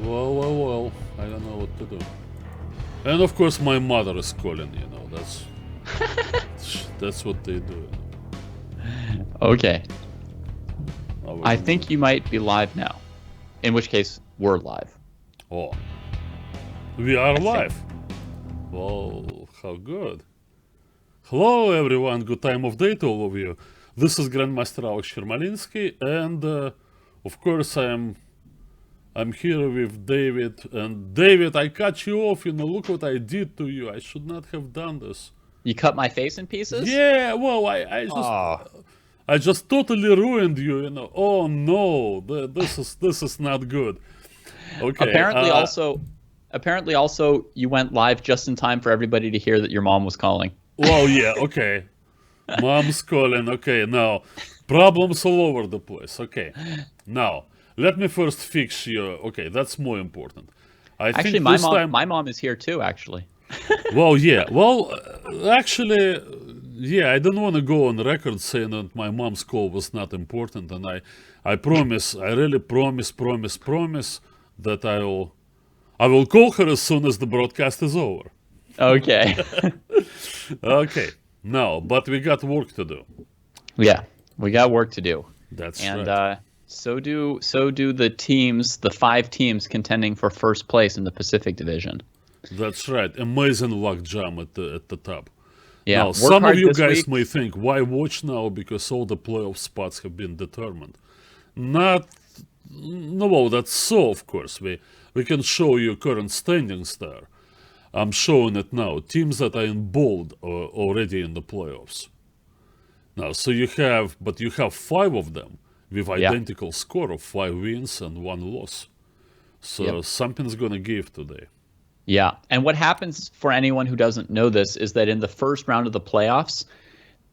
Well, I don't know what to do. And of course, my mother is calling. That's what they do. Okay. I Our- think you might be live now. In which case, we're live. Oh, we are think. live. Well, how good. Hello, everyone. Good time of day to all of you. This is Grandmaster Alex Chermalinsky, and of course, I'm here with David. And David, I cut you off. Look what I did to you. I should not have done this. You cut my face in pieces? Yeah, well, I just totally ruined you. Oh no, this is not good. Okay. Apparently also you went live just in time for everybody to hear that your mom was calling. Well, yeah. Okay. Mom's calling. Okay. Now, problems all over the place. Okay. Now, let me first fix you. Okay, that's more important. Actually, think my mom is here too. Actually. Well, yeah. Well, actually, yeah. I don't want to go on record saying that my mom's call was not important, and I promise. I really promise that I will call her as soon as the broadcast is over. Okay. Okay. No, but we got work to do. Yeah, we got work to do. That's And right. so do the teams, the 5 teams contending for first place in the Pacific Division. That's right. Amazing luck jam at the top. Yeah. Now, some of hard you this guys week. may think, why watch now? Because all the playoff spots have been determined. Not, no, well, that's so, of course. We can show you current standings there. I'm showing it now. Teams that are in bold are already in the playoffs. Now, so you have 5 of them with identical score of 5 wins and 1 loss. So something's gonna give today. Yeah. And what happens for anyone who doesn't know this is that in the first round of the playoffs,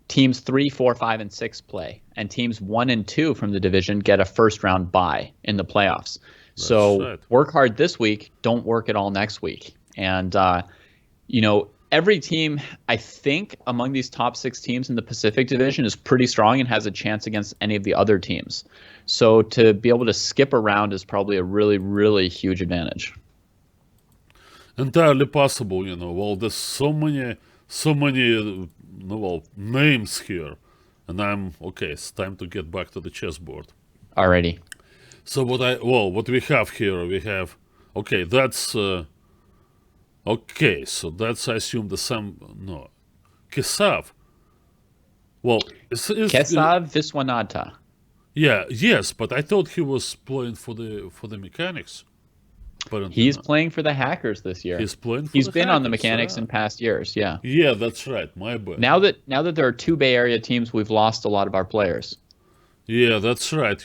teams 3, 4, 5, and 6 play, and teams 1 and 2 from the division get a first round bye in the playoffs. So right. work hard this week, don't work at all next week. And every team, I think, among these top 6 teams in the Pacific Division is pretty strong and has a chance against any of the other teams. So to be able to skip around is probably a really, really huge advantage. Entirely possible, Well, there's so many, names here, and it's time to get back to the chessboard. Alrighty. So what we have here, that's so that's I assume Kesav. Well, Kesav Viswanatha. Yeah, yes, but I thought he was playing for the mechanics. He's playing for the Hackers this year. He's playing. He's been on the mechanics in past years. Yeah. Yeah, that's right. My bad. Now that there are 2 Bay Area teams, we've lost a lot of our players. Yeah, that's right.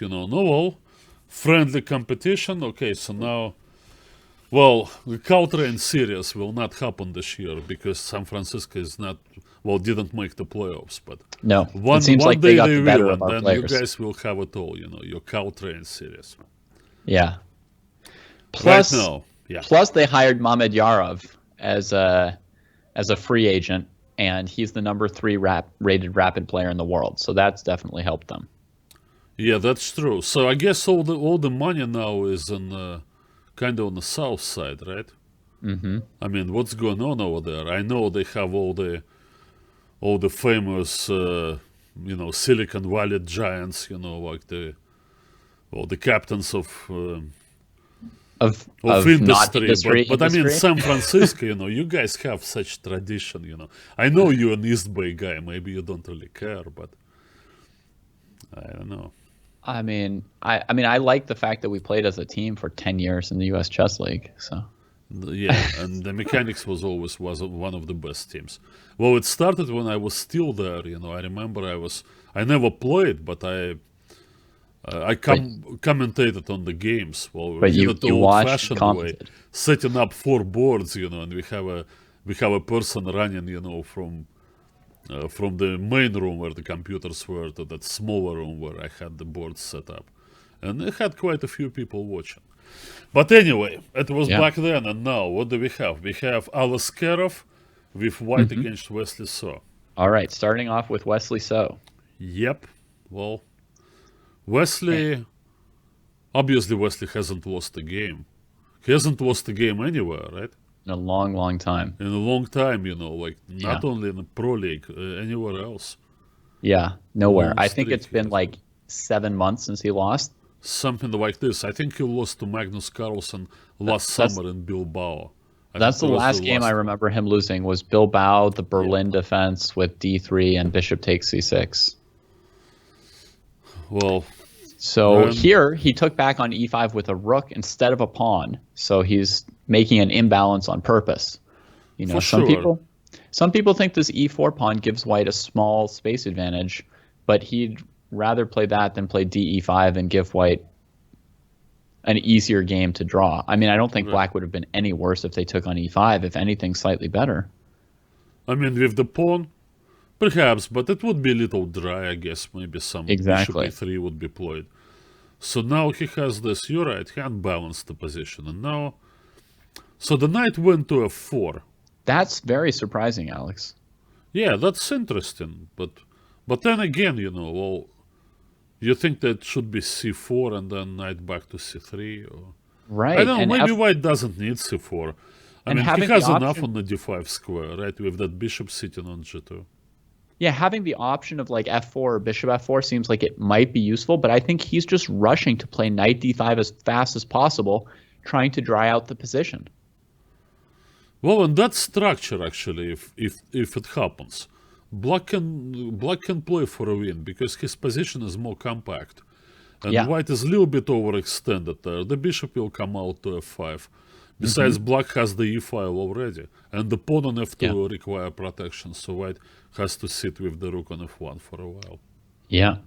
Friendly competition. Okay, so now, the Caltrain series will not happen this year because San Francisco didn't make the playoffs. But no, it seems like they got the better will, of our and then players. you guys will have it all. Your Caltrain series. Yeah. Plus, right now, yeah. Plus, they hired Mamedyarov as a free agent, and he's the number 3 rated rapid player in the world. So that's definitely helped them. Yeah, that's true. So I guess all the money now is in kind of on the south side, right? Mm-hmm. I mean, what's going on over there? I know they have all the famous Silicon Valley giants, like the captains of industry, but I mean San Francisco, you guys have such tradition, I know you're an East Bay guy, maybe you don't really care, but I don't know. I mean, I like the fact that we played as a team for 10 years in the U.S. Chess League. So yeah, and the mechanics was always one of the best teams. Well, it started when I was still there. I remember I never played, but I commentated on the games. Well, but you watched and commented. Setting up 4 boards, and we have a person running, from the main room where the computers were to that smaller room where I had the boards set up, and I had quite a few people watching. But anyway, it was back then, and now what do we have? We have Alaskarov with white against Wesley So. All right, starting off with Wesley So. Yep. Well, Wesley, obviously Wesley hasn't lost a game He hasn't lost a game anywhere, right? In a long, long time. In a long time, like not Yeah. only in the Pro League, anywhere else. Yeah, nowhere. Long I think streak it's he been has like got. 7 months since he lost. Something like this. I think he lost to Magnus Carlsen last That's summer in Bilbao. I think that's it the was the last game I last one. remember him losing was Bilbao, the Yeah. Berlin defense with D3 and Bishop takes C6. Well, So then here he took back on E5 with a rook instead of a pawn. So he's making an imbalance on purpose. for Some sure. people think this E4 pawn gives white a small space advantage, but he'd rather play that than play DE5 and give white an easier game to draw. I mean, I don't think Right. black would have been any worse if they took on E5. If anything, slightly better. I mean, with the pawn, perhaps, but it would be a little dry, I guess. Maybe some bishop Exactly. e3 would be played. So now he has this, you're right, he unbalanced the position. And now, so the knight went to f4. That's very surprising, Alex. Yeah, that's interesting. But then again, well, you think that should be c4 and then knight back to c3? Or I Right. don't know, And maybe white doesn't need c4. I mean, he having has the enough option, on the d5 square, right, with that bishop sitting on g2. yeah, having the option of like F4 or bishop F4 seems like it might be useful, but I think he's just rushing to play knight D5 as fast as possible, trying to dry out the position. Well, and that structure actually, if it happens, black can play for a win because his position is more compact, and Yeah. white is a little bit overextended there. The bishop will come out to f5. Besides, black has the e file already, and the pawn on f2 Yeah. will require protection, so white has to sit with the rook on f1 for a while. Yeah.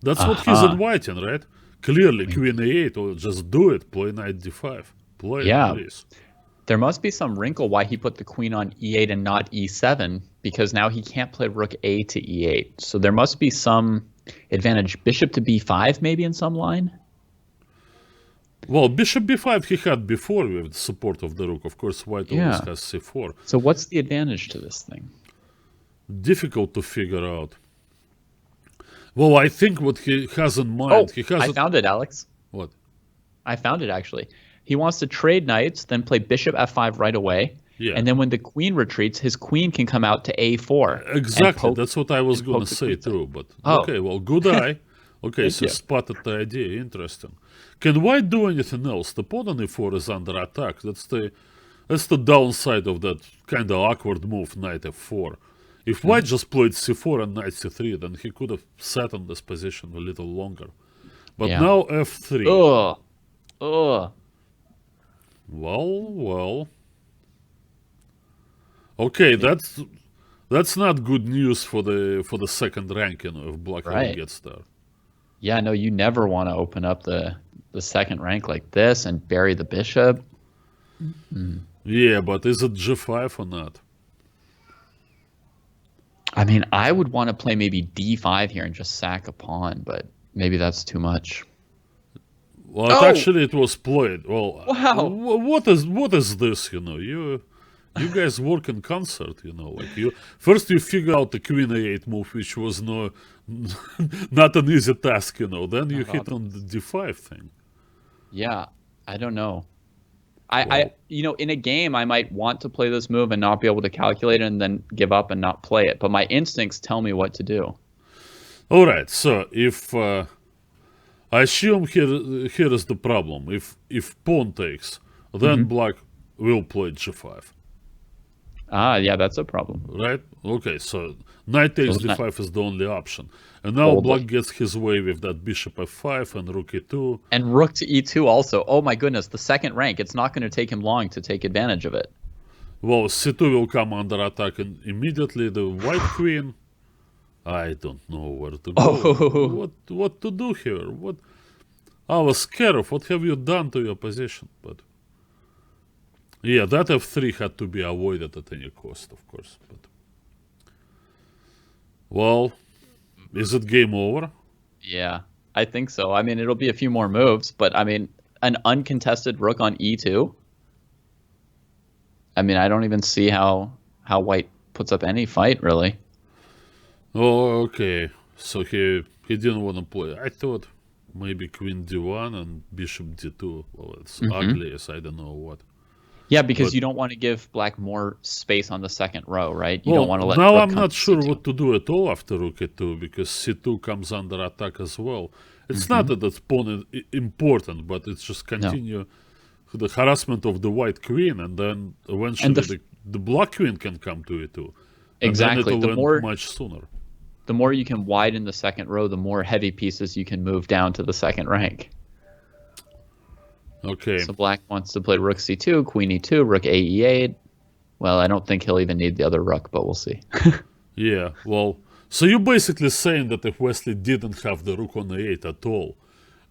That's what he's inviting, right? Clearly, queen a8, or just do it, play knight d5. Play it, Yeah. please. There must be some wrinkle why he put the queen on E8 and not E7, because now he can't play rook A to E8. So there must be some advantage. Bishop to B5 maybe in some line? Well, bishop b5 he had before with support of the rook. Of course, white always Yeah. has c4. So what's the advantage to this thing? Difficult to figure out. Well, I think what he has in mind, he has I found it, Alex. what? I found it, actually. He wants to trade knights, then play bishop F5 right away. Yeah. And then when the queen retreats, his queen can come out to A4. and Exactly. That's what I was and going to poke the say queen side. too. But Oh. okay, well, good eye. Okay, so you. spotted the idea. Interesting. Can white do anything else? The pawn on e4 is under attack. That's the downside of that kind of awkward move, knight f4. If white just played c4 and knight c3, then he could have sat in this position a little longer. But Yeah. now f3. Ugh. Ugh. Well. Okay, that's not good news for the second ranking if black ever Right. gets there. Yeah, no, you never want to open up the second rank like this and bury the bishop. Yeah, but is it g5 or not? I mean, I would want to play maybe D5 here and just sack a pawn, but maybe that's too much. Well, Oh! actually it was played. Well, Wow. what is this? You guys work in concert. Like first you figure out the queen a8 move, which was not an easy task. Then you hit on the d5 thing. Yeah, I don't know. I in a game I might want to play this move and not be able to calculate it and then give up and not play it. But my instincts tell me what to do. All right. So if I assume here is the problem. If pawn takes, then black will play g5. Yeah, that's a problem. Right? Okay, so knight takes So d5 is the only option. And now Boldly. black gets his way with that bishop f5 and rook e2. And rook to E2 also. Oh my goodness, the second rank. It's not going to take him long to take advantage of it. Well, c2 will come under attack and immediately the white queen. I don't know where to go. Oh. What to do here? I was scared of what have you done to your position, but yeah, that f3 had to be avoided at any cost, of course. But well, is it game over? Yeah, I think so. I mean, it'll be a few more moves, but I mean, an uncontested rook on E2. I mean, I don't even see how white puts up any fight, really. Oh, okay. So he didn't want to play. I thought maybe queen d1 and bishop d2. Well, it's Mm-hmm. ugly as I don't know what. Yeah, because But you don't want to give black more space on the second row, right? You well, don't want to let now rook I'm come not to sure c2. what to do at all after rook e2 because c2 comes under attack as well. It's Mm-hmm. not that it's important, but it's just No. continue the harassment of the white queen, and then And eventually the black queen can come to e2, and then exactly, it'll end much sooner. the more you can widen the second row, the more heavy pieces you can move down to the second rank. Okay. So black wants to play rook c2, queen e2, rook a e8. Well, I don't think he'll even need the other rook, but we'll see. Yeah, well, so you're basically saying that if Wesley didn't have the rook on e8 at all,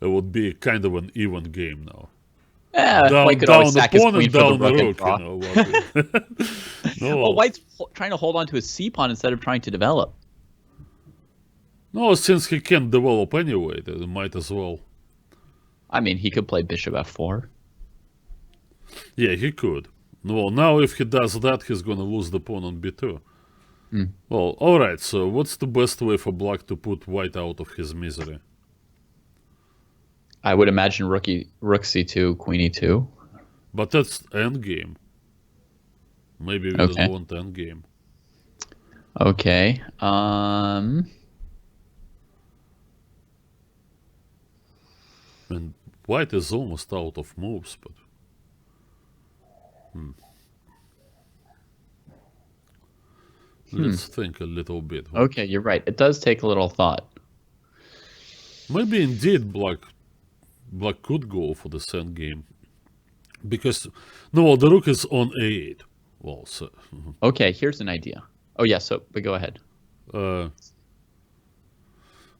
it would be kind of an even game now. White could always Down sack his queen opponent, for the down the rook and rook, draw. you know what? No, Well, White's trying to hold on to his c pawn instead of trying to develop. no, since he can't develop anyway, then he might as well. I mean, he could play bishop f4. Yeah, he could. Well, now if he does that, he's gonna lose the pawn on b2. Well, alright, so what's the best way for black to put white out of his misery? I would imagine rook c2, queen e2. But that's endgame. Maybe we Okay. don't want endgame. Okay. And white is almost out of moves, but... Let's think a little bit. Okay, you're right. It does take a little thought. Maybe indeed black could go for the endgame. Because, no, the rook is on a8. Well, so... Okay, here's an idea. Oh, yeah, but go ahead.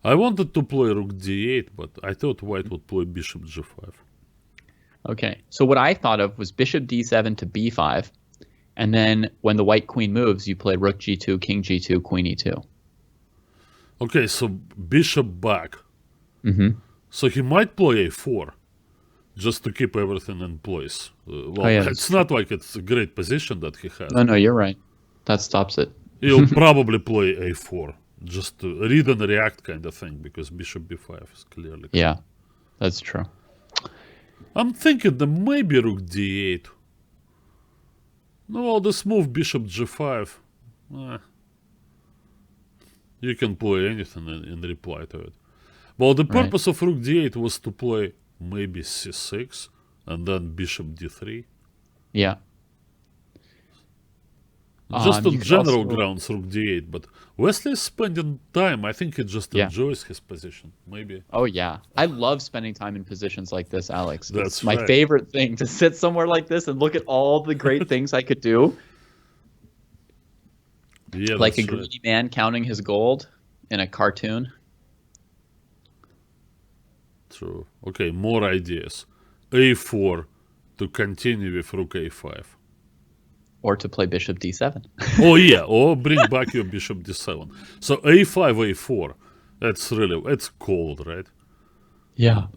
I wanted to play rook d8, but I thought white would play bishop g5. Okay, so what I thought of was bishop d7 to b5, and then when the white queen moves, you play rook g2, king g2, queen e2. Okay, so bishop back. Mm-hmm. So he might play a4, just to keep everything in place. Well, yeah, it's not like it's a great position that he has. No, you're right. That stops it. He'll probably play a4, just to read and react kind of thing, because bishop b5 is clearly... Yeah, that's true. I'm thinking that maybe rook d8. No, well, this move bishop g5. You can play anything in reply to it. Well, the purpose of rook d8 was to play maybe c6 and then bishop d3. Yeah. Just on general also... grounds, rook d8. But Wesley is spending time. I think he just enjoys his position. Maybe. Oh, yeah. I love spending time in positions like this, Alex. That's it's my favorite thing, to sit somewhere like this and look at all the great things I could do. Yeah, like a greedy man counting his gold in a cartoon. True. Okay, more ideas. a4 to continue with rook a5. Or to play bishop d7. Oh, yeah, or bring back your bishop d7. So a5, a4. It's cold, right? Yeah.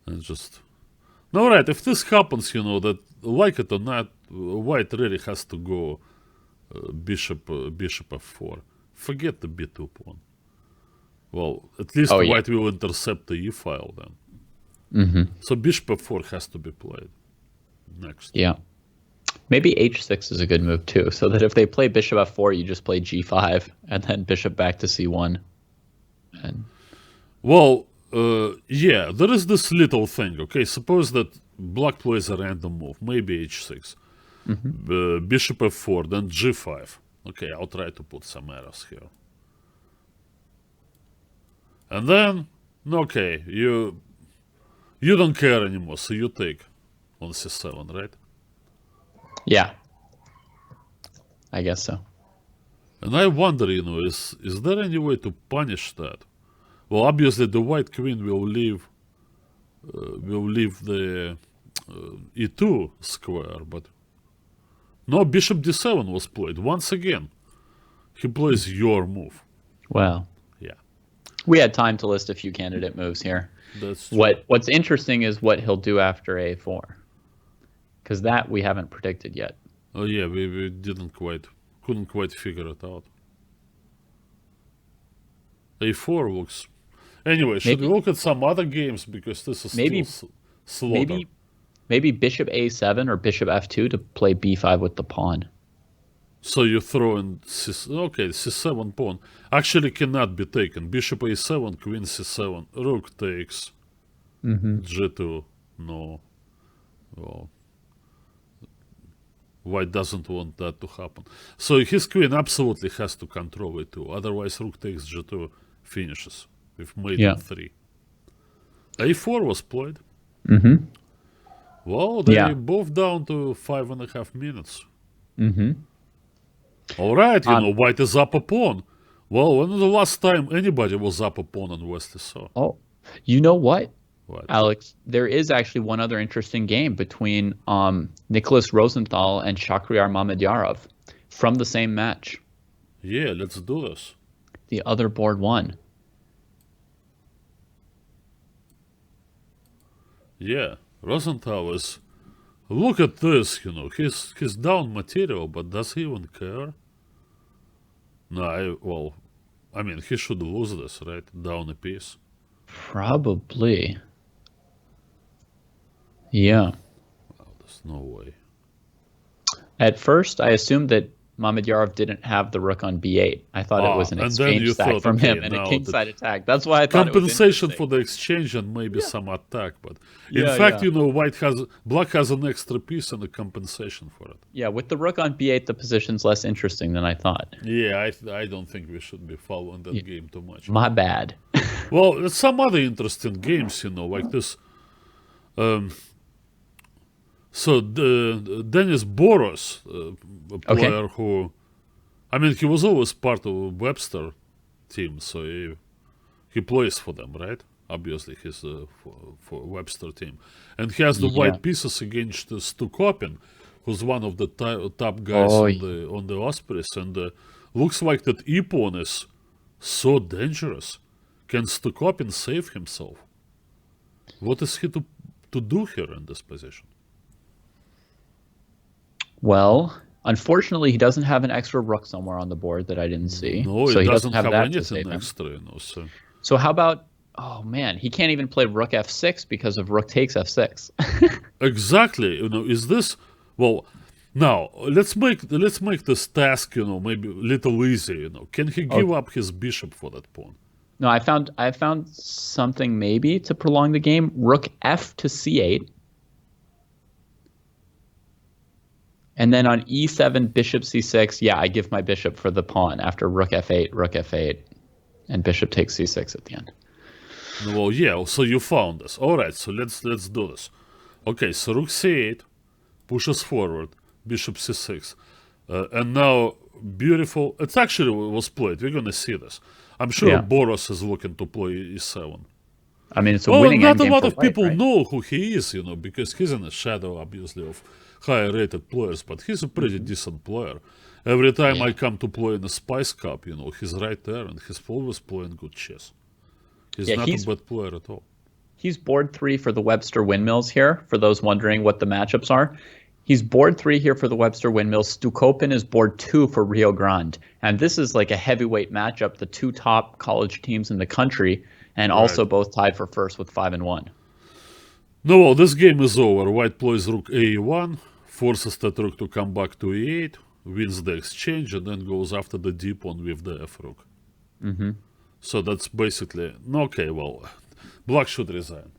And just... No, right, if this happens, that, like it or not, white really has to go bishop f4. Forget the b2 pawn. Well, at least white will intercept the e file then. Mm-hmm. So bishop f4 has to be played next. Yeah. Maybe h6 is a good move too, so that if they play bishop f4, you just play g5 and then bishop back to c1. Well, yeah, there is this little thing, okay? Suppose that black plays a random move, maybe h6. Mm-hmm. Bishop f4, then g5. Okay, I'll try to put some arrows here. And then, okay, you don't care anymore, so you take on c7, right? Yeah. I guess so. And I wonder, is there any way to punish that? Well, obviously the white queen will leave the e2 square, but no, bishop d7 was played once again. He plays your move. Well, yeah. We had time to list a few candidate moves here. That's true. What's interesting is what he'll do after a4, because that we haven't predicted yet. Oh yeah, we couldn't quite figure it out. a4 looks... Anyway, should we look at some other games because this is maybe still slaughter. maybe bishop a7 or bishop f2 to play b5 with the pawn. So you throw in c7 pawn. Actually cannot be taken. Bishop a7, queen c7, rook takes, g2. No. Well, white doesn't want that to happen. So his queen absolutely has to control a2. Otherwise, rook takes g2 finishes with mate in 3. a4 was played. Well, they both down to 5.5 minutes. All right, white is up a pawn. Well, when was the last time anybody was up a pawn on Wesley So? Oh, you know what? What? Alex, there is actually one other interesting game between Nicholas Rosenthal and ShakhriyarMamedyarov from the same match. Yeah, let's do this. The other board won. Yeah, Rosenthal is... Look at this, he's down material, but does he even care? No, I mean, he should lose this, right? Down a piece. Probably. Yeah. Wow, there's no way. At first, I assumed that Mamedyarov didn't have the rook on b8. I thought it was an exchange stack from him and a kingside attack. That's why I thought compensation it was for the exchange and maybe some attack. But in fact, black has an extra piece and a compensation for it. Yeah, with the rook on b8, the position's less interesting than I thought. Yeah, I don't think we should be following that game too much. My bad. Well, some other interesting games, like this. So Dennis Boros, a player who, I mean, he was always part of Webster team, so he plays for them, right? Obviously, he's for Webster team, and he has the white pieces against Stukopin, who's one of the top guys on the Ospreys, and looks like that e-pawn is so dangerous. Can Stukopin save himself? What is he to do here in this position? Well, unfortunately, he doesn't have an extra rook somewhere on the board that I didn't see. No, so he doesn't have that anything extra, So how about, oh man, he can't even play rook f6 because of rook takes f6. Exactly. Is this, well, now let's make this task, maybe a little easy, Can he give up his bishop for that pawn? No, I found something maybe to prolong the game. Rook f to c8. And then on e7, bishop c6, yeah, I give my bishop for the pawn after rook f8, and bishop takes c6 at the end. Well, yeah, so you found this. All right, so let's do this. Okay, so rook c8 pushes forward, bishop c6. And now, beautiful, it actually was played. We're going to see this. I'm sure Boros is looking to play e7. I mean, it's a winning endgame. Not a lot of white, people right? know who he is, because he's in the shadow, obviously, of higher rated players, but he's a pretty decent player. Every time I come to play in the Spice Cup, he's right there and he's always playing good chess. He's not a bad player at all. He's board 3 for the Webster Windmills here, for those wondering what the matchups are. He's board 3 here for the Webster Windmills. Stukopin is board 2 for Rio Grande. And this is like a heavyweight matchup, the two top college teams in the country, and also both tied for first with 5-1. No, well, this game is over. White plays rook a1, forces that rook to come back to e8, wins the exchange, and then goes after the d pawn with the f rook. So that's basically... Okay, well, black should resign.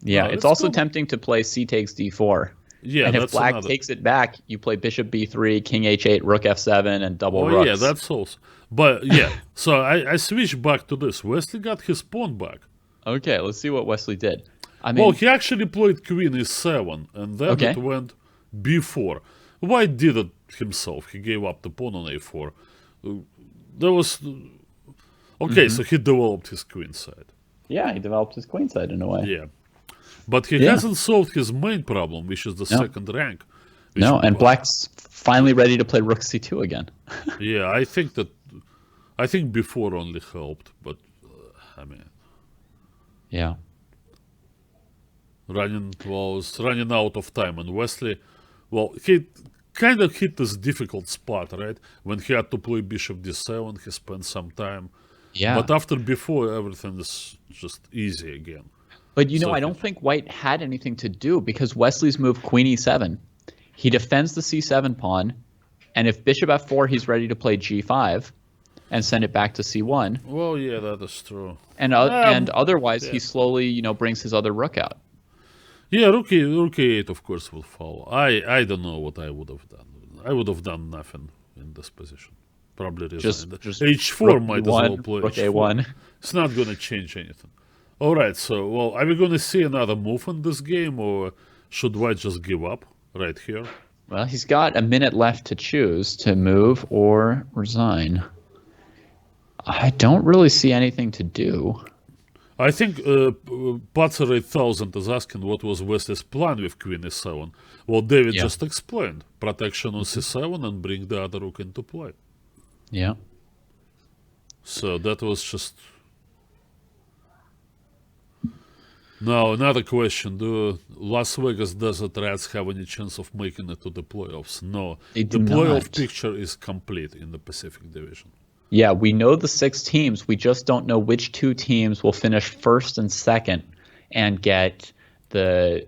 Yeah, it's also tempting to play c takes d4. Yeah, and if black takes it back, you play bishop b3, king h8, rook f7, and double rooks. Yeah, that's also... But yeah, so I switched back to this. Wesley got his pawn back. Okay, let's see what Wesley did. I mean, well, he actually played queen e7, and then it went b4. White did it himself. He gave up the pawn on a4. There was... Okay, so he developed his queen side. Yeah, he developed his queen side in a way. Yeah. But he hasn't solved his main problem, which is the second rank. No, and black's finally ready to play rook c2 again. Yeah, I think before only helped, but I mean... Yeah. Running out of time, and Wesley, well, he kind of hit this difficult spot, right? When he had to play bishop d7, he spent some time Yeah. But after before, everything is just easy again. But, So I don't think white had anything to do because Wesley's moved queen e7. He defends the c7 pawn, and if bishop f4, he's ready to play g5 and send it back to c1. Well, yeah, that is true. And otherwise, he slowly, brings his other rook out. Yeah, rook e8, of course, will follow. I don't know what I would have done. I would have done nothing in this position. Probably resigned. Just h4 might as well play rook h4. a1. It's not going to change anything. All right, so, well, are we going to see another move in this game, or should white just give up right here? Well, he's got a minute left to choose to move or resign. I don't really see anything to do. I think Patzer 8000 is asking what was Wesley's plan with queen e7. Well, David just explained. Protection on c7 and bring the other rook into play. Yeah. So that was just... Now, another question. Do Las Vegas Desert Rats have any chance of making it to the playoffs? No. They do the playoff not. picture is complete in the Pacific Division. Yeah, we know the 6 teams. We just don't know which 2 teams will finish first and second and get the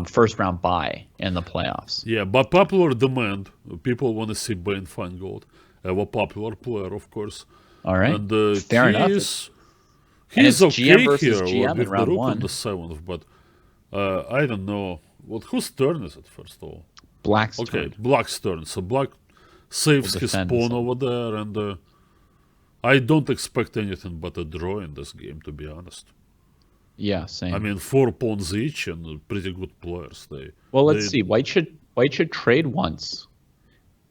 first round bye in the playoffs. Yeah, but popular demand. People want to see Ben Feingold. A popular player, of course. All right. And fair enough. He's okay GM versus here GM with in round the rook 1. on the 7th, but I don't know. Whose turn is it, first of all? Black's Okay, turn. Black's turn. So Black saves his pawn over there, and I don't expect anything but a draw in this game, to be honest. Yeah, same. I mean, 4 pawns each and pretty good players. Let's see. White should trade once.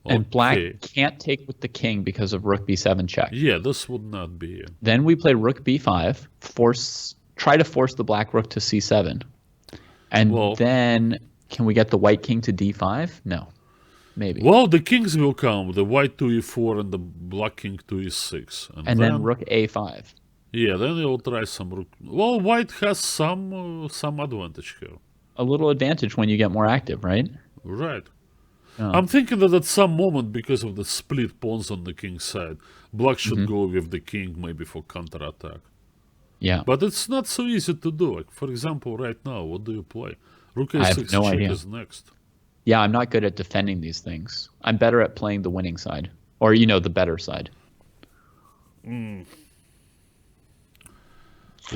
And black can't take with the king because of rook b7 check. Yeah, this would not be. Then we play rook b5, try to force the black rook to c7. And then can we get the white king to d5? No. Maybe. Well, the kings will come. The white to e4 and the black king to e6. And then rook a5. Yeah, then he'll try some rook. Well, white has some advantage here. A little advantage when you get more active, right? Right. I'm thinking that at some moment, because of the split pawns on the king's side, black should go with the king maybe for counterattack. Yeah. But it's not so easy to do. Like, for example, right now, what do you play? Rook a6 I have no check idea. is next. Yeah, I'm not good at defending these things. I'm better at playing the winning side. Or, the better side.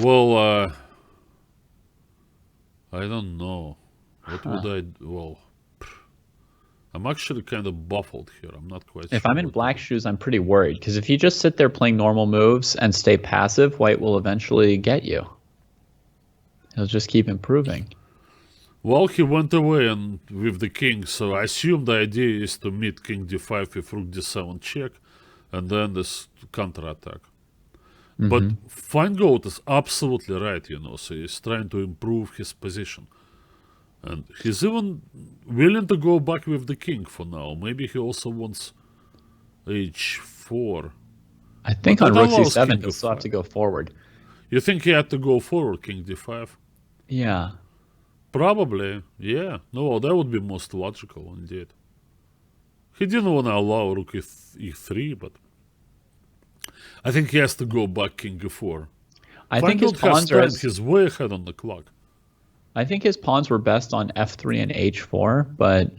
Well, I don't know. What would I... Well... I'm actually kind of baffled here. I'm not quite sure. If I'm in black's shoes, I'm pretty worried. Because if you just sit there playing normal moves and stay passive, white will eventually get you. He'll just keep improving. Well, he went away and with the king, so I assume the idea is to meet king d5 with rook d7 check, and then this counterattack. But Feingold is absolutely right, so he's trying to improve his position. And he's even willing to go back with the king for now. Maybe he also wants h4. I think on rook c7, he'll still have to go forward. You think he had to go forward, king d5? Yeah. Probably, yeah. No, that would be most logical, indeed. He didn't want to allow rook e3, but I think he has to go back king e4. I think his pawns are... He's way ahead on the clock. I think his pawns were best on f3 and h4, but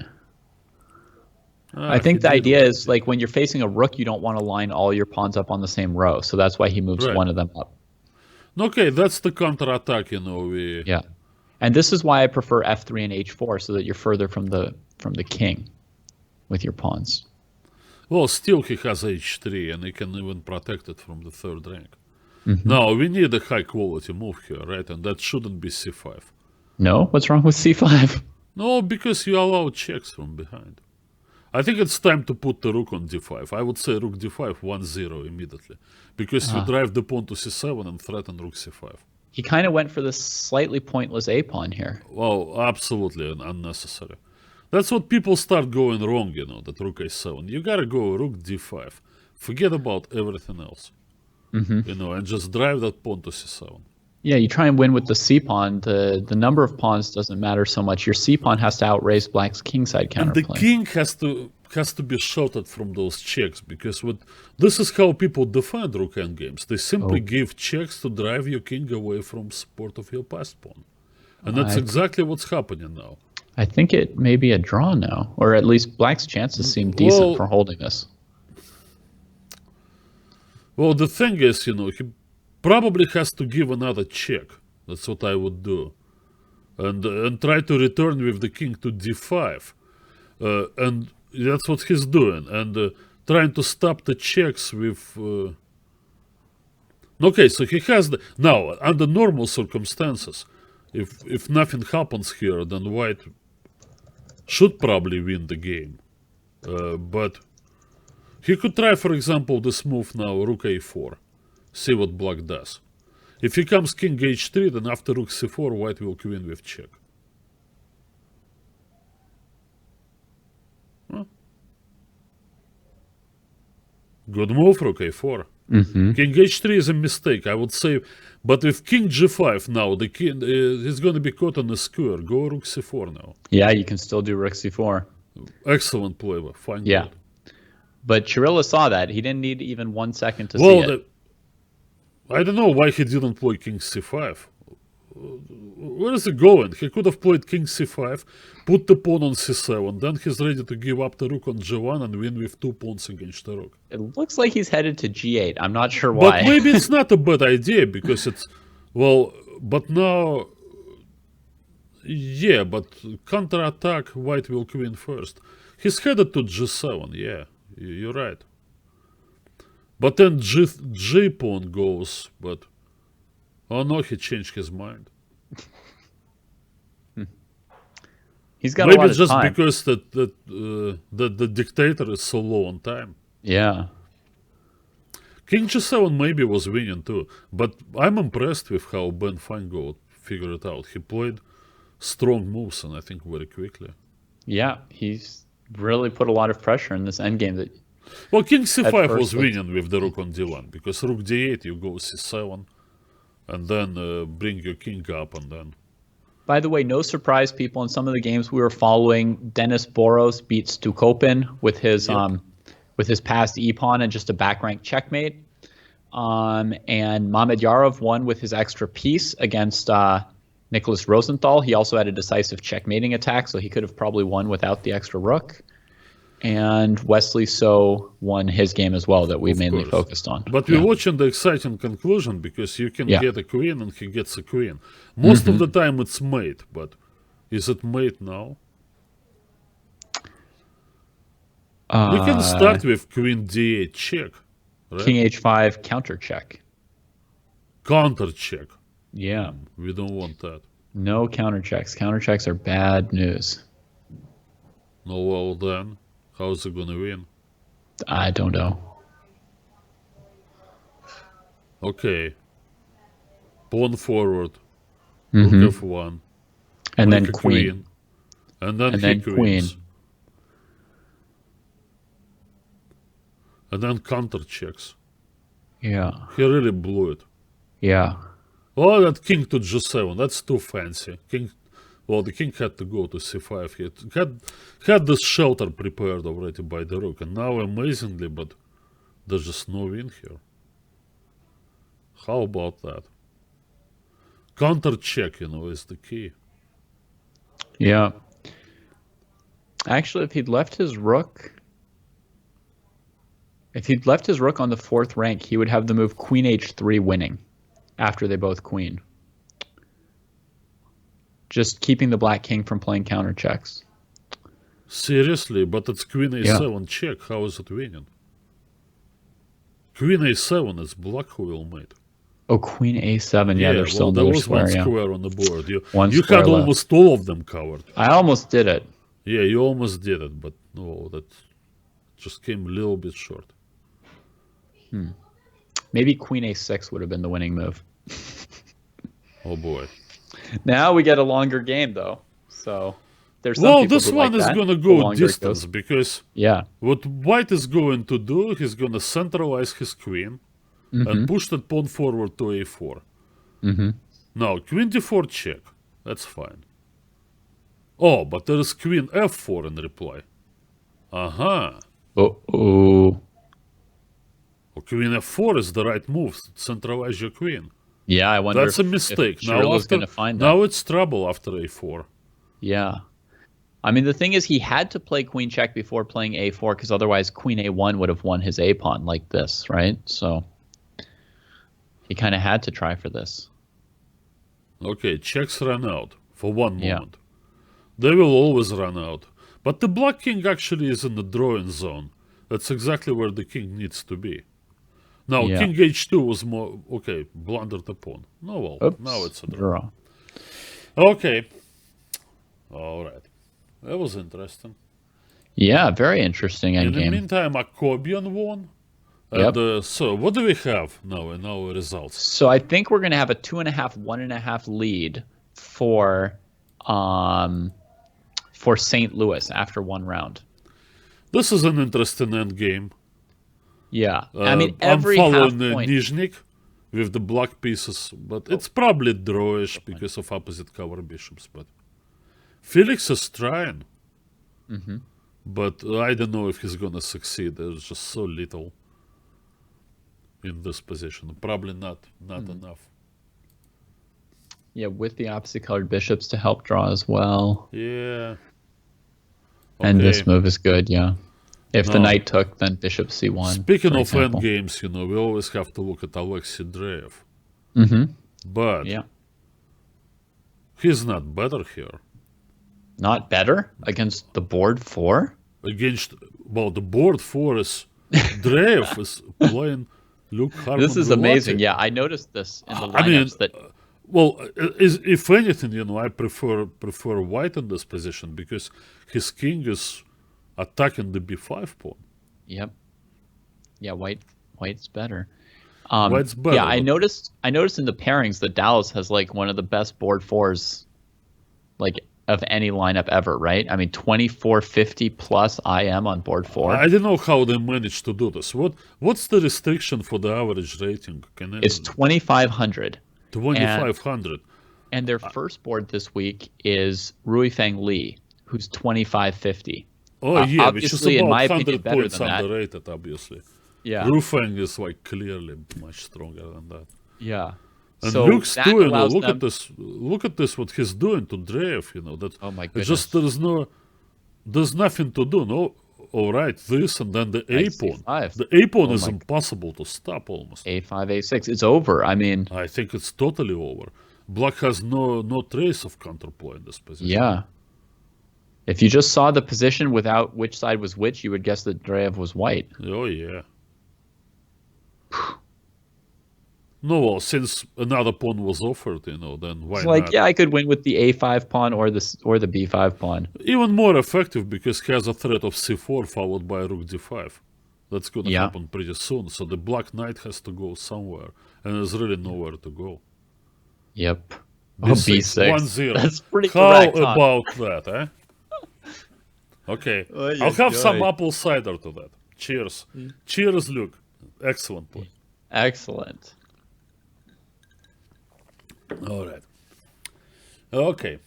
I think the idea is like when you're facing a rook, you don't want to line all your pawns up on the same row. So that's why he moves one of them up. Okay, that's the counterattack, we... Yeah. And this is why I prefer f3 and h4, so that you're further from the king with your pawns. Well, still he has h3, and he can even protect it from the third rank. Now, we need a high-quality move here, right? And that shouldn't be c5. No? What's wrong with c5? No, because you allow checks from behind. I think it's time to put the rook on d5. I would say rook d5 1-0 immediately. Because you drive the pawn to c7 and threaten rook c5. He kind of went for this slightly pointless a-pawn here. Well, absolutely unnecessary. That's what people start going wrong, that rook a7. You gotta go rook d5. Forget about everything else. And just drive that pawn to c7. Yeah, you try and win with the c-pawn. The number of pawns doesn't matter so much. Your c-pawn has to outrace black's kingside counterplay. And the king has to has to be sheltered from those checks, because this is how people defend rook endgames. They simply give checks to drive your king away from support of your passed pawn. And that's exactly what's happening now. I think it may be a draw now, or at least black's chances seem decent for holding this. Well, the thing is, he probably has to give another check. That's what I would do. And try to return with the king to d5. And that's what he's doing. And trying to stop the checks with... Okay, so he has the... Now, under normal circumstances, if nothing happens here, then white should probably win the game. But he could try, for example, this move now, rook a4. See what black does. If he comes king h3, then after rook c4, white will win with check. Huh? Good move, rook a4. King h3 is a mistake, I would say. But with king g5 now, the king is going to be caught on a square. Go rook c4 now. Yeah, you can still do rook c4. Excellent play, fine. Yeah. Good. But Chirilla saw that. He didn't need even 1 second to see it. I don't know why he didn't play king c5. Where is he going? He could have played king c5, put the pawn on c7, then he's ready to give up the rook on g1 and win with 2 pawns against the rook. It looks like he's headed to g8. I'm not sure why. But maybe it's not a bad idea, because it's... Well, but now... Yeah, but counter-attack, white will win first. He's headed to g7, yeah, you're right. But then G pawn goes, but... Oh no, he changed his mind. He's got maybe a lot of just time. Because the dictator is so low on time. Yeah. King g7 maybe was winning too, but I'm impressed with how Ben Feingold figured it out. He played strong moves, and I think very quickly. Yeah, he's really put a lot of pressure in this endgame. That well, king c5 was winning with the rook on d1, because rook d8 you go c7, and then bring your king up, and then... By the way, no surprise, people, in some of the games we were following, Denis Boros beat Stukopin with his passed e-pawn and just a back rank checkmate. And Mamedyarov won with his extra piece against Nicholas Rosenthal. He also had a decisive checkmating attack, so he could have probably won without the extra rook. And Wesley So won his game as well that we mainly focused on. But we're watching the exciting conclusion, because you can get a queen and he gets a queen. Most of the time it's mate, but is it mate now? We can start with queen d8 check. Right? King h5 counter check. Counter check. Yeah. We don't want that. No counter checks. Counter checks are bad news. No, well then, how's it gonna win? I don't know. Okay. Pawn forward. Rook f1. And then queen. And then queen. And then counter checks. Yeah. He really blew it. Yeah. Oh, that king to g7, that's too fancy. Well, the king had to go to c5. He had this shelter prepared already by the rook. And now, amazingly, but there's just no win here. How about that? Counter check, is the key. Yeah. Actually, if he'd left his rook... If he'd left his rook on the 4th rank, he would have the move queen h3 winning after they both queen. Just keeping the black king from playing counter checks. Seriously? But it's queen a7 check. How is it winning? Queen a7 is black who will mate. Oh, queen a7. Yeah, there's still another square. There was one square on the board. You square had left. almost all of them covered. I almost did it. Yeah, you almost did it, but no, that just came a little bit short. Maybe queen a6 would have been the winning move. Oh boy. Now we get a longer game, though. So there's some well, people this who one like is that. going to go distance, because yeah, what white is going to do, he's going to centralize his queen and push that pawn forward to a4. Now, queen d4 check. That's fine. Oh, but there is queen f4 in reply. Uh-huh. Oh. Queen f4 is the right move. Centralize your queen. Yeah, I wonder That's a if mistake. Cyril's going to find that. Now it's trouble after a4. Yeah. I mean, the thing is, he had to play queen check before playing a4 because otherwise queen a1 would have won his a pawn like this, right? So he kind of had to try for this. Okay, checks ran out for one Yeah. moment. They will always run out. But the black king actually is in the drawing zone. That's exactly where the king needs to be. Now, Yeah. king h2 was more... Okay, blundered the pawn. No, well, Oops. now it's a draw. Draw. Okay. All right. That was interesting. Yeah, very interesting In the endgame. meantime, Akobian won. Yep. And so, what do we have now in our results? So I think we're going to have a 2.5, 1.5 lead for St. Louis after one round. This is an interesting endgame. Yeah. I mean, I'm every half following point. Nizhnik with the black pieces, but it's probably drawish because of opposite cover bishops. But Felix is trying. Mm-hmm. But I don't know if he's going to succeed. There's just so little in this position. Probably not enough. Yeah, with the opposite colored bishops to help draw as well. Yeah. And this Okay. move is good, yeah. If the No. knight took, then bishop c1. Speaking for of example. endgames, we always have to look at Alexei Dreyev. Mm-hmm. But Yeah. he's not better here. Not better against the board 4? Against, well, the board 4 is Dreyev is playing Luke Harmon. This is amazing. Yeah, I noticed this in the lineups that Well, if anything, I prefer white in this position because his king is attacking the b5 pawn. Yep. Yeah, white's better. White's better. Yeah, I noticed in the pairings that Dallas has like one of the best board 4s like of any lineup ever, right? I mean 2450 plus IM on board 4. I don't know how they managed to do this. What's the restriction for the average rating? It's 2500. 2500. And their first board this week is Ruifeng Li, who's 2550. Oh yeah, which is obviously, in about my opinion, 100 better points than that. underrated, obviously. Yeah. Rufeng is like clearly much stronger than that. Yeah. And So Luke's that doing, allows look them... at this, what he's doing to Dreyev, that Oh my it's goodness. just there's nothing to do. No, all right, this and then the Knight a-pawn. C5. The a-pawn Oh is my- impossible to stop almost. A5, A6. It's over. I mean, I think it's totally over. Black has no trace of counterplay in this position. yeah. If you just saw the position without which side was which, you would guess that Dreyev was white. Oh yeah. No, well, since another pawn was offered, then why It's like, not? yeah, I could win with the A5 pawn or the B5 pawn. Even more effective because he has a threat of c4 followed by rook d5. That's going to Yeah. happen pretty soon. So the black knight has to go somewhere, and there's really nowhere to go. Yep. B6, B6. 1-0. That's pretty How correct, huh? about that, eh? Okay, Oy, I'll have oy, some oy. apple cider to that. Cheers. Cheers, Luke. Excellent point. Excellent. All right. Okay.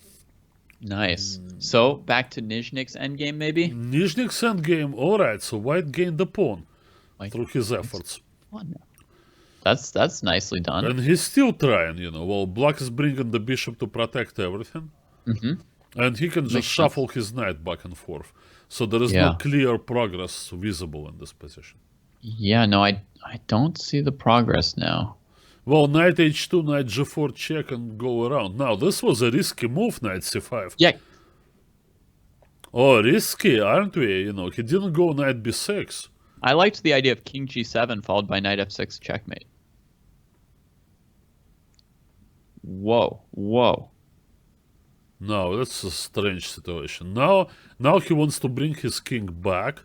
Nice. So back to Nizhnik's endgame, maybe? Nizhnik's endgame. All right, so white gained the pawn White through his efforts. That's nicely done. And he's still trying, Well, black is bringing the bishop to protect everything. Mm-hmm. And he can just Makes shuffle his knight back and forth. So there is Yeah. no clear progress visible in this position. Yeah, no, I don't see the progress now. Well, knight h2, knight g4 check and go around. Now, this was a risky move, knight c5. Yeah. Oh, risky, aren't we? He didn't go knight b6. I liked the idea of king g7 followed by knight f6 checkmate. Whoa. No, that's a strange situation. Now he wants to bring his king back.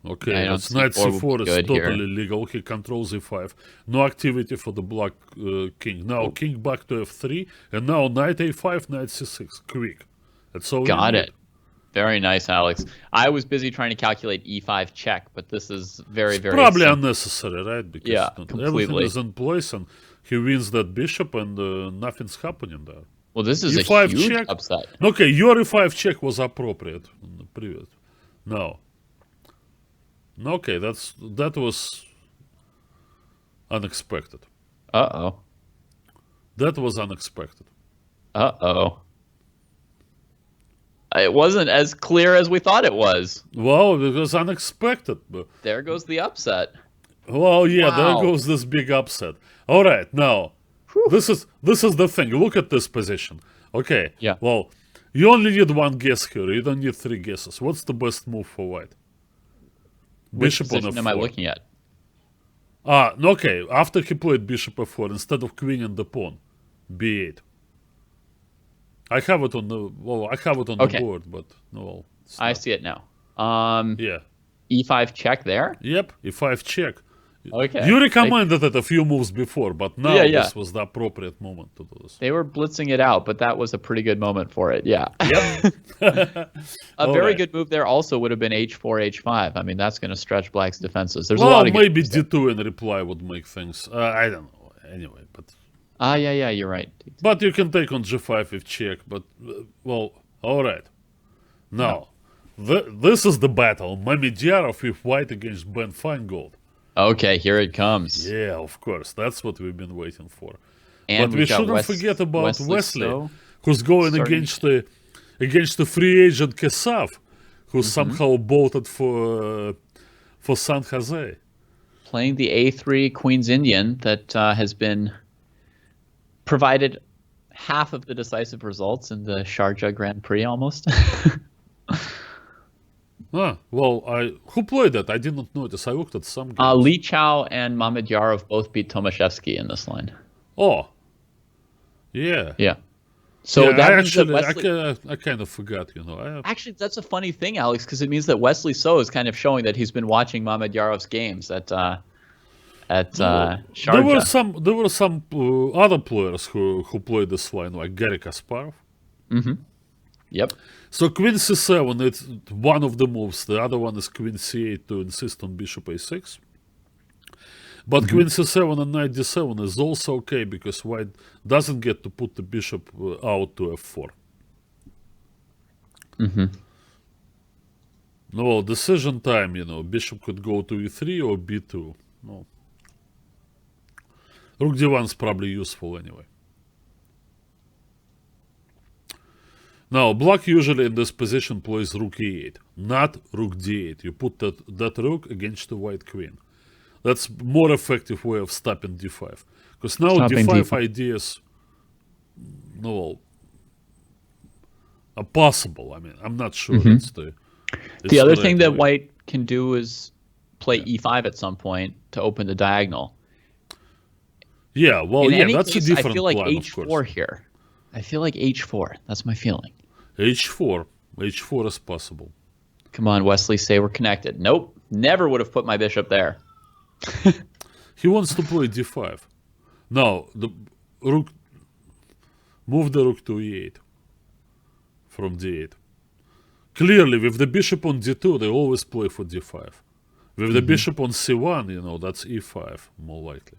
Okay, I don't that's see knight four would c4 be is good totally here. legal. He controls e5. No activity for the black king. Now king back to f3, and now knight a5, knight c6. Quick. That's all. Got you it. Very nice, Alex. I was busy trying to calculate e5 check, but this is very, It's very probably simple. unnecessary, right? Because Yeah, everything completely. is in place, and he wins that bishop, and nothing's happening there. Well, this is E5 a huge check. upset. Okay, your E5 check was appropriate in the previous. No. Okay, that was unexpected. Uh-oh. That was unexpected. Uh-oh. It wasn't as clear as we thought it was. Well, it was unexpected. There goes the upset. Well, yeah, there Wow. goes this big upset. All right, now this is the thing. Look at this position. Okay. Yeah. Well, you only need one guess here. You don't need three guesses. What's the best move for white? Which Bishop on position f4. am I looking at? Okay. After he played bishop f4, instead of queen and the pawn, b8. I have it on the Okay. board, but no. I see it now. Yeah. E5 check there. Yep. E5 check. Okay. You recommended it a few moves before, but now Yeah. this was the appropriate moment to do this. They were blitzing it out, but that was a pretty good moment for it. Yeah. Yep. A very right. good move there also would have been h4, h5. I mean, that's going to stretch black's defenses. There's a Well, lot of good maybe moves there. d2 in reply would make things. I don't know. Anyway, but Yeah, you're right. you can take on g5 if check. But well, all right. Now, this is the battle. Mamedyarov with white against Ben Feingold. Okay, here it comes. Yeah, of course. That's what we've been waiting for. And But we we've got shouldn't forget about Wesley, So. who's going starting- against the free agent Kesav, who somehow bolted for San Jose. Playing the A3 Queen's Indian that has been provided half of the decisive results in the Sharjah Grand Prix almost. Well, who played that? I didn't notice. I looked at some games. Li Chao and Mamedyarov both beat Tomaszewski in this line. Oh, yeah. Yeah. So yeah, that means that I kind of forgot, Actually, that's a funny thing, Alex, because it means that Wesley So is kind of showing that he's been watching Mamedyarov's games at Sharjah. There were some other players who played this line, like Garry Kasparov. Yep. So queen c7, it's one of the moves. The other one is queen c8 to insist on bishop a6. But queen c7 and knight d7 is also okay because white doesn't get to put the bishop out to f4. No, decision time, bishop could go to e3 or b2. No. Rook d1 is probably useful anyway. Now, black usually in this position plays rook e8, not rook d8. You put that rook against the white queen. That's more effective way of stopping d5. Because now Stopping d5 d5. ideas, are possible. I mean, I'm not sure it's The the other right thing that way. white can do is play e5 at some point to open the diagonal. Yeah, well, In yeah, any that's case, a different I feel like plan, of h4 course. here. I feel like h4. That's my feeling. h4 is possible. Come on, Wesley, say we're connected. Nope. Never would have put my bishop there. He wants to play d5. Now, the rook, move the rook to e8 from d8. Clearly, with the bishop on d2, they always play for d5. With the bishop on c1, that's e5, more likely.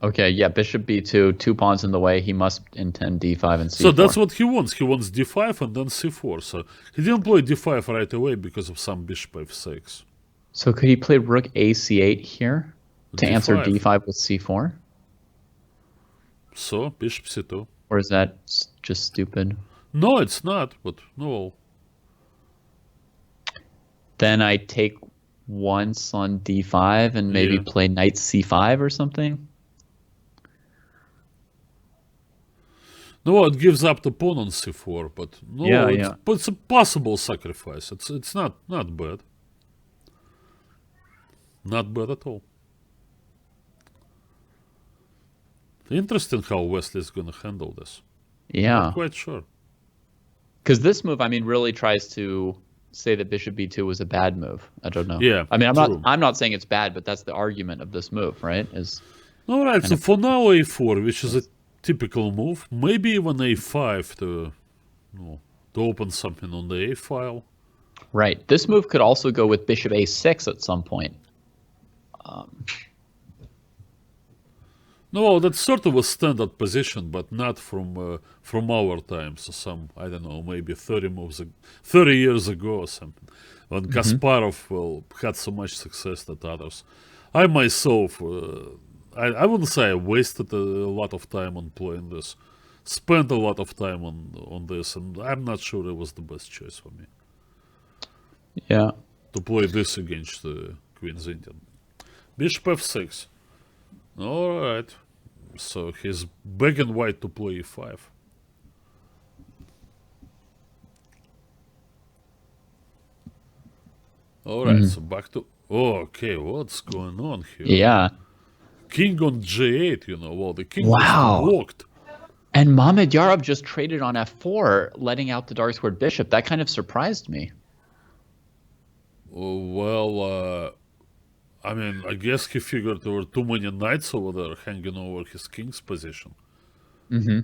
Okay, yeah, bishop b2, 2 pawns in the way. He must intend d5 and c4. So that's what he wants. He wants d5 and then c4. So he didn't play d5 right away because of some bishop f6. So could he play rook ac8 here to D5. answer d5 with c4? So, bishop c2. Or is that just stupid? No, it's not, but no. Then I take once on d5 and maybe Yeah. play knight c5 or something? No, it gives up the pawn on c4, but no, Yeah. but it's a possible sacrifice. It's not bad. Not bad at all. Interesting how Wesley is going to handle this. Yeah. Not quite sure. Because this move, I mean, really tries to say that bishop b2 was a bad move. I don't know. Yeah, I mean, true. I'm not saying it's bad, but that's the argument of this move, right? All right, so for now a4, which is a typical move, maybe even a5 to open something on the a file. Right. This move could also go with bishop a6 at some point. No, that's sort of a standard position, but not from our time. So some, I don't know, maybe 30 years ago or something, when Kasparov had so much success that others. I myself, I wouldn't say I wasted a lot of time on playing this. Spent a lot of time on this, and I'm not sure it was the best choice for me Yeah. to play this against Queen's Indian. Bishop f6. All right. So he's begging white to play e5. All right, so back to... Oh, okay, what's going on here? Yeah. King on g8, well, the king Wow. just walked. And Mamedyarov just traded on f4, letting out the dark squared bishop. That kind of surprised me. Oh, well, I mean, I guess he figured there were too many knights over there hanging over his king's position. Mm-hmm.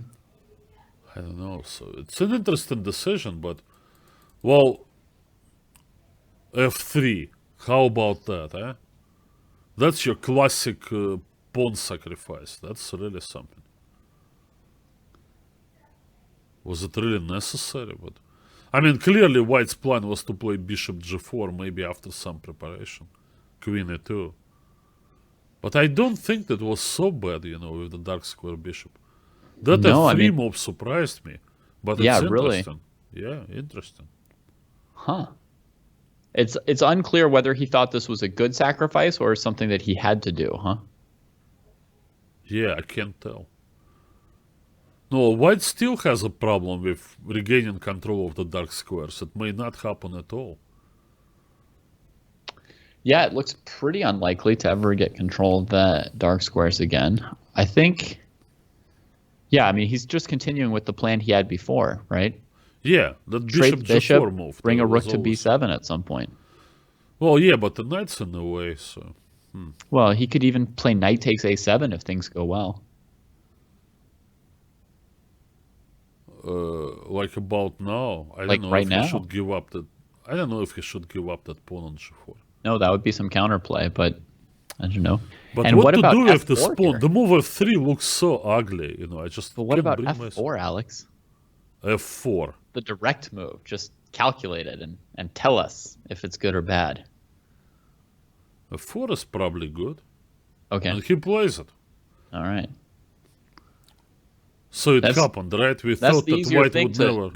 I don't know. So it's an interesting decision, but, well, f3. How about that, eh? That's your classic pawn sacrifice. That's really something. Was it really necessary? But I mean, clearly White's plan was to play bishop g4, maybe after some preparation. Queen e2. But I don't think that was so bad, with the dark square bishop. That No, f3 move surprised me. But Yeah, it's really. interesting. Yeah, interesting. Huh. It's unclear whether he thought this was a good sacrifice or something that he had to do, huh? Yeah, I can't tell. No, White still has a problem with regaining control of the dark squares. It may not happen at all. Yeah, it looks pretty unlikely to ever get control of the dark squares again. I think, yeah, I mean, he's just continuing with the plan he had before, right? Yeah, that Trade bishop g4 move. bring a rook was to always... b7 at some point. Well, yeah, but the knight's in the way, so... Well, he could even play knight takes a7 if things go well. Like about now, I Like don't know right if now? he should give up that... I don't know if he should give up that pawn on g4. No, that would be some counterplay, but I don't know. But And what what to about do with this f4 pawn? here? The move f3 looks so ugly, I just But what can't about bring f4, myself... Alex? f4. The direct move. Just calculate it and tell us if it's good or bad. f4 is probably good. Okay. And he plays it. All right. So it That's- happened, right? We that's thought the that easier White thing would to- never...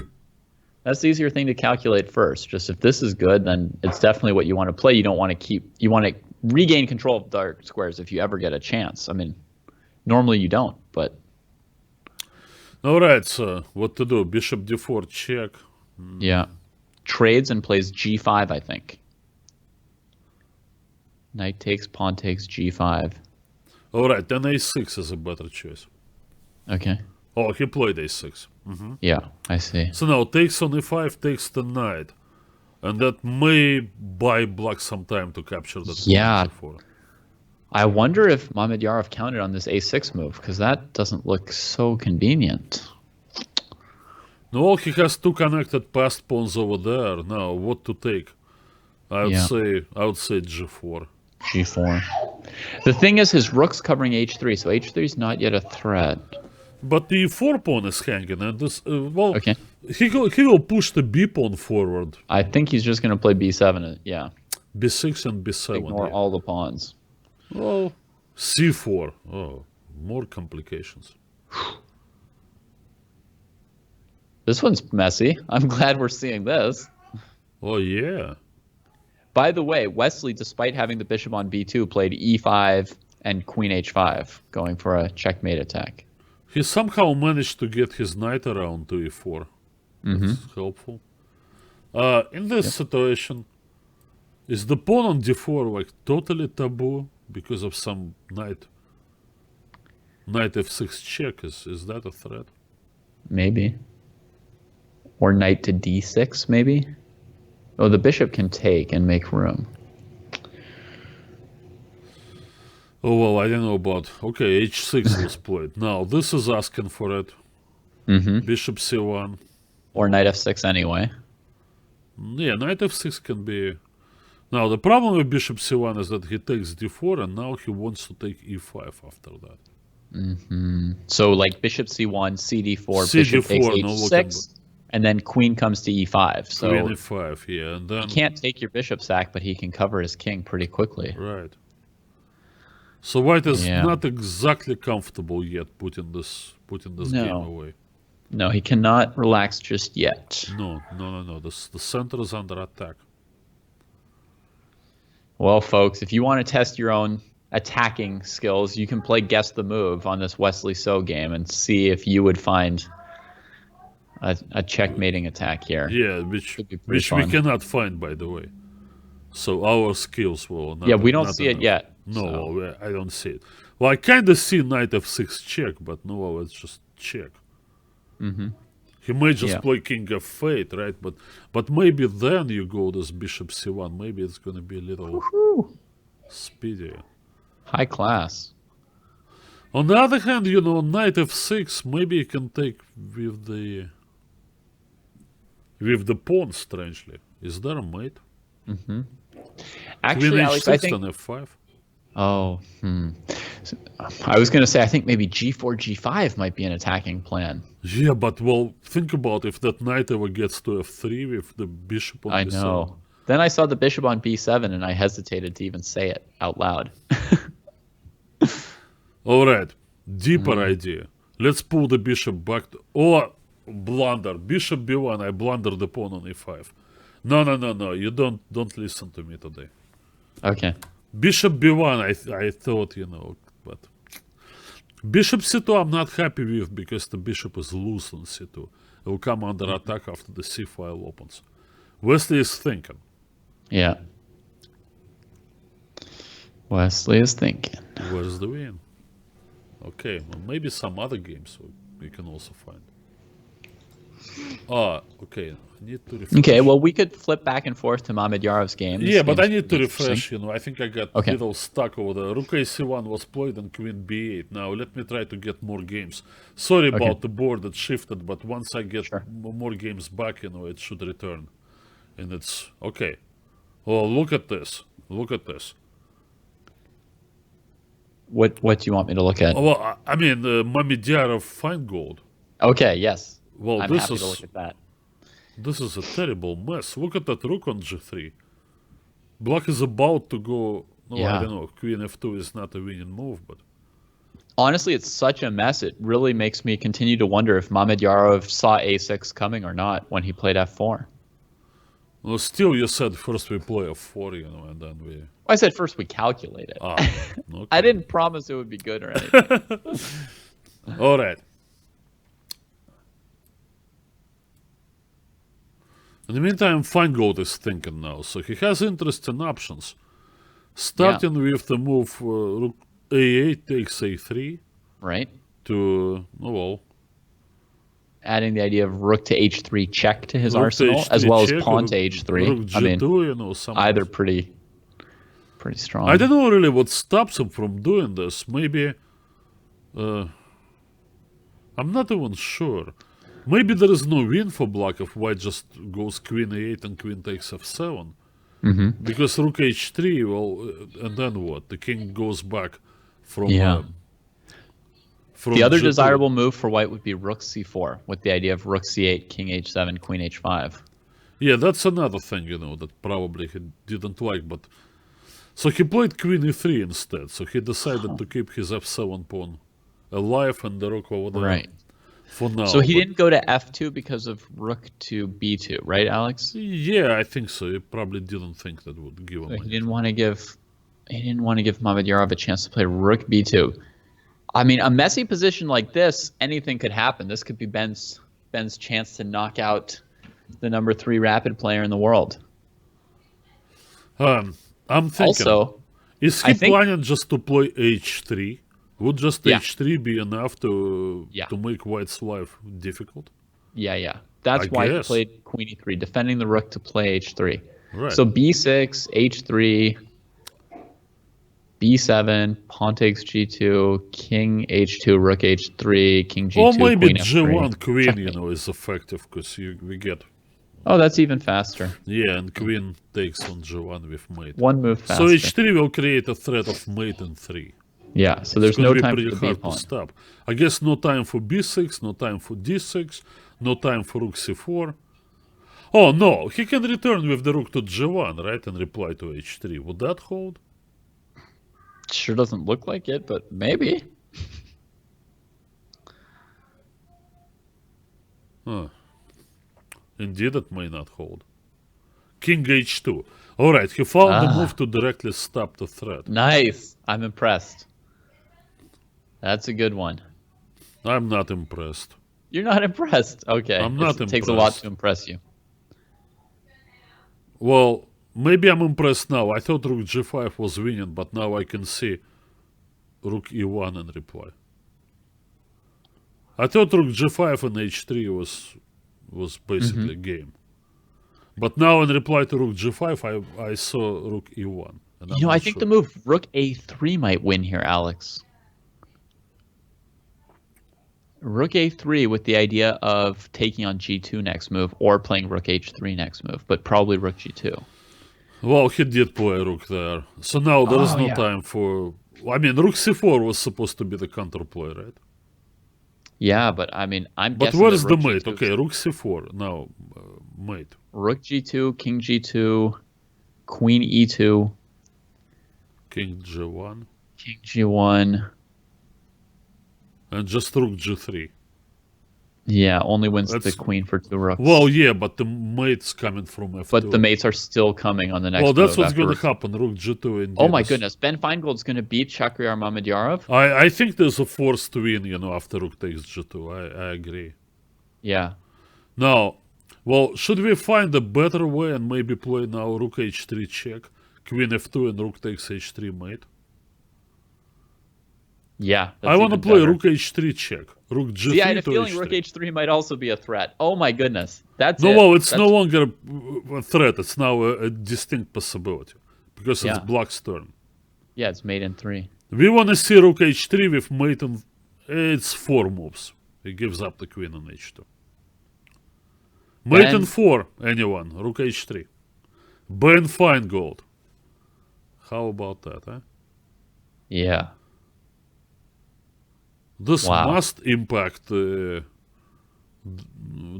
That's the easier thing to calculate first. Just if this is good, then it's definitely what you want to play. You don't want to you want to regain control of dark squares if you ever get a chance. I mean, normally you don't, but All right, so what to do? Bishop d4 check. yeah. Trades and plays g5, I think. Knight takes, pawn takes, g5. All right, then a6 is a better choice. Okay. Oh, he played a6. Yeah, I see. So now takes on e5, takes the knight. And that may buy black some time to capture that Yeah. pawn g4. I wonder if Mamedyarov counted on this a6 move, because that doesn't look so convenient. No, he has two connected passed pawns over there. Now, what to take? I would say g4. G4. The thing is, his rook's covering h3, so h3 is not yet a threat. But the e4 pawn is hanging, and this Okay. he will push the b pawn forward. I think he's just going to play b7. Yeah. b6 and b7. Ignore yeah. all the pawns. Well, c4. Oh, more complications. This one's messy. I'm glad we're seeing this. Oh yeah. By the way, Wesley, despite having the bishop on b2, played e5 and queen h5, going for a checkmate attack. He somehow managed to get his knight around to e4. That's helpful. In this situation, is the pawn on d4 like totally taboo because of some knight f6 check? Is that a threat? Maybe. Or knight to d6, maybe? Oh, the bishop can take and make room. Oh, well, I don't know about... Okay, h6 was played. Now, this is asking for it. Bishop c1. Or knight f6 anyway. Yeah, knight f6 can be... Now, the problem with bishop c1 is that he takes d4, and now he wants to take e5 after that. So like bishop c1, cd4, bishop takes CD4, no looking. h6, and then queen comes to e5. So Queen e5, yeah, and then he can't take your bishop sack, but he can cover his king pretty quickly. right. So white is Yeah. not exactly comfortable yet putting this game No. away. No, he cannot relax just yet. No. The center is under attack. Well, folks, if you want to test your own attacking skills, you can play Guess the Move on this Wesley So game and see if you would find a checkmating attack here. Yeah, which Could be pretty we fun. cannot find, by the way. So our skills will not. Yeah, we don't not see it enough. yet. No, so. well, I don't see it. Well, I kind of see knight f6 check, but no, well, it's just check. He may just Yeah. play king f8, right? But maybe then you go this bishop c1. Maybe it's going to be a little speedier. High class. On the other hand, you know, knight f6, maybe you can take with the pawn, strangely. Is there a mate? Actually, Queen Alex, h6 I think... and f5? Oh, I was going to say, I think maybe g4, g5 might be an attacking plan. Yeah, but well, think about if that knight ever gets to f3 with the bishop on I b7. know. Then I saw the bishop on b7, and I hesitated to even say it out loud. All right, deeper idea. Let's pull the bishop back. Or blunder. Bishop b1. I blundered the pawn on e5. No. You don't listen to me today. Okay. Bishop b1. I thought, you know, but bishop c2 I'm not happy with because the bishop is loose on c2. It will come under attack after the c file opens. Wesley is thinking. Yeah. Wesley is thinking. Where's the win? Okay, well, maybe some other games we can also find. Okay. I need to refresh. Okay, well, we could flip back and forth to Mamedyarov's game. Yeah, but I Game's need to pretty refresh, interesting. you know. I think I got Okay. a little stuck over there. Rook a c1 was played and queen b8. Now, let me try to get more games. Sorry about the board that shifted, but once I get more games back, you know, it should return. And it's... Okay. Oh, look at this. Look at this. What do you want me to look at? Oh, well, I mean, Mamedyarov fine gold. Okay, yes. Well, I'm this happy is... to look at that. This is a terrible mess. Look at that rook on g3. Black is about to go... No, I Yeah. don't know. Queen f2 is not a winning move, but... Honestly, it's such a mess. It really makes me continue to wonder if Mamedyarov saw a6 coming or not when he played f4. Well, still, you said first we play f4, you know, and then we... I said first we calculate it. Okay. I didn't promise it would be good or anything. All right. In the meantime, Feingold is thinking now, so he has interesting options. Starting with the move rook a8 takes a3 Right? to, oh well, Adding the idea of rook to h3 check to his rook to arsenal, h3 as well as check, pawn rook- to h3. rook I mean, g2, you know, some either pretty strong. I don't know really what stops him from doing this. Maybe, I'm not even sure. Maybe there is no win for black if white just goes queen a8 and queen takes f7. Because rook h3, well, and then what? The king goes back from... Yeah. from The other g2. desirable move for white would be rook c4, with the idea of rook c8, king h7, queen h5. Yeah, that's another thing, you know, that probably he didn't like, but... So he played queen e3 instead, so he decided to keep his f7 pawn alive and the rook over there Right. for now. So he but- didn't go to f2 because of rook to b2, right, Alex? Yeah, I think so. He probably didn't think that would give him So he any- didn't want to give Mamedyarov a chance to play rook b2. I mean, a messy position like this, anything could happen. This could be Ben's chance to knock out the number 3 rapid player in the world. I'm thinking, Also, is he I think- planning just to play h3? Would just Yeah. h3 be enough to Yeah. make white's life difficult? yeah. That's I why he guess. played queen e3, defending the rook to play h3. Right. So b6, h3, b7, pawn takes g2, king h2, rook h3, king g2, or maybe queen f3. g1 queen, Checkmate. you know, is effective because we get... Oh, that's even faster. Yeah, and queen takes on g1 with mate. One move faster. So h3 will create a threat of mate in 3. Yeah, so there's It's going no to be time pretty for the hard b to pawn. stop. I guess no time for b6, no time for d6, no time for rook c4. Oh, no, he can return with the rook to g1, right, and reply to h3. Would that hold? Sure doesn't look like it, but maybe. Huh. Indeed, it may not hold. King h2. All right, he found the move to directly stop the threat. Nice. I'm impressed. That's a good one. I'm not impressed. You're not impressed. Okay. I'm not It takes a lot impressed. to impress you. Well, maybe I'm impressed now. I thought rook g5 was winning, but now I can see rook e1 in reply. I thought rook g5 and h3 was basically game. But now in reply to rook g5, I saw rook e1. And I'm I not think sure. the move rook a3 might win here, Alex. Rook a3 with the idea of taking on g2 next move or playing rook h3 next move, but probably rook g2. Well, he did play rook there. So now there is no time for... I mean, rook c4 was supposed to be the counterplay, right? Yeah, but I mean, I'm But guessing where that is the rook mate? G2 Okay, rook c4. Now, mate. Rook g2, king g2, queen e2, King g1. king g1. And just rook g3. Yeah, only wins That's- the queen for 2 rooks. Well, yeah, but the mate's coming from f2. but the mates are still coming on the next Well, that's move what's after going to rook- happen. Rook g2 indeed. Oh my is- goodness, Ben Feingold's going to beat ShakhriyarMamedyarov? I think there's a forced win, after rook takes g2. I agree. Yeah. Now, well, should we find a better way and maybe play now rook h3 check, queen f2 and rook takes h3 mate? Yeah. I want to play rook h3 check, rook g3 See, I had a to feeling h3. rook h3 might also be a threat. Oh my goodness. That's No, it. well, it's That's- no longer a threat. It's now a distinct possibility because it's Yeah. black's turn. Yeah, it's mate in 3. We want to see rook h3 with mate and it's 4 moves. He gives up the queen on h2. Mate Ben- in 4, anyone. Rook h3. Ben Feingold. How about that, huh? Yeah. This Wow. must impact the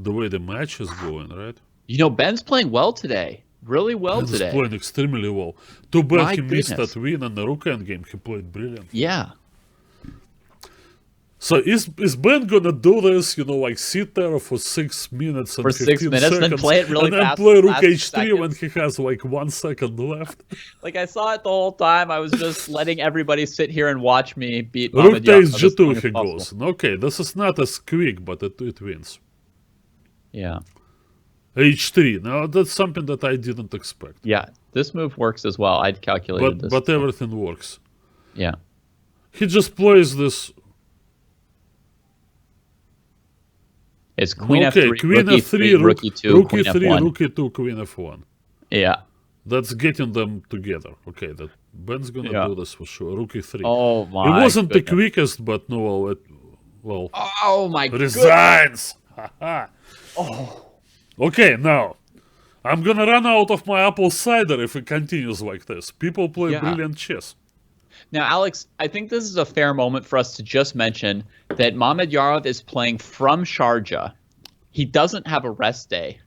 way the match is going, right? Ben's playing well today. Really well He's today. playing extremely well. Too bad My he missed goodness. that win in the rook endgame. He played brilliant. Yeah. So is Ben gonna do this, like sit there for 6 minutes and For 6 15 minutes, seconds then play it really and then fast play the rook last h3 when seconds? he has like 1 second left? Like I saw it the whole time. I was just letting everybody sit here and watch me beat Rook Mamedyarov takes as long g2 as he possible. goes. Okay, this is not as quick, but it wins. Yeah. h3. Now that's something that I didn't expect. Yeah. This move works as well. I'd calculated this. But everything works. Yeah. He just plays this. It's queen Okay, f3, queen rook f3, e3, rook e2, rook queen e3, f1. rook e2, queen f1. Yeah. That's getting them together. Okay, that Ben's gonna Yeah. do this for sure. Rook e3. Oh my. It wasn't the goodness. quickest, but no, well, Oh my goodness. resigns. Okay, now I'm gonna run out of my apple cider if it continues like this. People play Yeah. brilliant chess. Now, Alex, I think this is a fair moment for us to just mention that Mamedyarov is playing from Sharjah. He doesn't have a rest day.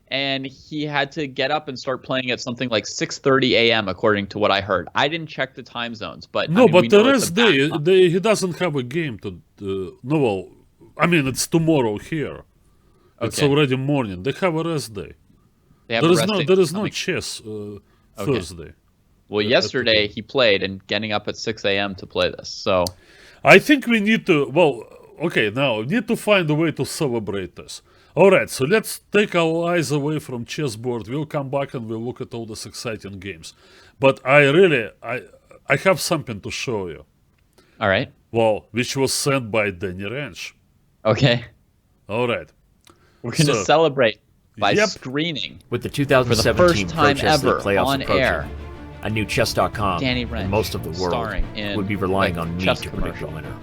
And he had to get up and start playing at something like 6:30 a.m. according to what I heard. I didn't check the time zones, but No, I mean, we but the know it's rest a day, bad- he doesn't have a game to. No, well, I mean it's tomorrow here. It's Okay. already morning. They have a rest day. They have There a is rest no day there is no coming. chess Thursday. Well, yesterday he played and getting up at 6 a.m. to play this. So I think we need to. Well, okay, now we need to find a way to celebrate this. All right, so let's take our eyes away from chessboard. We'll come back and we'll look at all these exciting games. But I have something to show you. all right, Well, which was sent by Danny Ranch. okay, All right. we're gonna So- celebrate by Yep. screening With the for the 2017 first Pro time Chess League ever playoffs on approaching, air. I knew Chess.com Danny Wrench, and most of the world starring in, would be relying like, on me chess to predict the commercial. winner.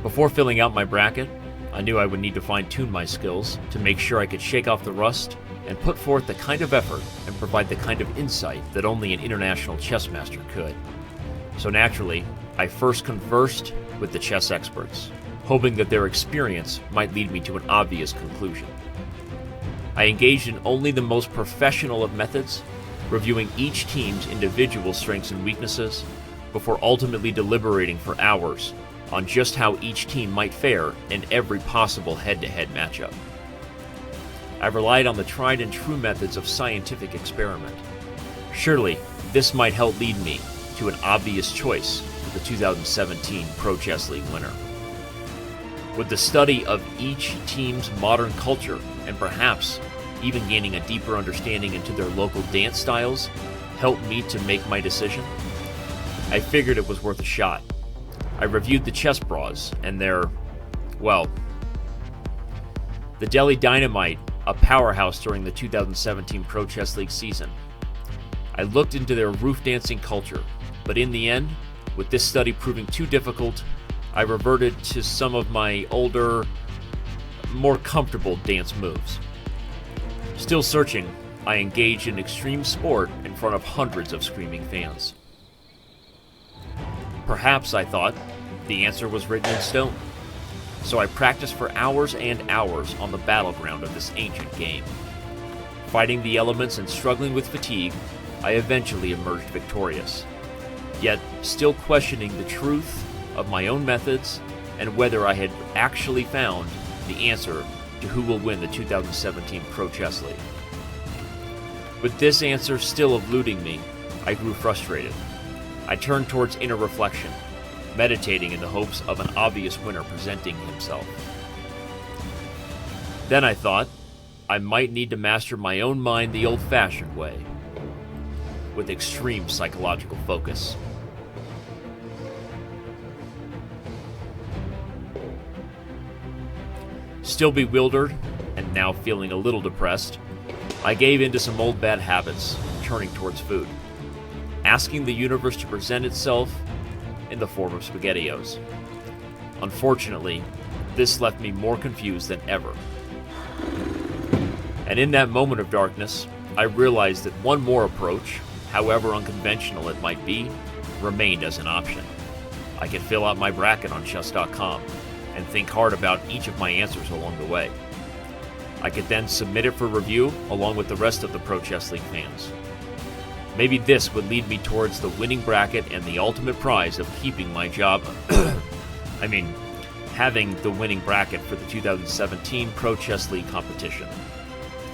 Before filling out my bracket, I knew I would need to fine-tune my skills to make sure I could shake off the rust and put forth the kind of effort and provide the kind of insight that only an international chess master could. So naturally, I first conversed with the chess experts, hoping that their experience might lead me to an obvious conclusion. I engaged in only the most professional of methods, reviewing each team's individual strengths and weaknesses before ultimately deliberating for hours on just how each team might fare in every possible head-to-head matchup. I relied on the tried and true methods of scientific experiment. Surely, this might help lead me to an obvious choice for the 2017 Pro Chess League winner. Would the study of each team's modern culture, and perhaps even gaining a deeper understanding into their local dance styles, help me to make my decision? I figured it was worth a shot. I reviewed the chess bras and their, well, the Delhi Dynamite, a powerhouse during the 2017 Pro Chess League season. I looked into their roof dancing culture, but in the end, with this study proving too difficult, I reverted to some of my older, more comfortable dance moves. Still searching, I engaged in extreme sport in front of hundreds of screaming fans. Perhaps, I thought, the answer was written in stone. So I practiced for hours and hours on the battleground of this ancient game. Fighting the elements and struggling with fatigue, I eventually emerged victorious. Yet, still questioning the truth of my own methods and whether I had actually found the answer to who will win the 2017 Pro Chess League. With this answer still eluding me, I grew frustrated. I turned towards inner reflection, meditating in the hopes of an obvious winner presenting himself. Then I thought I might need to master my own mind the old-fashioned way, with extreme psychological focus. Still bewildered, and now feeling a little depressed, I gave in to some old bad habits, turning towards food, asking the universe to present itself in the form of SpaghettiOs. Unfortunately, this left me more confused than ever. And in that moment of darkness, I realized that one more approach, however unconventional it might be, remained as an option. I could fill out my bracket on Chess.com and think hard about each of my answers along the way. I could then submit it for review along with the rest of the Pro Chess League fans. Maybe this would lead me towards the winning bracket and the ultimate prize of keeping my job. Having the winning bracket for the 2017 Pro Chess League competition.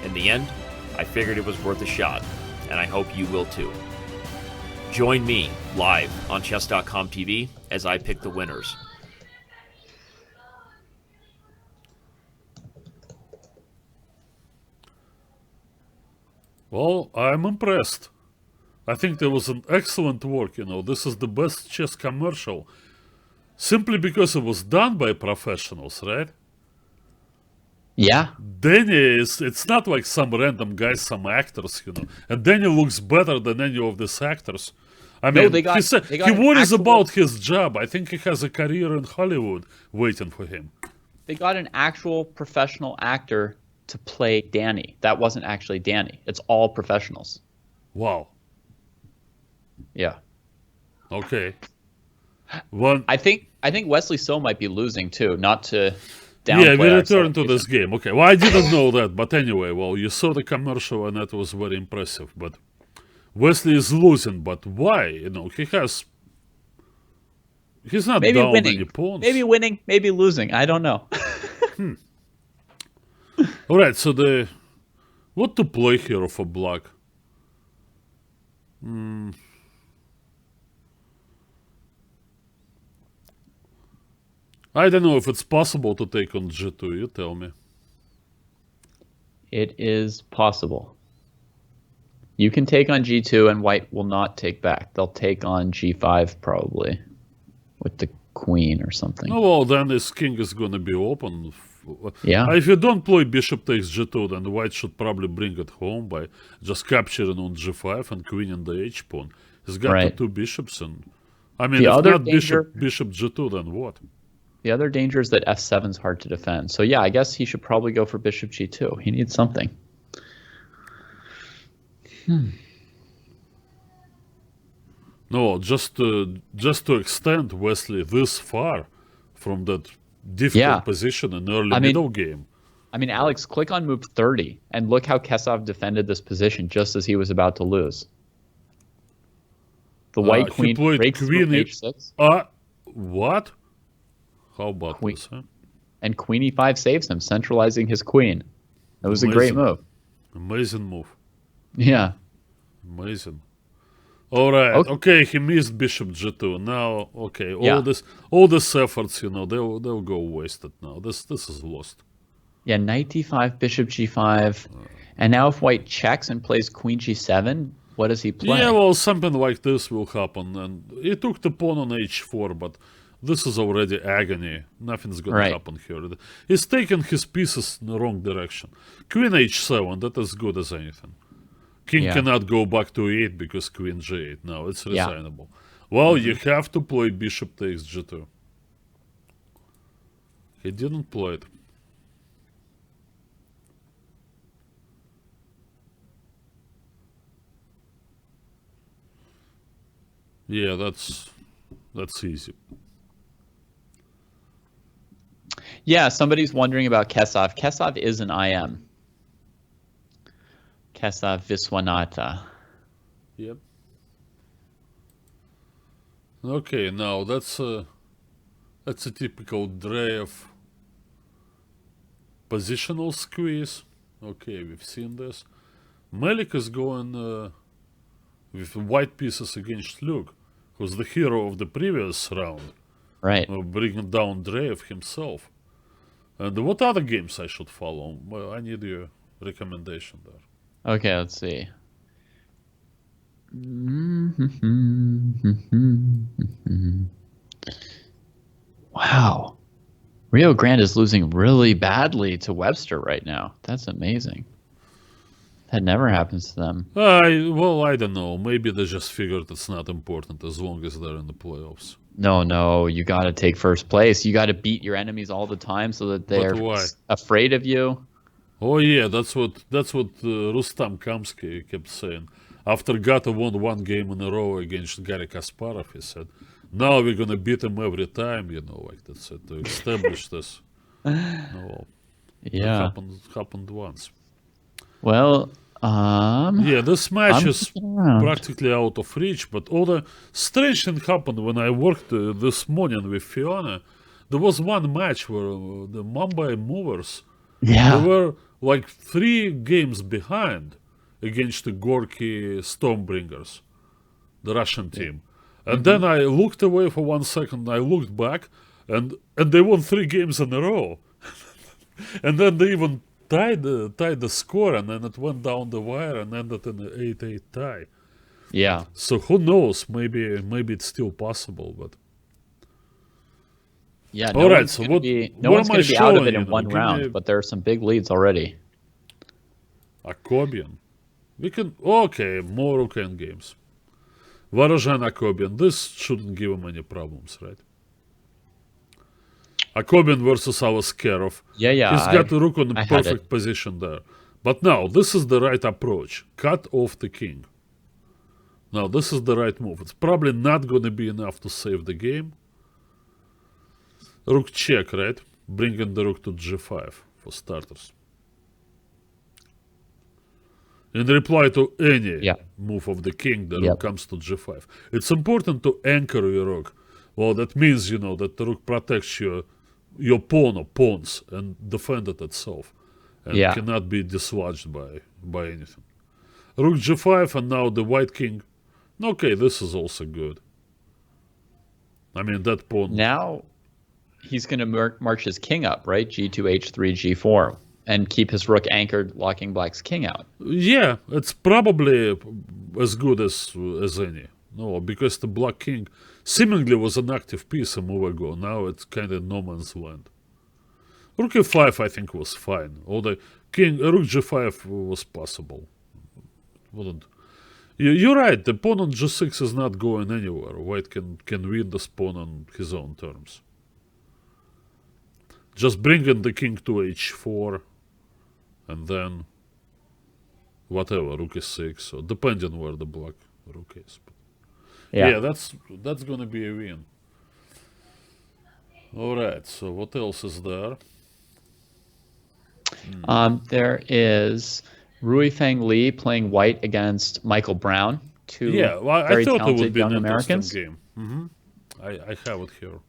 In the end, I figured it was worth a shot, and I hope you will too. Join me live on Chess.com TV as I pick the winners. Well, I'm impressed. I think there was an excellent work, This is the best chess commercial. Simply because it was done by professionals, right? Yeah. Danny it's not like some random guys, some actors, And Danny looks better than any of these actors. I mean, he worries about his job. I think he has a career in Hollywood waiting for him. They got an actual professional actor to play Danny. That wasn't actually Danny. It's all professionals. Wow. Yeah. Okay. I think Wesley So might be losing too, not to downplay. Yeah, we return to this game. Okay. Well, I didn't know that, but anyway, you saw the commercial and that was very impressive. But Wesley is losing, but why? He's not maybe down winning. any pawns. Maybe winning, maybe losing. I don't know. All right, so what to play here for black? I don't know if it's possible to take on G2, you tell me. It is possible. You can take on G2 and white will not take back. They'll take on G5 probably with the queen or something. Oh, well, then this king is going to be open. Yeah. If you don't play bishop takes G2, then white should probably bring it home by just capturing on G5 and queen in the H-pawn. He's got the two bishops, and if not bishop G2, then what? The other danger is that F7 is hard to defend. So yeah, I guess he should probably go for bishop G2. He needs something. No, just to extend Wesley this far from that difficult Yeah. position in early I mean- middle game. I mean, Alex, click on move 30 and look how Kesov defended this position just as he was about to lose. The white He queen played breaks through queen h6, what? How about Queen- this, huh? and queen e5 saves him, centralizing his queen. It was a great Amazing. move. Amazing move. Yeah. Amazing. All right. Okay. Okay, he missed bishop g2. Now, okay, Yeah. all this efforts, they'll go wasted now. This is lost. Yeah, knight d5, bishop g5. And now if white checks and plays queen g7, what does he play? Yeah, well, something like this will happen. And he took the pawn on h4, but this is already agony. Nothing's going Right. to happen here. He's taking his pieces in the wrong direction. Queen h7, that is good as anything. King Yeah. cannot go back to 8 because queen g8. Now it's Yeah. resignable. Well, you have to play bishop takes g2. He didn't play it. Yeah, that's easy. Yeah, somebody's wondering about Kesov. Kesov is an IM. Kesov Viswanatha. Yep. Okay, now that's a typical Dreyev positional squeeze. Okay, we've seen this. Melik is going with white pieces against Luke, who's the hero of the previous round, Right. bringing down Dreyev himself. And what other games I should follow? Well, I need your recommendation there. Okay, let's see. Wow. Rio Grande is losing really badly to Webster right now. That's amazing. That never happens to them. I don't know. Maybe they just figured it's not important as long as they're in the playoffs. No, you got to take first place. You got to beat your enemies all the time so that they're why? afraid of you. Oh yeah, that's what Rustam Kamsky kept saying. After Gata won one game in a row against Garry Kasparov, he said, "Now we're gonna beat him every time." Like that's it, to establish this. No, Yeah. it happened once. Well, Yeah, this match I'm is looking around. practically out of reach. But all the strange thing happened when I worked this morning with Fiona. There was one match where the Mumbai Movers. Yeah. They were like 3 games behind against the Gorky Stormbringers, the Russian team. And then I looked away for 1 second, I looked back, and they won 3 games in a row. And then they even tied the score, and then it went down the wire and ended in an 8-8 tie. Yeah. So who knows, maybe it's still possible, but... Yeah. All right, one's so gonna what- be, what no one's am going I to be out of showing, it in one Give round, me- but there are some big leads already. Akobian. We can... Okay, more Rukan games. Vorozhan Akobian. This shouldn't give him any problems, right? Akobian versus our Skarov. Yeah. He's got the rook in I a had perfect it. position there. But now, this is the right approach. Cut off the king. Now, this is the right move. It's probably not going to be enough to save the game. Rook check, right? Bringing the rook to g5 for starters. In reply to any Yeah. move of the king, the Yep. rook comes to g5. It's important to anchor your rook. Well, that means, that the rook protects your pawn or pawns and defended itself. And Yeah. cannot be dislodged by anything. Rook g5 and now the white king. Okay, this is also good. I mean, that pawn... Now he's going to march his king up, right? G2, H3, G4, and keep his rook anchored, locking black's king out. Yeah, it's probably as good as any. No, because the black king seemingly was an active piece a move ago. Now it's kind of no man's land. Rook e5, I think, was fine. Although rook g5 was possible. Wouldn't. You're right. The pawn on g6 is not going anywhere. White can win this pawn on his own terms. Just bringing the king to h4, and then whatever, rook e6, or depending where the black rook is. But Yeah, that's gonna be a win. All right. So what else is there? There is Rui Feng Li playing white against Michael Brown, two Yeah, well, I very thought it would talented be an young interesting Americans. game. I have it here.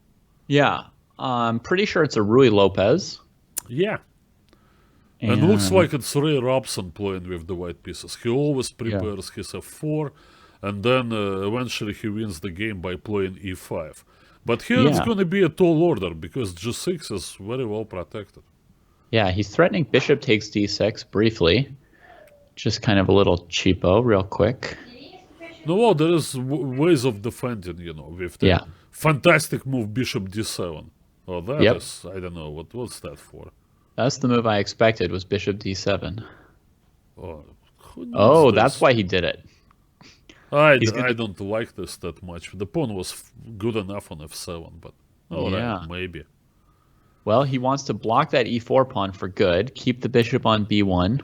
Yeah, I'm pretty sure it's a Rui Lopez. Yeah. And looks like it's Ray Robson playing with the white pieces. He always prepares his f4, and then eventually he wins the game by playing e5. But here it's going to be a tall order because g6 is very well protected. Yeah, he's threatening bishop takes d6 briefly. Just kind of a little cheapo, real quick. No, well, there is ways of defending, with the fantastic move bishop d7. Oh, that is, I don't know, what's that for? That's the move I expected, was bishop d7. Oh, that's why he did it. I don't like this that much. The pawn was good enough on f7, but right, maybe. Well, he wants to block that e4 pawn for good, keep the bishop on b1,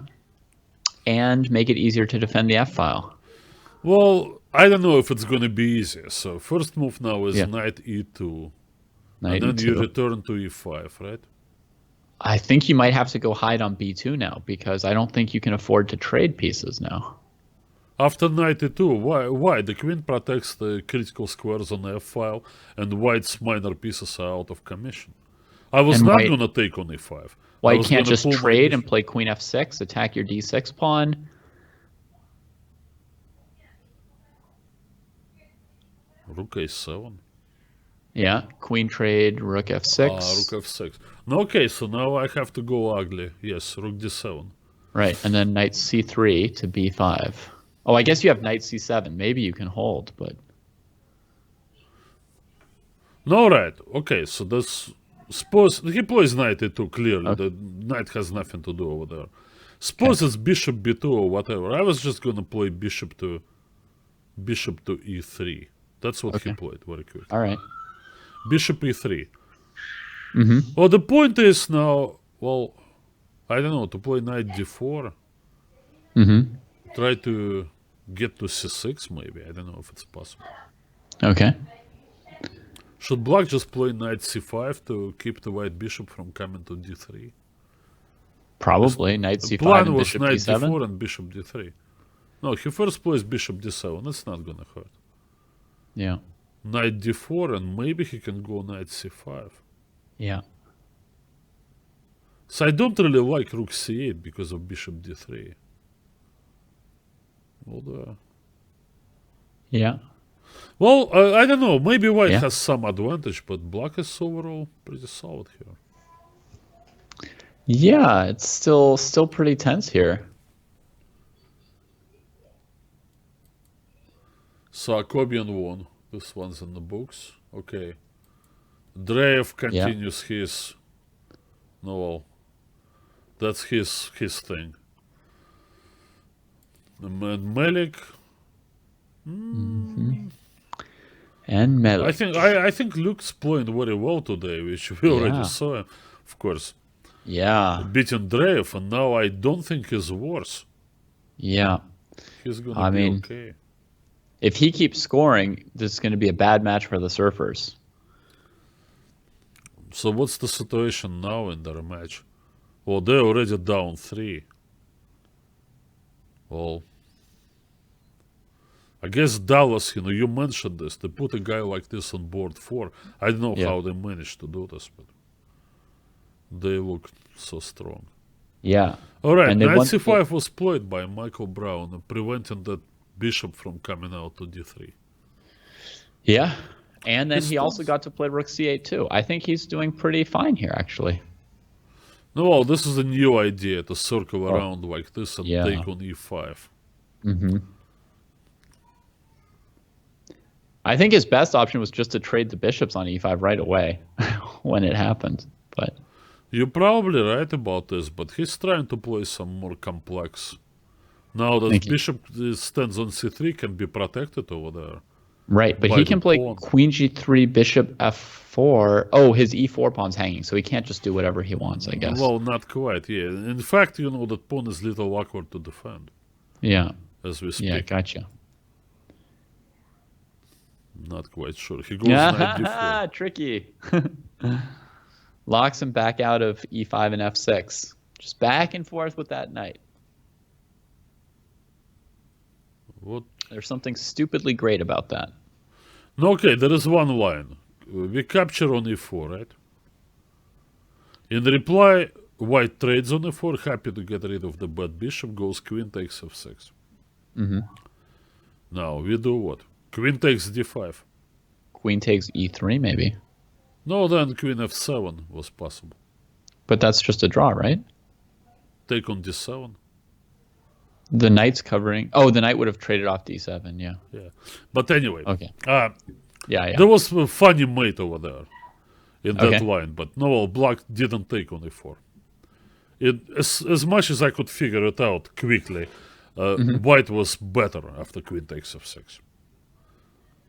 and make it easier to defend the f-file. Well, I don't know if it's going to be easier. So first move now is knight e2. Knight and then e2. you return to e5, right? I think you might have to go hide on b2 now, because I don't think you can afford to trade pieces now. After knight e2, why? The queen protects the critical squares on the f-file, and white's minor pieces are out of commission. I was not going to take on e5. White can't just trade and play queen f6, attack your d6 pawn. Rook a7. Yeah, queen trade, rook f6. Rook f6. Okay, so now I have to go ugly. Yes, rook d7. Right, and then knight c3 to b5. Oh, I guess you have knight c7. Maybe you can hold, but... No, right. Okay, so this... Suppose... He plays knight e2, clearly. Okay. The knight has nothing to do over there. Suppose it's bishop b2 or whatever. I was just going to play bishop to e3. That's what he played very quick. All right. Bishop e3. Well, the point is now, well, I don't know, to play knight d4. Try to get to c6 maybe. I don't know if it's possible. Okay. Should black just play knight c5 to keep the white bishop from coming to d3? Probably. Knight c5 plan and was bishop knight d7? d4 and bishop d3. No, he first plays bishop d7. That's not going to hurt. Yeah. Knight d4 and maybe he can go knight c5. Yeah. So I don't really like rook c8 because of bishop d3. Well, yeah. Well, I don't know. Maybe white has some advantage, but black is overall pretty solid here. Yeah, it's still pretty tense here. So Akobian won. This one's in the books. Okay. Dreyev continues his... No, well, that's his thing. And Melik... And Melik. I think Luke's playing very well today, which we already saw, of course. Yeah. Beating Dreyev, and now I don't think he's worse. Yeah. He's going to be okay. If he keeps scoring, this is going to be a bad match for the surfers. So what's the situation now in their match? Well, they're already down 3. Well, I guess Dallas, you mentioned this. They put a guy like this on board 4. I don't know how they managed to do this, but they look so strong. Yeah. All right, knight c5 was played by Michael Brown, preventing that bishop from coming out to d3. Yeah. And then he also got to play rook c8 too. I think he's doing pretty fine here, actually. No, well, this is a new idea to circle around like this and take on e5. I think his best option was just to trade the bishops on e5 right away when it happened. But you're probably right about this, but he's trying to play some more complex. Now that bishop stands on c3 can be protected over there. Right, but he can play queen g3, bishop f4. Oh, his e4 pawn's hanging, so he can't just do whatever he wants, I guess. Well, not quite, yeah. In fact, that pawn is a little awkward to defend. Yeah. As we speak. Yeah, gotcha. Not quite sure. He goes knight d4. Tricky. Locks him back out of e5 and f6. Just back and forth with that knight. What? There's something stupidly great about that. No, okay, there is one line. We capture on e4, right? In reply, white trades on e4, happy to get rid of the bad bishop, goes queen takes f6. Now, we do what? Queen takes d5. Queen takes e3, maybe. No, then queen f7 was possible. But that's just a draw, right? Take on d7. The knight's covering. Oh, the knight would have traded off d7, yeah. Yeah. But anyway. Okay. Yeah. There was a funny mate over there in that Okay. line, but no, black didn't take on e4. As much as I could figure it out quickly, white was better after queen takes f6.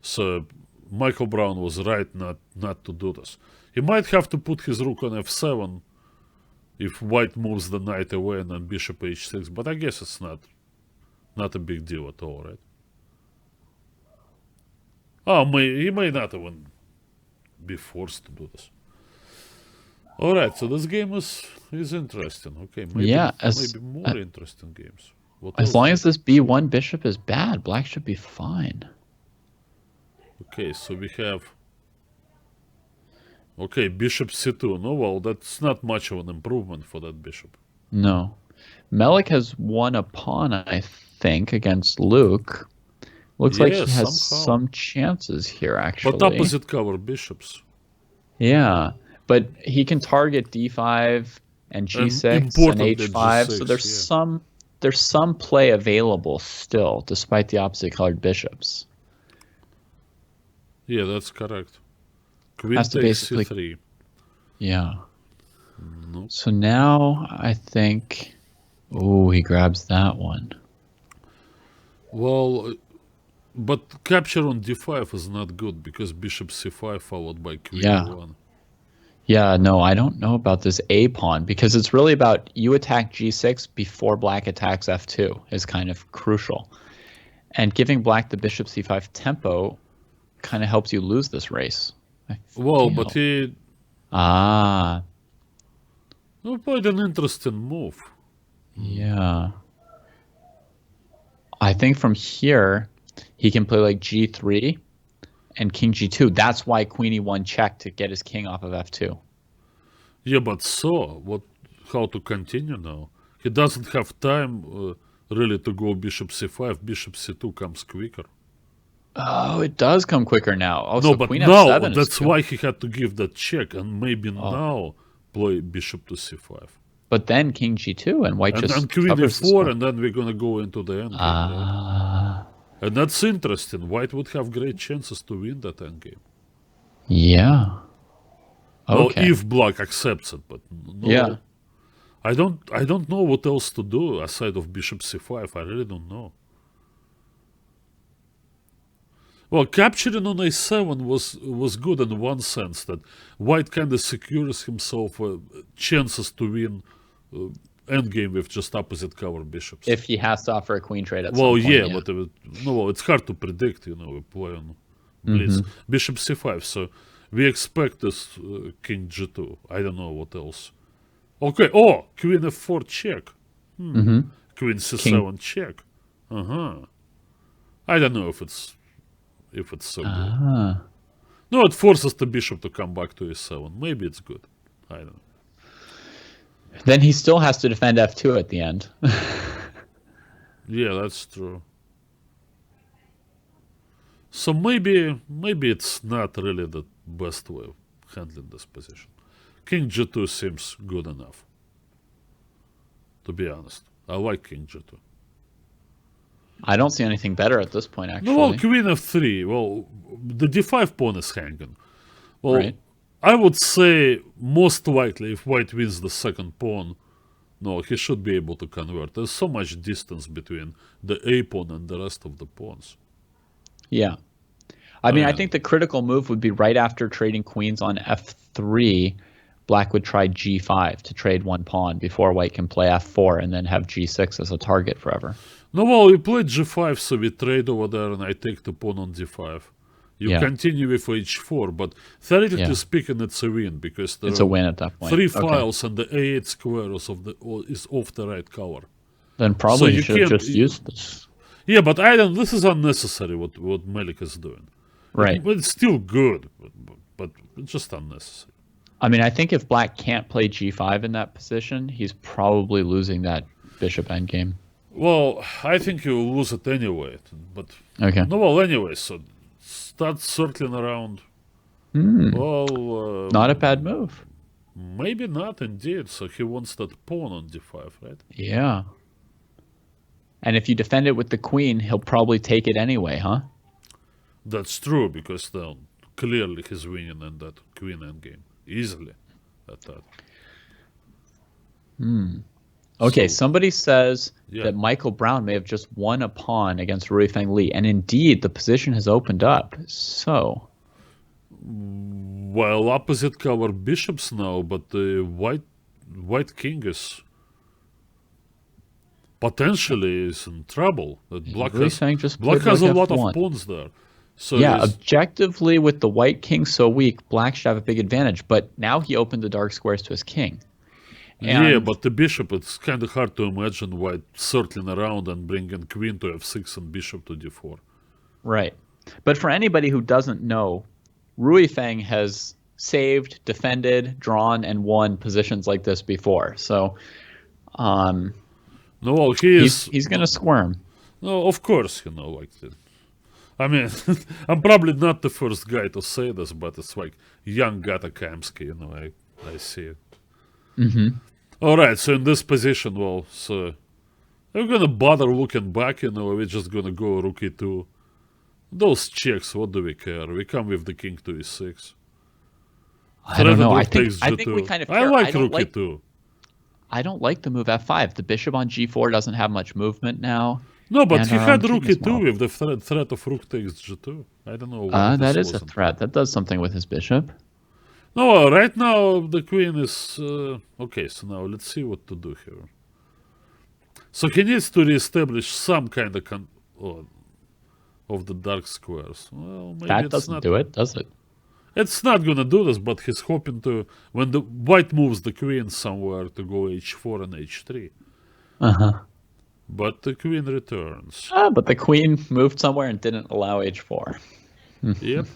So Michael Brown was right not to do this. He might have to put his rook on f7 if white moves the knight away and then bishop h6, but I guess it's not a big deal at all, right? He may not even be forced to do this. All right, so this game is interesting. Okay, maybe more interesting games. As long as this b1 bishop is bad, black should be fine. Okay, so we have... Okay, bishop c2. No, well, that's not much of an improvement for that bishop. No. Melik has won a pawn, I think, against Luke. Looks like he has some chances here, actually. But opposite cover bishops. Yeah, but he can target d5 and g6 and h5, G6, so there's some play available still, despite the opposite colored bishops. Yeah, that's correct. Queen Has to takes basically- c3. Yeah. Nope. So now I think... Oh, he grabs that one. Well, but capture on d5 is not good because bishop c5 followed by queen e1. Yeah, no, I don't know about this a pawn because it's really about you attack g6 before black attacks f2 is kind of crucial. And giving black the bishop c5 tempo kind of helps you lose this race. Well, but he... Ah. Quite an interesting move. Yeah. I think from here, he can play like g3 and king g2. That's why queen e1 check to get his king off of f2. Yeah, but so, how to continue now? He doesn't have time really to go bishop c5. Bishop c2 comes quicker. Oh, it does come quicker now. Oh, No, so but queen now, f7 that's why he had to give that check and maybe now play bishop to c5. But then king g2 and white just And queen covers this e4 one. and then we're going to go into the endgame. Right? And that's interesting. White would have great chances to win that endgame. Yeah. Okay. Well, if black accepts it, but no. Yeah. I don't know what else to do aside of bishop c5. I really don't know. Well, capturing on a7 was good in one sense, that white kind of secures himself chances to win endgame with just opposite cover bishops. If he has to offer a queen trade at some point. Yeah, but it's hard to predict, we play on blitz. Bishop c5, so we expect this king g2. I don't know what else. Okay, queen f4 check. Queen c7 check. I don't know if it's so good. No, it forces the bishop to come back to e7. Maybe it's good. I don't know. Then he still has to defend f2 at the end. Yeah, that's true. So maybe it's not really the best way of handling this position. King g2 seems good enough, to be honest. I like king g2. I don't see anything better at this point, actually. No, well, queen f3. Well, the d5 pawn is hanging. Well, Right. I would say most likely if white wins the second pawn, no, he should be able to convert. There's so much distance between the a pawn and the rest of the pawns. Yeah. I mean, I yeah. think the critical move would be right after trading queens on f3, black would try g5 to trade one pawn before white can play f4 and then have g6 as a target forever. No, well, we played g5, so we trade over there and I take the pawn on d5. You Yeah. continue with h4, but theoretically Yeah. speaking, it's a win because there It's are a win at that point. 3 Okay. files and the a8 squares is off the right color. Then probably you you should have can't- just used this. Yeah, but I don't. This is unnecessary. What Melik is doing. Right. It's still good, but it's just unnecessary. I mean, I think if black can't play g5 in that position, he's probably losing that bishop endgame. Well, I think you will lose it anyway. But Okay. no, well, anyway. So start circling around. Well, Not a bad move. maybe not indeed. So he wants that pawn on d5, right? Yeah. And if you defend it with the queen, he'll probably take it anyway, huh? That's true because then clearly he's winning in that queen endgame easily. At that. Okay, So- somebody says Yeah. that Michael Brown may have just won a pawn against Ruifeng Li, and indeed the position has opened up. So, Well, opposite cover bishops now, but the white king is potentially is in trouble. That black Ruifeng just black played has a rook lot F1. of pawns there. So Yeah, he's- objectively, with the white king so weak, black should have a big advantage. But now he opened the dark squares to his king. yeah, And- but the bishop, it's kind of hard to imagine white circling around and bringing queen to f6 and bishop to d4. Right. But for anybody who doesn't know, Ruifeng has saved, defended, drawn, and won positions like this before. So No, well, he is. he's going to squirm. No, of course, like that. I mean, I'm probably not the first guy to say this, but it's like young Gata Kamsky, I see it. All right, so in this position, well, so we're gonna bother looking back, we're just gonna go rook e2. Those checks, what do we care? We come with the king to e6. I don't know. Rook I think takes we g2. kind of I care. like don't rook like, e2. I don't like the move f5. The bishop on g4 doesn't have much movement now. No, but And he our had king rook as e2 well. with the threat of rook takes g2. I don't know why That this is a wasn't. threat. That does something with his bishop. No, right now the queen is... okay, so now let's see what to do here. So he needs to reestablish some kind of of the dark squares. Well, maybe That it's doesn't not. do it, does it? It's not gonna do this, but he's hoping to... When the white moves the queen somewhere to go h4 and h3. Uh-huh. But the queen returns. But the queen moved somewhere and didn't allow h4. Yep.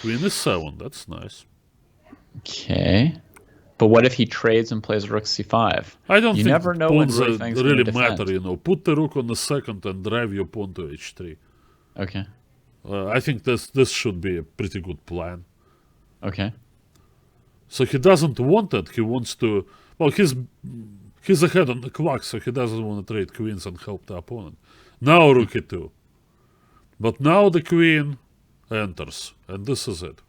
Queen is 7, that's nice. Okay. But what if he trades and plays rook c5? I don't You think never know when pawns Ruifeng's really gonna matter, defend. Put the rook on the second and drive your pawn to h3. Okay. I think this should be a pretty good plan. Okay. So he doesn't want it. He wants to... Well, he's ahead on the clock, so he doesn't want to trade queens and help the opponent. Now rook e2. But now the queen enters, and this is it.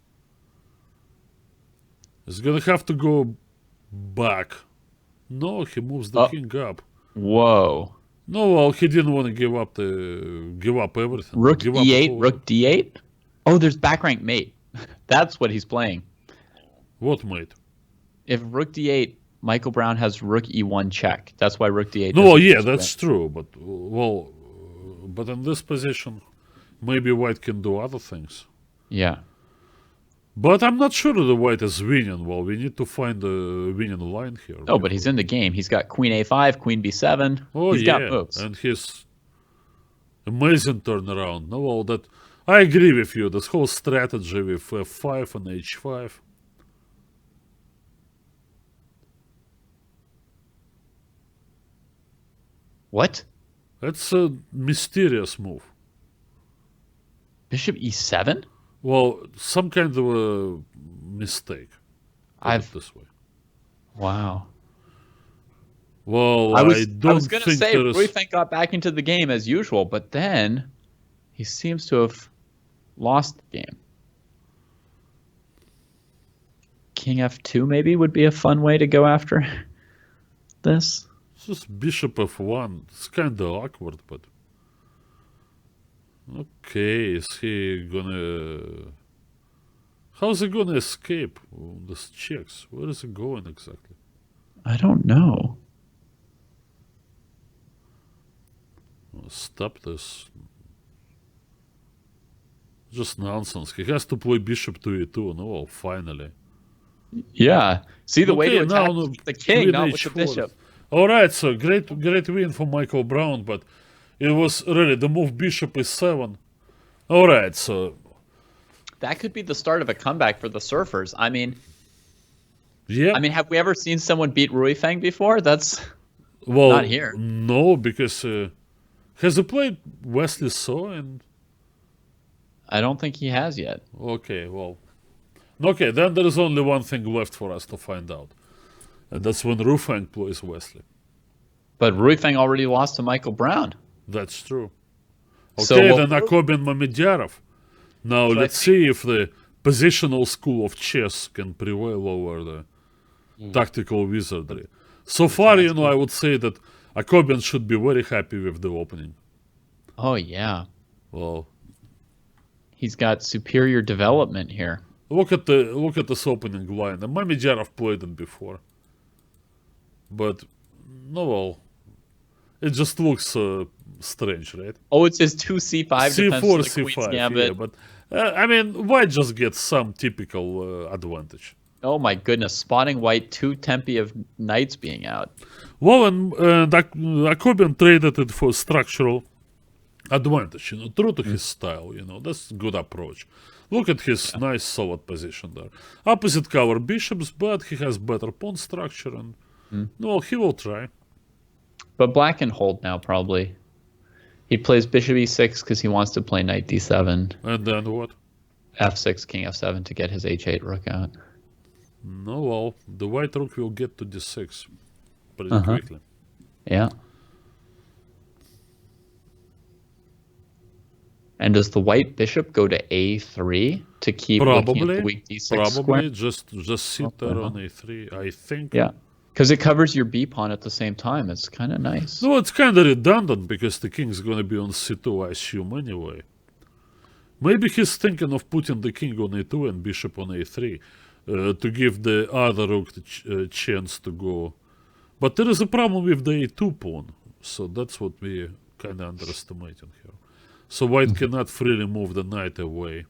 He's gonna have to go back. No, he moves the king up. Whoa. No, well, he didn't want to give up everything. Rook Give up the e8, whole- rook d8? Oh, there's back rank mate. That's what he's playing. What, mate? If rook d8, Michael Brown has rook e1 check. That's why rook d8. No, doesn't yeah, just that's win. true. But in this position, maybe white can do other things. Yeah. But I'm not sure the white is winning. Well, we need to find a winning line here. Oh, but he's in the game. He's got queen a5, queen b7. Oh, He's yeah, got moves. and his amazing turnaround. No, well, that I agree with you. This whole strategy with f5 and h5. What? That's a mysterious move. Bishop e7? Well, some kind of a mistake. Put it this way. Wow. Well, I I was don't going to think say there is... Ruifeng got back into the game as usual, but then he seems to have lost the game. King f2 maybe would be a fun way to go after this. It's just bishop f1. It's kind of awkward, but... Okay, is he gonna... How's he gonna escape this checks? Where is he going exactly? I don't know. Stop this. Just nonsense. He has to play bishop to e2. No, well, finally. Yeah. See, the way to Okay, now attack no, the king, queen not with the h4. bishop. All right, so great win for Michael Brown, but it was really the move bishop e7. All right, so That could be the start of a comeback for the surfers. I mean, yeah. have we ever seen someone beat Rui Feng before? That's Well, not here. no, because has he played Wesley So? And I don't think he has yet. okay, well, okay, then there is only one thing left for us to find out, and that's when Rui Feng plays Wesley. But Rui Feng already lost to Michael Brown. That's true. So Okay, what- then Akobian Mamedyarov. Now So I let's see if the positional school of chess can prevail over the tactical wizardry. So far, you know, I would say that Akobian should be very happy with the opening. Oh yeah, Well, he's got superior development here. look at this opening line. And Mamedyarov played it before, but no, well, it just looks strange, right? Oh, it's his 2c5 defense C4, to the Queen's C5, Gambit. yeah, but I mean, white just gets some typical advantage. Oh my goodness, spotting white 2 tempi of knights being out. Well, and Akobian traded it for structural advantage, you know, true to his style, you know, that's a good approach. Look at his nice solid position there. Opposite cover bishops, but he has better pawn structure, and well, he will try. But black can hold now, probably. He plays bishop e6 because he wants to play knight d7, And then what? f6, king f7 to get his h8 rook out. No, well, the white rook will get to d6 pretty quickly. Yeah. And does the white bishop go to a3 to keep looking at the Probably, weak d6 square? probably just sit there on a3. I think. Yeah. Because it covers your b pawn at the same time. It's kind of nice. No, it's kind of redundant because the king's going to be on c2, I assume, anyway. Maybe he's thinking of putting the king on a2 and bishop on a3 to give the other rook the chance to go. But there is a problem with the a2 pawn, so that's what we kind of underestimating here. So white cannot freely move the knight away.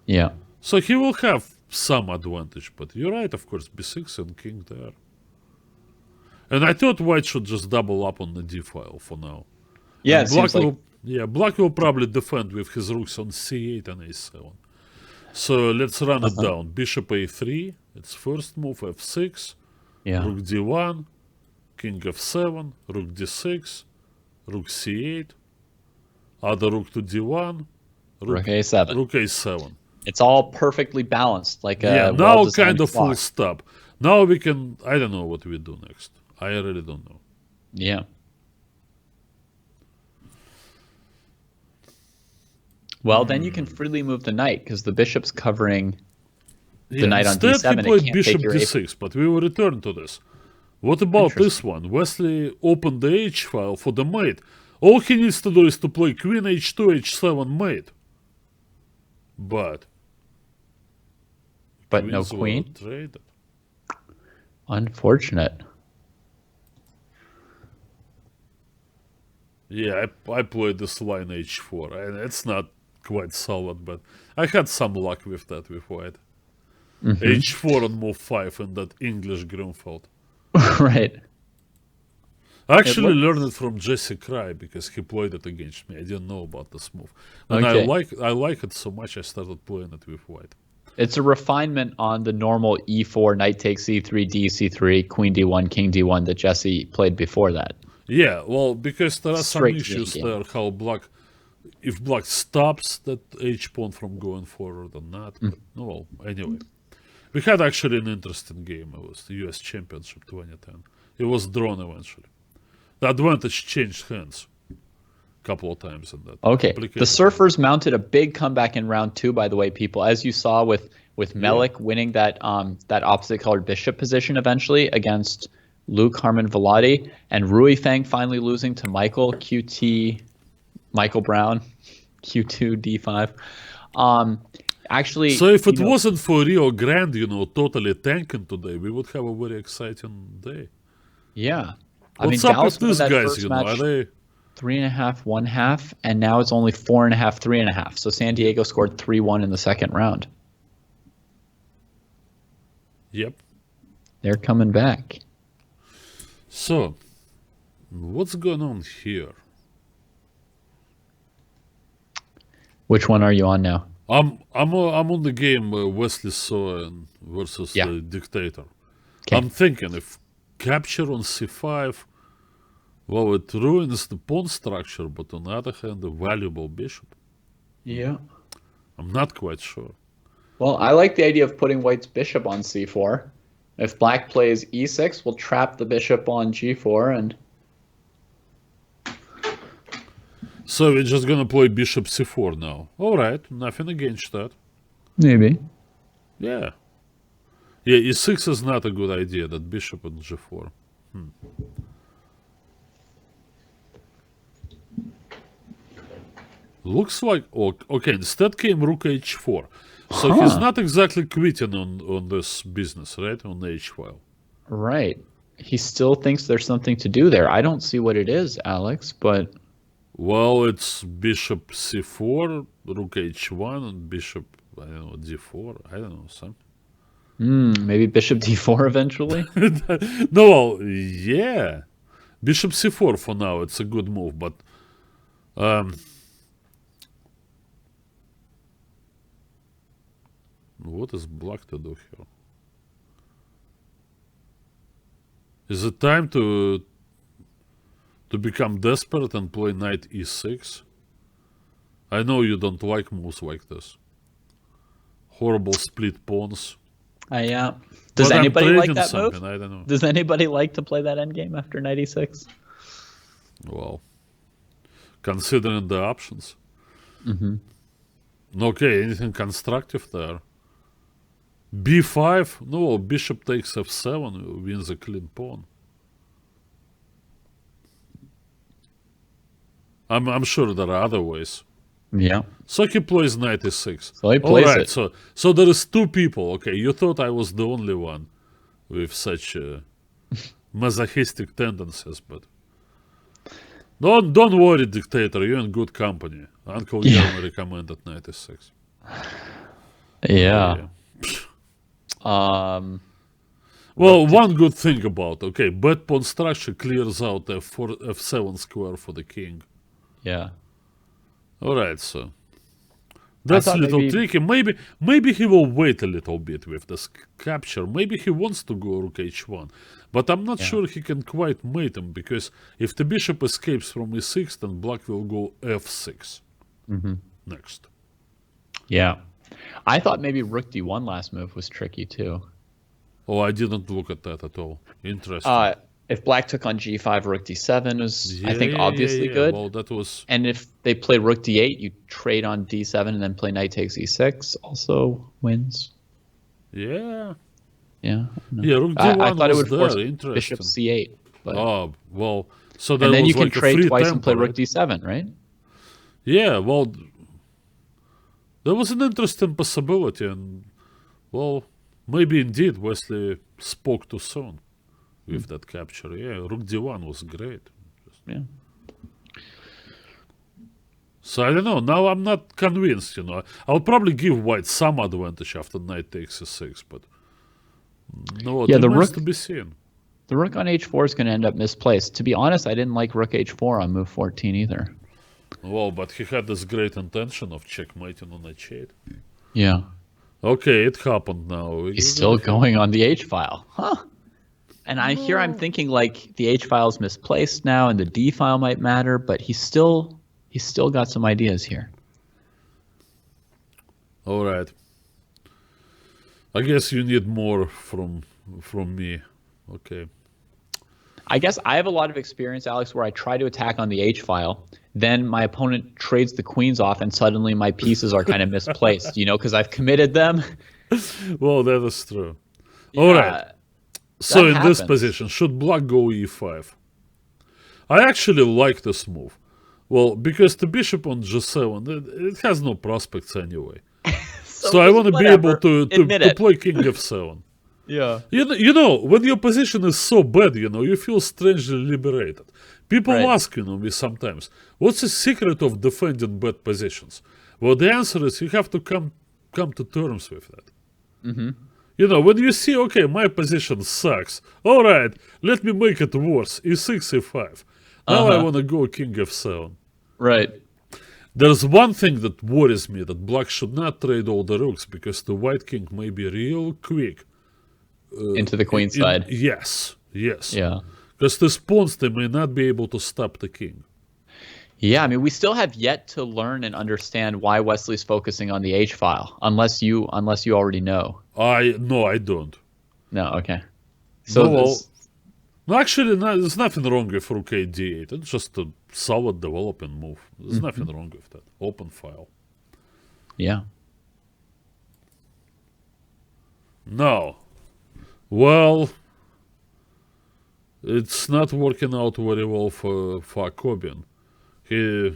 Yeah. So he will have some advantage, but you're right, of course, b6 and king there. And I thought white should just double up on the d file for now. Yeah, And it seems like black will probably defend with his rooks on c8 and a7. So let's run it down. Bishop a3, its first move, f6, yeah. rook d1, king f7, rook d6, rook c8, other rook to d1, Rook a7. rook a7. It's all perfectly balanced, like a Yeah, now well-designed kind of full clock. stop. Now we can, I don't know what we do next. I really don't know. Yeah. Well, then you can freely move the knight because the bishop's covering the knight on instead d7. he It played can't bishop take your d6, but we will return to this. What about this one? Wesley opened the h file for the mate. All he needs to do is to play queen h2, h7 mate. But no queens were queen. traded. Unfortunate. Yeah, I played this line h4, and it's not quite solid, but I had some luck with that with white. H4 on move 5 in that English Grimfeld. Right. I actually learned it from Jesse Cry because he played it against me. I didn't know about this move. And Okay. I like it so much I started playing it with white. It's a refinement on the normal e4, knight takes e3, d c3, queen d1, king d1 that Jesse played before that. Yeah, well, because there are some Straight issues game. there, how if black stops that h pawn from going forward or not. But, well, anyway. We had actually an interesting game. It was the US Championship 2010. It was drawn eventually. The advantage changed hands a couple of times in that. Okay. The complicated surfers mounted a big comeback in round 2, by the way, people. As you saw with Melik winning that opposite colored bishop position eventually against Luke Harmon Velati, and Rui Feng finally losing to Michael Brown, Q2 D5. Actually, So if it wasn't for Rio Grande, totally tanking today, we would have a very exciting day. yeah. What's I mean, up with Dallas won these that guys, first match. Are they 3.5, 1/2, and now it's only 4.5, 3.5. So San Diego scored 3-1 in the second round. Yep. They're coming back. So, what's going on here? Which one are you on now? I'm on the game Wesley So versus the Dictator. Okay. I'm thinking if capture on c5, well, it ruins the pawn structure, but on the other hand, a valuable bishop. Yeah. I'm not quite sure. Well, I like the idea of putting white's bishop on c4. If black plays e6, we'll trap the bishop on g4 and... So we're just gonna play bishop c4 now. Alright, nothing against that. Maybe. Yeah. Yeah, e6 is not a good idea, that bishop on g4. Looks like... Okay, instead came rook h4. So he's not exactly quitting on this business, right? On the h-file. Right. He still thinks there's something to do there. I don't see what it is, Alex, but... Well, it's bishop c4, rook h1, and bishop, I don't know, d4. I don't know, something. Maybe bishop d4 eventually? No, well, yeah. Bishop c4 for now, it's a good move, but... what is black to do here? Is it time to become desperate and play knight e6? I know you don't like moves like this. Horrible split pawns. Yeah. Does But anybody I'm like trading that something, move? I don't know. Does anybody like to play that endgame after knight e6? Well, considering the options. Okay, anything constructive there? b5? No, bishop takes f7, wins a clean pawn. I'm sure there are other ways. Yeah. So he plays knight e6. So he plays Alright, it. so there is two people. Okay, you thought I was the only one with such masochistic tendencies, but don't worry, Dictator. You're in good company. Uncle Yerma recommended knight e6. Yeah. Well, one good thing about bad pawn structure clears out f4, f7 square for the king. Yeah. Alright, so that's a little maybe... tricky. Maybe he will wait a little bit with this capture. Maybe he wants to go rook h1. But I'm not sure he can quite mate him, because if the bishop escapes from e6, then black will go f6 next. Yeah. I thought maybe rook d1 last move was tricky too. Oh, I didn't look at that at all. Interesting. If black took on g5, rook d7 was, I think, obviously good. Well, that was... And if they play rook d8, you trade on d7 and then play knight takes e6, also wins. Yeah. Yeah. Yeah, rook d1 I thought it would force interesting. bishop c8. But... Oh, well, so that and then was you can like a trade free twice tempo, and play right? rook d7, right? Yeah, well, there was an interesting possibility, and, well, maybe indeed Wesley spoke too soon with that capture. Yeah, rook d1 was great. Yeah. So I don't know, now I'm not convinced, I'll probably give white some advantage after knight takes e6, but no, Yeah, the remains rook to be seen. The rook on h4 is going to end up misplaced. To be honest, I didn't like rook h4 on move 14 either. Well, but he had this great intention of checkmating on h8. Yeah. Okay, it happened now. He's still going on the h-file. Huh. And I'm thinking like the h-file is misplaced now and the d-file might matter, but he's still got some ideas here. All right. I guess you need more from me. Okay. I guess I have a lot of experience, Alex, where I try to attack on the h-file. Then my opponent trades the queens off and suddenly my pieces are kind of misplaced, because I've committed them. Well, that is true. All right. So in this position, should black go e5? I actually like this move. Well, because the bishop on g7, it has no prospects anyway. So I want to be able to play king f7. Yeah. You know, when your position is so bad, you feel strangely liberated. People Right. ask, me sometimes, what's the secret of defending bad positions? Well, the answer is you have to come to terms with that. Mm-hmm. When you see, okay, my position sucks. All right, let me make it worse. E6, E5. Now I want to go King F7. Right. There's one thing that worries me, that black should not trade all the rooks, because the white king may be real quick. Into the queen side. Yes. Yeah. Because these pawns, they may not be able to stop the king. Yeah, I mean, we still have yet to learn and understand why Wesley's focusing on the H file, unless you already know. No, I don't. No, okay. So No, actually, there's nothing wrong with rook a d8. It's just a solid developing move. There's nothing wrong with that. Open file. yeah. No. Well, it's not working out very well for Corbin. He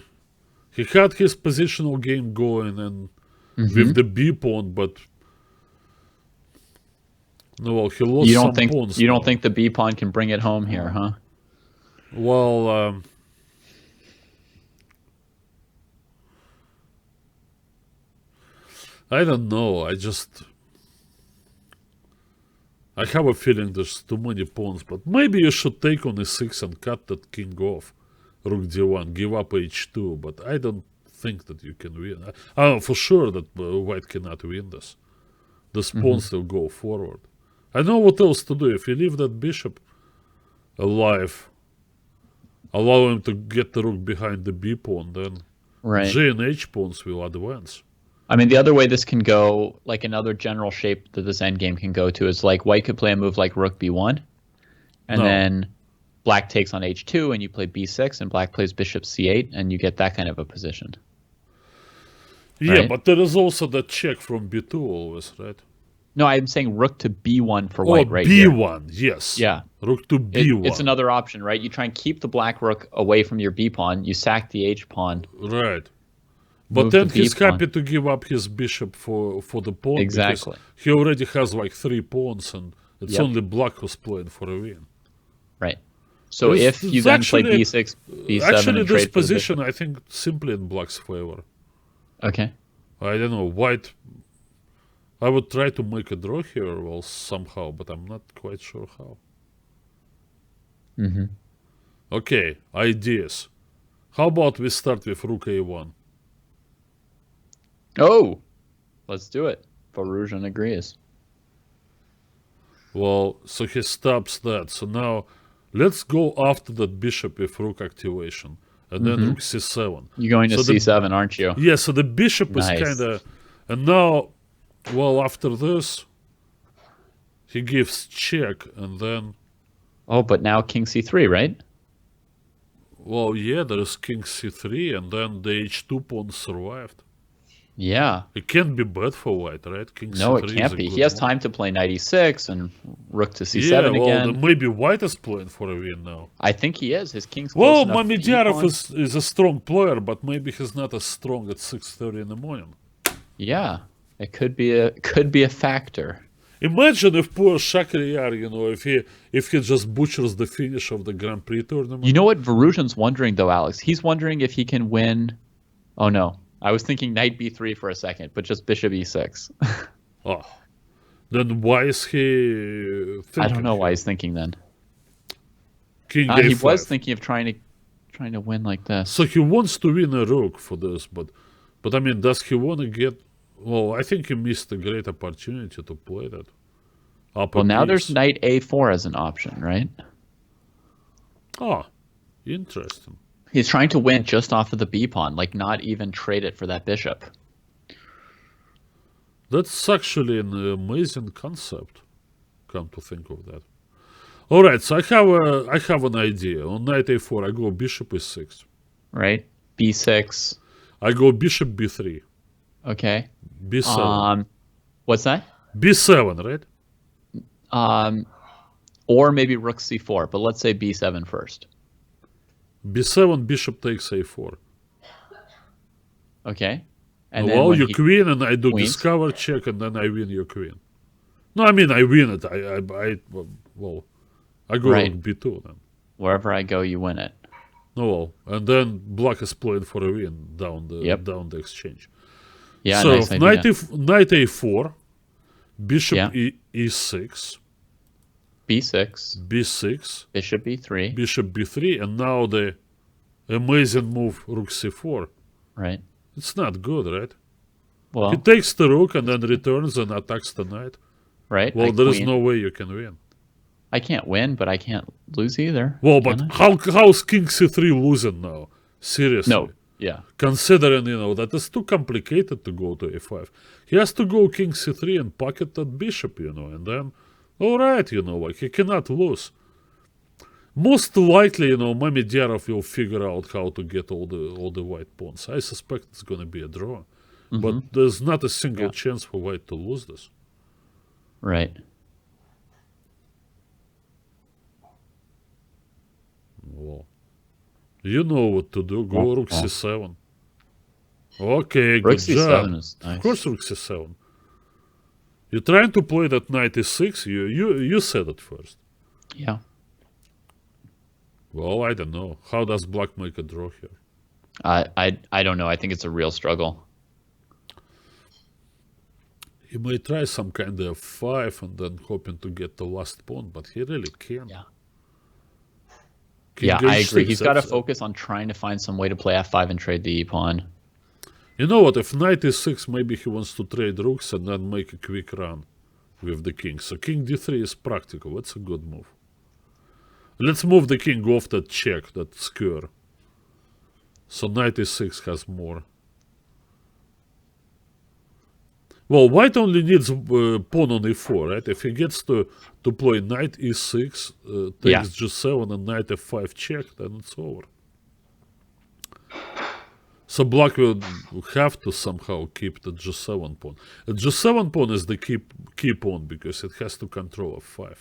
had his positional game going and with the b pawn, but no, well, he lost some pawns. You don't think the B pawn can bring it home here, huh? Well, I don't know. I have a feeling there's too many pawns, but maybe you should take on e6 and cut that king off. Rook d1, give up h2, but I don't think that you can win. I know for sure that white cannot win this. The pawns will go forward. I know what else to do. If you leave that bishop alive, allow him to get the rook behind the b pawn, then J and H pawns will advance. I mean, the other way this can go, like another general shape that this endgame can go to, is like white could play a move like rook b1, and then black takes on h2, and you play b6, and black plays bishop c8, and you get that kind of a position. Yeah, right? But there is also the check from b2 always, right? No, I'm saying rook to b1 for white right b1, here. yes. Yeah. Rook to b1. It's another option, right? You try and keep the black rook away from your b pawn. You sack the h pawn. Right. But then he's happy to give up his bishop for the pawn. Exactly. Because he already has like 3 pawns, and it's only black who's playing for a win. Right. So if you then play b6, b7, actually, and this trade position, I think, simply in black's favor. Okay. I don't know, white. I would try to make a draw here, well, somehow, but I'm not quite sure how. Okay, ideas. How about we start with rook a1? Oh, let's do it. Varujan agrees. Well, so he stops that. So now let's go after that bishop with rook activation. And then rook c7. You're going to c7, aren't you? Yeah, so the bishop is kind of... And now, well, after this, he gives check, and then... Oh, but now king c3, right? Well, yeah, there is king c3, and then the h2 pawn survived. Yeah. It can't be bad for white, right? King No, c3 it can't be. He has time to play knight e6 and rook to c7 yeah, well, again. Maybe white is playing for a win now. I think he is. His king's close enough. Mamedyarov is a strong player, but maybe he's not as strong at 6:30 in the morning. Yeah, it could be a factor. Imagine if poor Shakhriyar, if he just butchers the finish of the Grand Prix tournament. You know what Varujan's wondering though, Alex? He's wondering if he can win. Oh no, I was thinking knight b3 for a second, but just bishop e6. Oh, then why is he thinking? I don't know why he's thinking then. King a5. He was thinking of trying to win like this. So he wants to win a rook for this, but I mean, does he want to get? Well, I think he missed a great opportunity to play that. Well, now there's knight a4 as an option, right? Oh, interesting. He's trying to win just off of the b pawn, like not even trade it for that bishop. That's actually an amazing concept. Come to think of that. All right, so I have an idea. On knight a4, I go bishop e6. Right. b6. I go bishop b3. Okay. b7. What's that? b7, right? Or maybe rook c4, but let's say b7 first. b7, bishop takes a4. Okay. And well, then you queen, and I do queens? discover check, and then I win your queen. No, I mean I win it. I go Right. rook b2 then. Wherever I go, you win it. No, well, and then black is playing for a win down Yep. the exchange. Yeah, So nice idea. knight a4, bishop Yeah. e6, B6, b6, bishop B3, bishop b3, and now the amazing move rook c4. right? It's not good, right? Well, He takes the rook and then returns and attacks the knight. right? Well, I there is queen- no way you can win. I can't win, but I can't lose either. Well, can but I? how's king c3 losing now? Seriously. No. Yeah. Considering, that it's too complicated to go to a5. He has to go king c3 and pocket that bishop, and then, all right, he cannot lose. Most likely, Mamedyarov will figure out how to get all the white pawns. I suspect it's going to be a draw. But there's not a single chance for white to lose this. Right. Well, you know what to do. Go Well, rook well. c7. Okay, Rook good C7 job. is nice. Of course, rook c7. You're trying to play that knight e6. You said it first. Yeah. Well, I don't know. How does black make a draw here? I don't know. I think it's a real struggle. He may try some kind of f5 and then hoping to get the last pawn, but he really can't. Yeah. King Yeah, I h6, agree. He's got to that's- focus on trying to find some way to play f5 and trade the e pawn. You know what? If knight e6, maybe he wants to trade rooks and then make a quick run with the king. So king d3 is practical. That's a good move. Let's move the king off that check, that square. So knight e6 has more. Well, white only needs pawn on e4, right? If he gets to play knight e6, takes g7 and knight f5 check, then it's over. So black will have to somehow keep the g7 pawn. The g7 pawn is the key pawn because it has to control f5.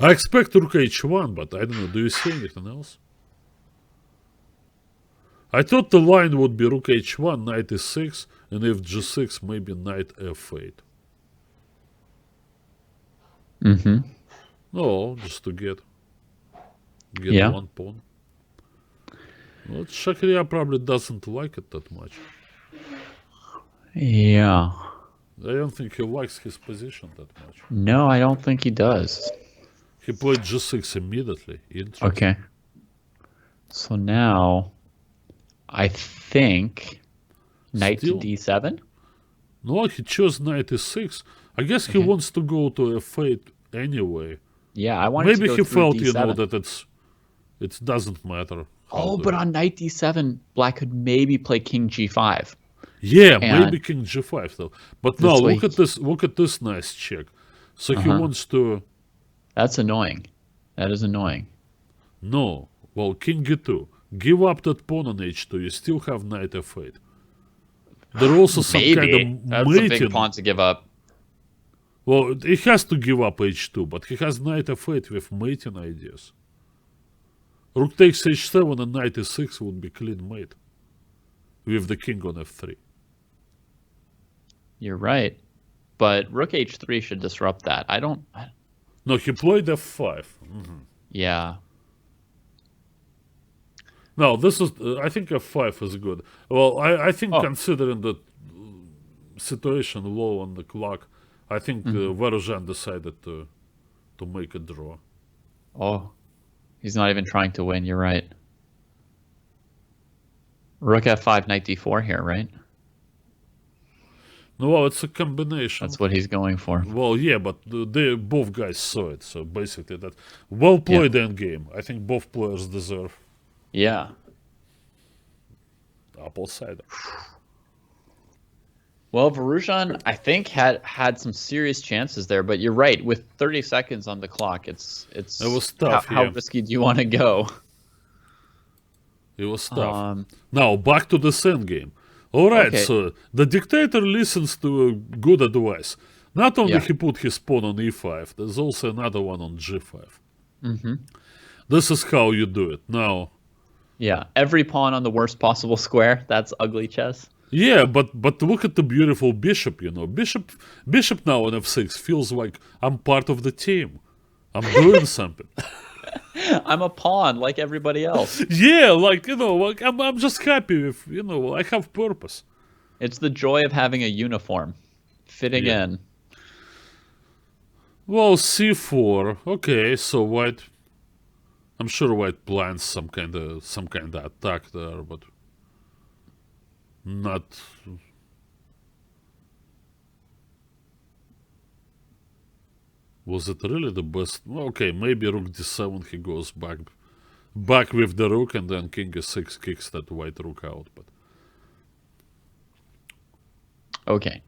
I expect rook h1, but I don't know. Do you see anything else? I thought the line would be rook h1, knight e6, and if g6, maybe knight f8. Mm-hmm. No, just to get Yeah. one pawn. Well, Shakhriyar probably doesn't like it that much. Yeah. I don't think he likes his position that much. No, I don't think he does. He played g6 immediately. Interesting. Okay. So now, I think knight Still- to d7. No, he chose knight e6. I guess he wants to go to f8 anyway. Yeah, I wanted Maybe to go he through felt, d7. that it doesn't matter. Oh, but on knight d7, black could maybe play king g5. Yeah, and maybe king g5 though. But this no, way look at this nice check. So he Uh-huh. wants to That's annoying. That is annoying. no. Well, king g2. Give up that pawn on h2. You still have knight f8. There are also some Maybe. kind of That's a mating. big pawn to give up. Well, he has to give up h2, but he has knight f8 with mating ideas. Rook takes h7 and knight e6 would be clean mate. With the king on f3. You're right. But rook h3 should disrupt that. No, he played f5. Yeah. No, this is. I think f5 is good. Well, I think Oh. considering the situation low on the clock, I think Varuzhan decided to make a draw. Oh, he's not even trying to win. You're right. Rook f5, knight d4 here, right? No, well, it's a combination. That's what he's going for. Well, yeah, but they both guys saw it, so basically that well played endgame. I think both players deserve Yeah. apple cider. Well, Varuzhan, I think had some serious chances there, but you're right. With 30 seconds on the clock, it was tough, How yeah. risky do you want to go? It was tough. Um, Now back to this endgame. All right, Okay. so the dictator listens to good advice. Not only Yeah. he put his pawn on e5, there's also another one on g5. This is how you do it. Now, Yeah, every pawn on the worst possible square. That's ugly chess. Yeah, but look at the beautiful bishop, you know. Bishop now on f6 feels like I'm part of the team. I'm doing something. I'm a pawn like everybody else. Yeah, like, you know, like I'm just happy if, you know, I have purpose. It's the joy of having a uniform, fitting Yeah. in. Well, c4. Okay, so white. I'm sure white plans some kind of attack there, but not. Was it really the best? Okay, maybe rook d7. He goes back with the rook, and then king e6 kicks that white rook out. But Okay.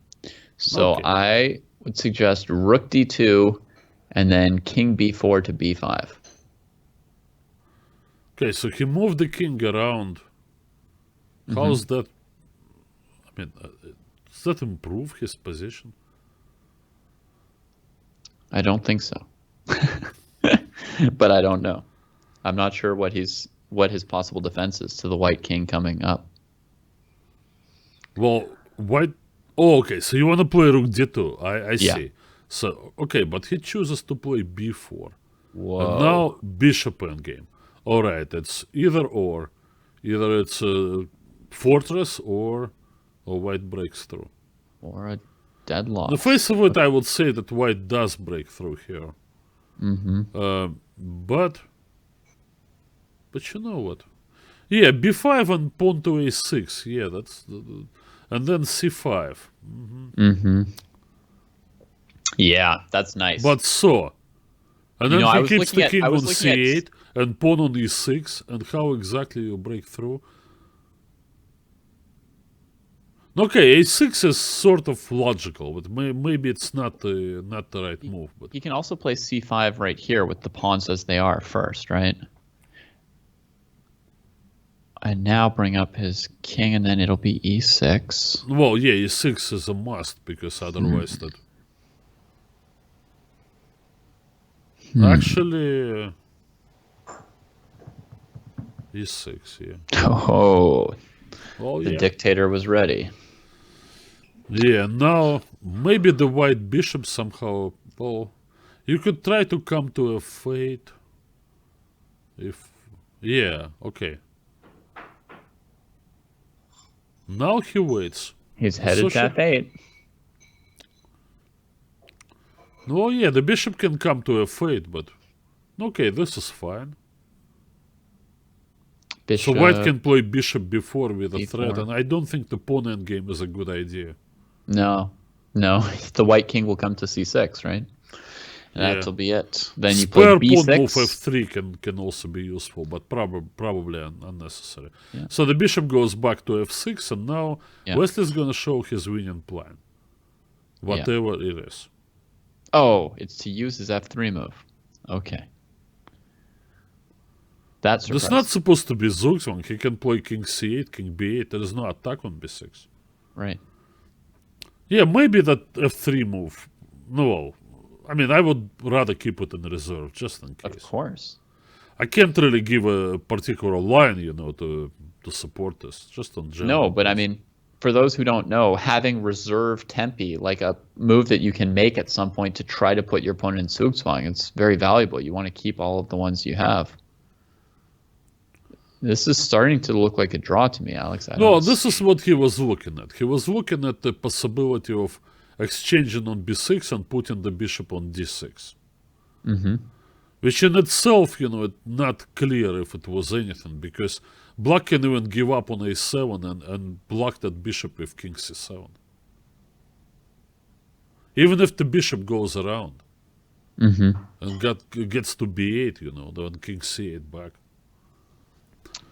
So Okay. I would suggest rook d2 and then king b4 to b5. okay, so he moved the king around. How's that? I mean, does that improve his position? I don't think so. But I don't know. I'm not sure what his possible defense is to the white king coming up. Well, white. Oh, okay. So you want to play rook d2? I Yeah. see. So okay, but he chooses to play b4, Whoa. and now bishop endgame. All right, it's either or. Either it's a fortress or white breaks through. Or a deadlock. In the face of it, I would say that white does break through here. But you know what? Yeah, b5 and pawn to a6. Yeah, that's and then c5. Yeah, that's nice. But so, and You then know, I he was keeps looking the at- king I on was looking at- c8 and pawn on e6. And how exactly you break through? Okay, a6 is sort of logical, but maybe it's not the right move. But he can also play c5 right here with the pawns as they are first, right? And now bring up his king, and then it'll be e6. well, yeah, e6 is a must because otherwise that. Actually, e6, yeah. Oh, Well, the yeah. dictator was ready. Yeah, now maybe the white bishop somehow. Well, you could try to come to a fate. If. Yeah, okay. Now he waits. He's headed to f8. Oh, yeah, the bishop can come to a fate, but. Okay, this is fine. Bishop. So white can play bishop b4 with a B4. threat, and I don't think the pawn endgame is a good idea. No. The white king will come to c6, right? And Yeah. that'll be it. Then you play Spare pawn move b6. f3 can also be useful, but probably unnecessary. Yeah. So the bishop goes back to f6, and now Yeah. Wesley's going to show his winning plan. Whatever it is. Oh, it's to use his f3 move. Okay. That's There's not supposed to be zugzwang. He can play king c8, king b8. There is no attack on b6. right. Yeah, maybe that f3 move. No, I mean, I would rather keep it in reserve, just in Of case. course. I can't really give a particular line, to support this, just on general. No, but I mean, for those who don't know, having reserve tempi, like a move that you can make at some point to try to put your opponent in zugzwang, it's very valuable. You want to keep all of the ones you have. This is starting to look like a draw to me, Alex. No, this is what he was looking at. He was looking at the possibility of exchanging on b6 and putting the bishop on d6. Which in itself, it's not clear if it was anything, because black can even give up on a7 and block that bishop with king c7. Even if the bishop goes around and gets to b8, then king c8 back.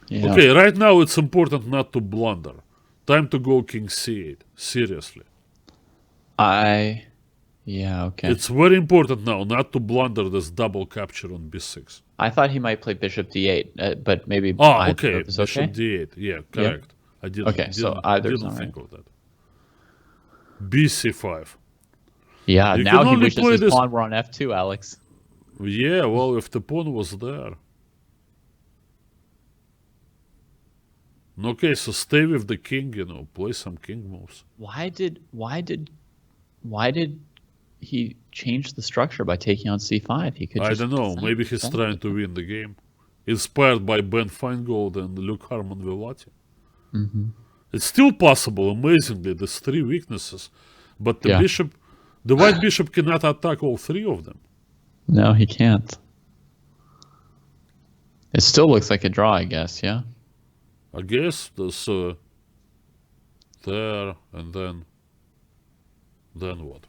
Yeah. Okay, right now it's important not to blunder. Time to go king c8. Seriously. Yeah, okay. It's very important now not to blunder this double capture on b6. I thought he might play bishop d8, but maybe Oh, either okay. is Bishop okay? d8. Yeah, correct. I didn't, Okay, so either's didn't all think right. of that. bc5. Yeah, You now can he only wishes play his this- pawn were on f2, Alex. Yeah, well, if the pawn was there. Okay, so stay with the king, you know, play some king moves. Why did he change the structure by taking on c5? He could I just don't know, defend- maybe he's defend trying it. to win the game. Inspired by Ben Feingold and Luke Harmon Vivati. It's still possible, amazingly, there's 3 weaknesses. But the Yeah. the white bishop cannot attack all 3 of them. No, he can't. It still looks like a draw, I guess, yeah? I guess there's there, and then what?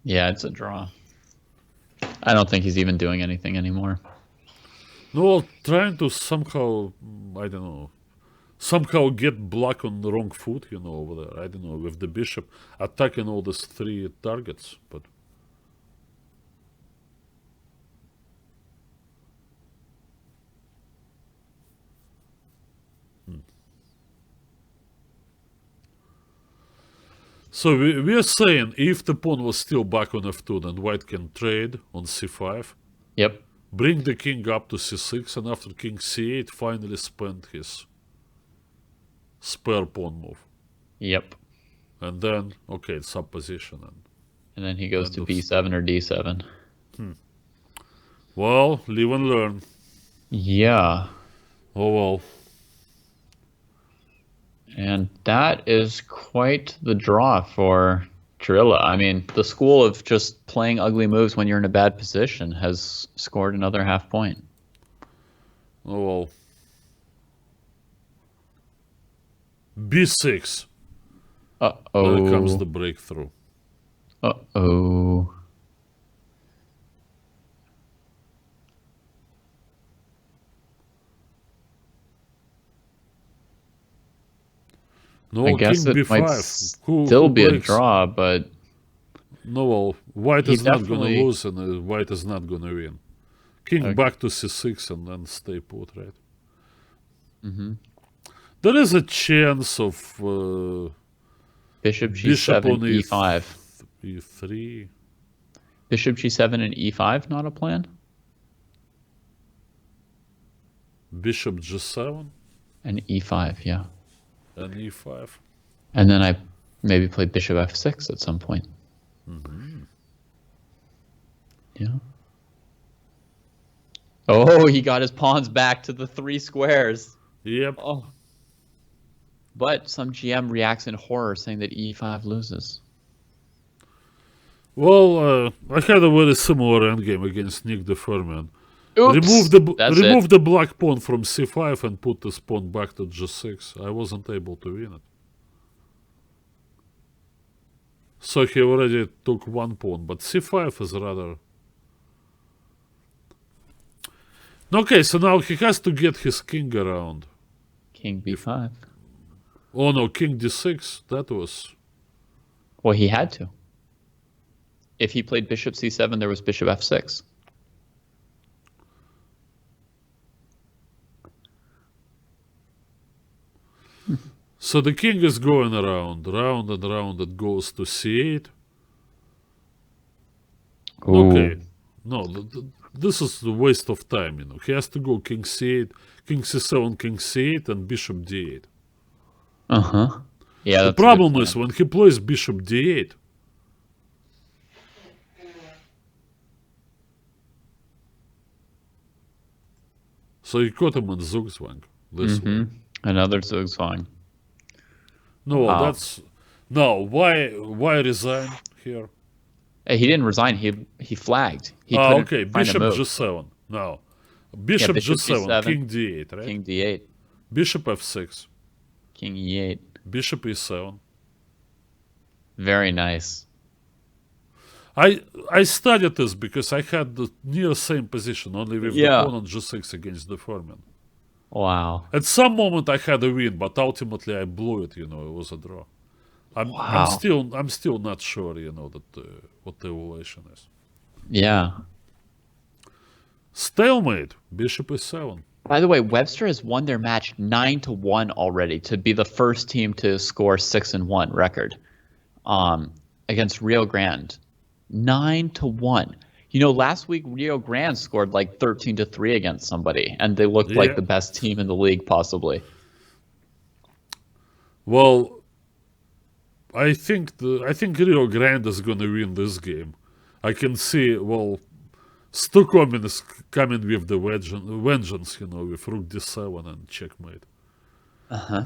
Yeah, it's a draw. I don't think he's even doing anything anymore. No, trying to somehow, I don't know, somehow get black on the wrong foot, you know, over there. I don't know, with the bishop attacking all these 3 targets, but... So we are saying if the pawn was still back on f2, then white can trade on c5, Yep. bring the king up to c6, and after king c8, finally spend his spare pawn move. Yep. And then, okay, it's up position. And then he goes End to of- b7 or d7. Well, live and learn. Yeah. Oh well. And that is quite the draw for Trilla. I mean, the school of just playing ugly moves when you're in a bad position has scored another half point. Oh well. b6. Uh-oh. There comes the breakthrough. Uh-oh. No, I guess king it might b5. still be a breaks? draw, but No, well, white He is not going to definitely- lose and white is not going to win. King Okay. back to c6 and then stay put, right? Mm-hmm. There is a chance of bishop bishop g7, on e5. e3. Bishop g7 and e5 not a plan? Bishop g7 And e5, yeah. and e5. And then I maybe play bishop f6 at some point. Yeah. Oh, he got his pawns back to the 3 squares. Yep. Oh. But some GM reacts in horror saying that e5 loses. Well, I had a very similar endgame against Nick de Fermian. Oops, that's remove it. the black pawn from c5 and put this pawn back to g6. I wasn't able to win it. So he already took 1 pawn, but c5 is rather... Okay, so now he has to get his king around. King b5. Oh no, king d6, that was... Well, he had to. If he played bishop c7, there was bishop f6. So the king is going around, round and round, it goes to c8. Okay. No, this is a waste of time, you know. He has to go king c8, king c7, king c8, and bishop d8. Uh-huh. Yeah, The problem is when he plays bishop d8, so he caught him in Zugzwang. This way. another Zugzwang. No, Wow. that's... No, why resign here? He didn't resign. He flagged. He Ah, couldn't okay, find a bishop move. g7. No. Bishop bishop g7, g7, king d8, right? King d8, Bishop f6, king e8. bishop e7. Very nice. I studied this because I had the near same position, only with the Yeah. pawn on g6 against the Fermian. Wow. At some moment I had a win, but ultimately I blew it. You know, it was a draw. I'm Wow. still not sure. You know that what the evaluation is. Yeah. Stalemate. Bishop e7. By the way, Webster has won their match 9-1 already to be the first team to score 6-1 record against Rio Grande. 9-1. Last week Rio Grande scored like 13-3 against somebody, and they looked like Yeah. the best team in the league, possibly. Well, I think Rio Grande is going to win this game. I can see, Stockholm is coming with the vengeance, with rook d7 and checkmate.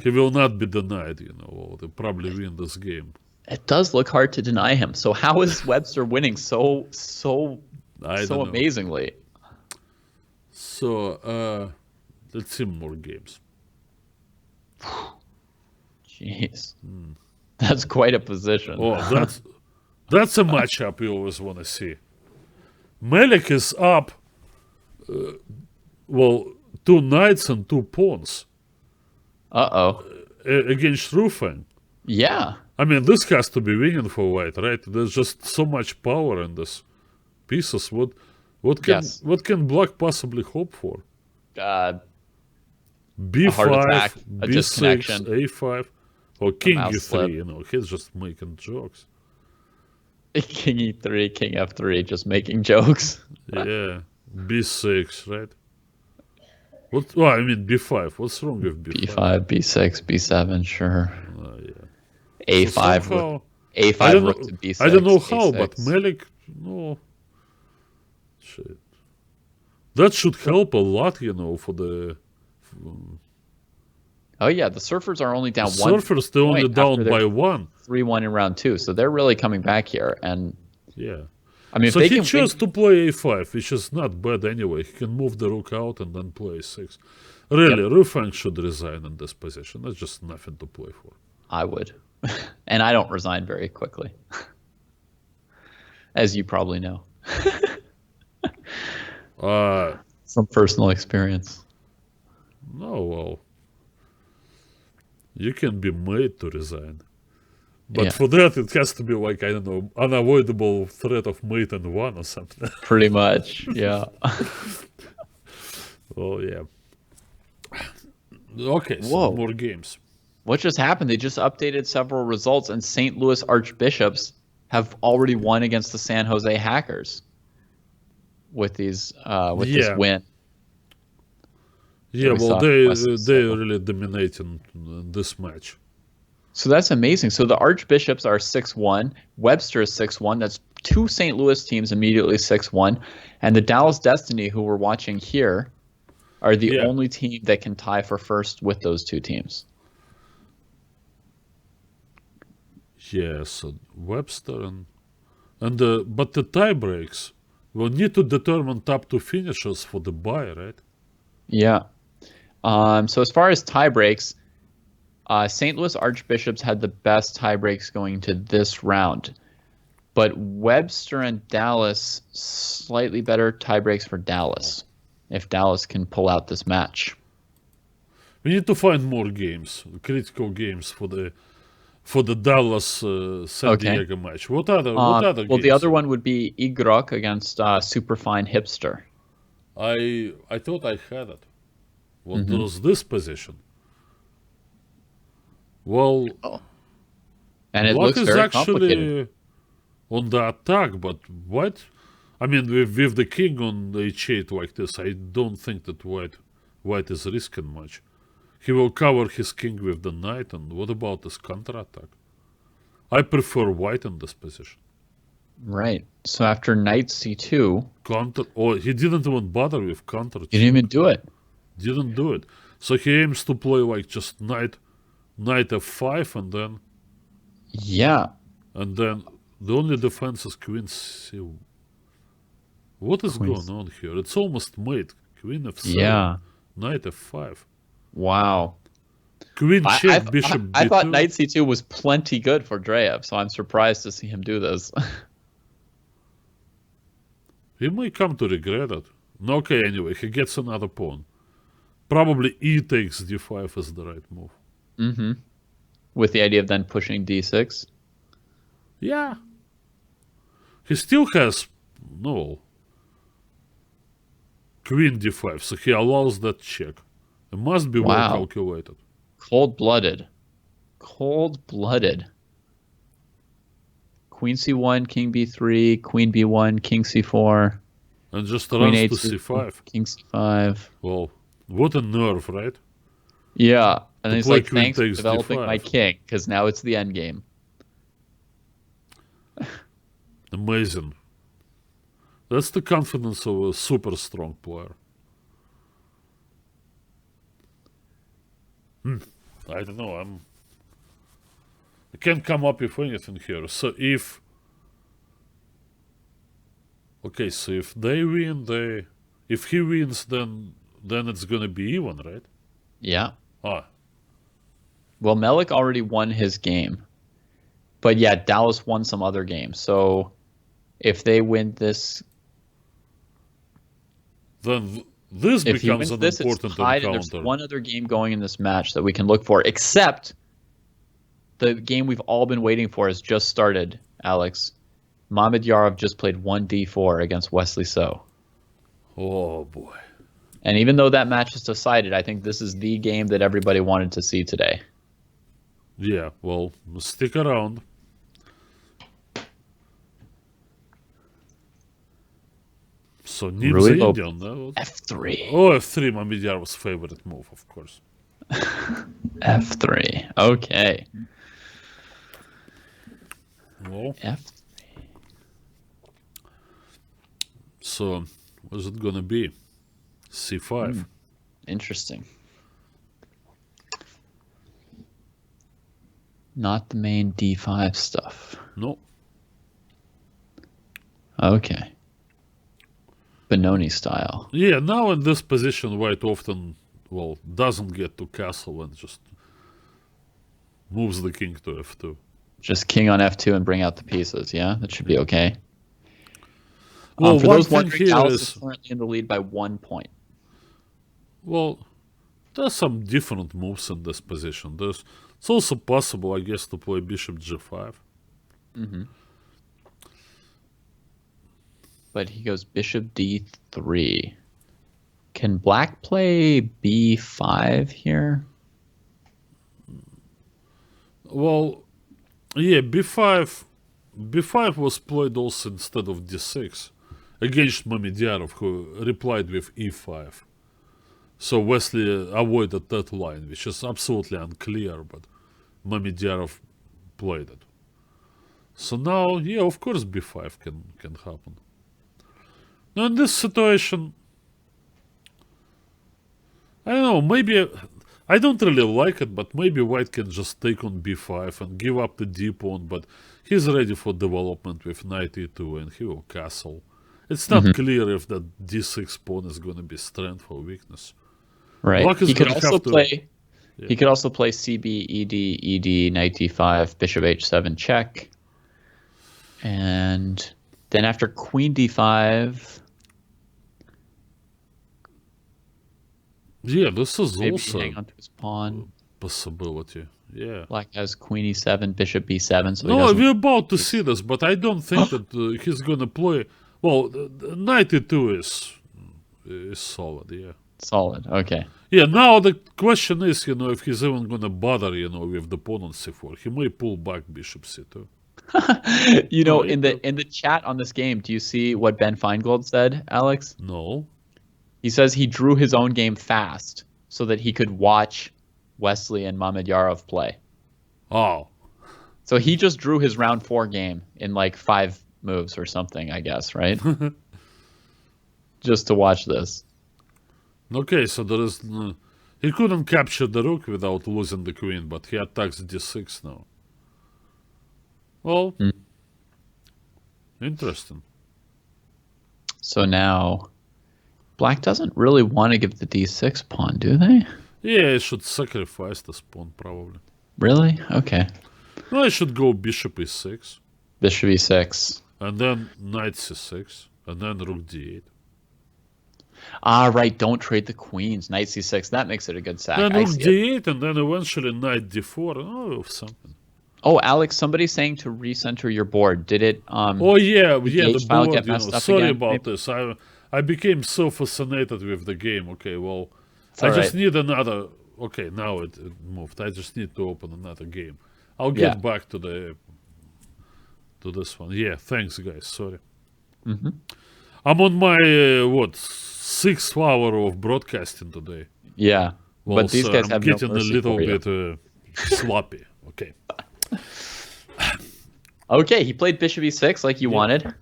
He will not be denied, they'll probably win this game. It does look hard to deny him. So how is Webster winning so I don't know. amazingly? So, let's see more games. Jeez. That's quite a position. Oh, that's a matchup you always want to see. Melik is up, 2 knights and 2 pawns Uh-oh. against Rufang. Yeah. I mean, this has to be winning for white, right? There's just so much power in this pieces. What can black possibly hope for? A B5, heart attack, a B6, disconnection. A5, or King mouse slip. E3. He's just making jokes. King E3, King F3, just making jokes. Yeah, B6, right? B5. What's wrong with B5? B5, B6, B7, sure. Yeah. A5, So A5 rook to B6. I don't know how, A6. but Melik, no. Shit. That should help a lot, for the... Oh yeah, the Surfers are only down one. Surfers, they're only point down after by their 1. 3-1 in round 2, so they're really coming back here. And Yeah. I mean, if So they he can chose win, to play A5, which is not bad anyway. He can move the rook out and then play A6. Really, Rufang should resign in this position. That's just nothing to play for. I would, and I don't resign very quickly, as you probably know. From personal experience. No, you can be made to resign. But Yeah. for that, it has to be like, I don't know, unavoidable threat of mate and 1 or something. Pretty much, yeah. Oh, yeah. Okay, so Whoa. more games. What just happened? They just updated several results, and St. Louis Archbishops have already won against the San Jose Hackers with this win. Yeah, we saw they're Wesley So. really dominating this match. So that's amazing. So the Archbishops are 6-1. Webster is 6-1. That's 2 St. Louis teams immediately 6-1. And the Dallas Destiny, who we're watching here, are the only team that can tie for first with those 2 teams. Yeah, so Webster but the tie breaks. We'll need to determine top 2 finishers for the bye, right? Yeah. So as far as tie breaks, St. Louis Archbishops had the best tie breaks going to this round. But Webster and Dallas, slightly better tie breaks for Dallas, if Dallas can pull out this match. We need to find more games, critical games for the Dallas San Diego match. What other games? Well, the other one would be Igrok against Superfine Hipster. I thought I had it. What was this position? Well, And it Black looks is very actually complicated. on the attack, but white... I mean, with the king on h8 like this, I don't think that white is risking much. He will cover his king with the knight, and what about this counterattack? I prefer white in this position. Right. So after knight c2, He didn't even bother with counter. you didn't even do it. Didn't do it. So he aims to play like just knight f5, and then the only defense is queen c. What is going on here? It's almost mate. Queen f7. Yeah. Knight f5. Wow. Queen check, bishop b2. I thought knight c2 was plenty good for Dreyev, so I'm surprised to see him do this. He may come to regret it. No, okay, anyway, he gets another pawn. Probably e takes d5 is the right move. Mm-hmm. With the idea of then pushing d6. Yeah. He still has queen d5, so he allows that check. It must be well calculated. Cold-blooded. Cold-blooded. queen c1, king b3, queen b1, king c4, And just queen runs to a2, c5. king c5. Well, what a nerve, right? Yeah, and To he's play like, queen thanks for takes developing my d5. king, because now it's the endgame. Amazing. That's the confidence of a super strong player. I don't know. I can't come up with anything here. So if they win, if he wins, then it's gonna be even, right? Yeah. Ah, Well, Melik already won his game. But yeah, Dallas won some other games. So if they win this, then this if he becomes wins an this, it's important tied, and there's encounter. one other game going in this match that we can look for, except the game we've all been waiting for has just started, Alex. Mamedyarov just played 1d4 against Wesley So. Oh boy. And even though that match is decided, I think this is the game that everybody wanted to see today. Yeah, well, stick around. So Nim's Really? Indian. No? F3. Oh, F3, Mamedyarov's favorite move, of course. F3. Okay. Well, F3. so what's it gonna be? C5. Interesting. Not the main D5 stuff. No. Okay. Benoni style. Yeah, now in this position, White often, doesn't get to castle and just moves the king to F2. Just king on F2 and bring out the pieces. Yeah, that should be okay. Well, for one those thing wondering, here Dallas is, is currently in the lead by 1 point. well, there's some different moves in this position. It's also possible, I guess, to play bishop g5. But he goes bishop d3. Can black play b5 here? Well, yeah, b5 was played also instead of d6 against Mamedyarov, who replied with e5. So Wesley avoided that line, which is absolutely unclear, but Mamedyarov played it. So now, yeah, of course b5 can happen. Now in this situation, I don't know, maybe I don't really like it, but maybe White can just take on b5 and give up the d pawn, but he's ready for development with knight e2 and he will castle. It's not clear if that d6 pawn is going to be strength or weakness. Right. Black is He could gonna also have to- play. Yeah. He could also play CB, ED, ED, knight d5, bishop h7 check, and then after queen d5, Yeah, this is maybe also hang on to his pawn. possibility. Yeah. Black has queen e7, bishop b7, so he No, doesn't. we're about to see this, but I don't think that he's gonna play. Well, the knight e2 is solid. Yeah. Solid. Okay. Yeah. Now the question is, if he's even gonna bother, with the pawn on c4, he may pull back bishop c2. Oh, In the chat on this game, do you see what Ben Feingold said, Alex? No. He says he drew his own game fast so that he could watch Wesley and Mamedyarov play. Oh. So he just drew his round 4 game in like 5 moves or something, I guess, right? Just to watch this. Okay, so there is. He couldn't capture the rook without losing the queen, but he attacks d6 now. Well, interesting. So now, black doesn't really want to give the d6 pawn, do they? Yeah, I should sacrifice this pawn probably. Really? Okay. No, I should go bishop e6, Bishop e6. and then knight c6, and then rook d8. Ah, right. Don't trade the queens. Knight c6. That makes it a good sack. Then I rook see it. d8, and then eventually knight d4. Oh, something. Oh, Alex, somebody's saying to recenter your board. Did it? Oh yeah, the gauge file board. get messed up Sorry again, about maybe? this. I became so fascinated with the game. Okay, well, all I just right. need another. Okay, now it moved. I just need to open another game. I'll Yeah. get back to the to this one. Yeah, thanks, guys. Sorry. Mm-hmm. I'm on my, 6th hour of broadcasting today. Yeah. Well, but these so guys I'm have no getting a mercy little for you. bit sloppy. Okay. Okay, he played bishop e6 like you wanted.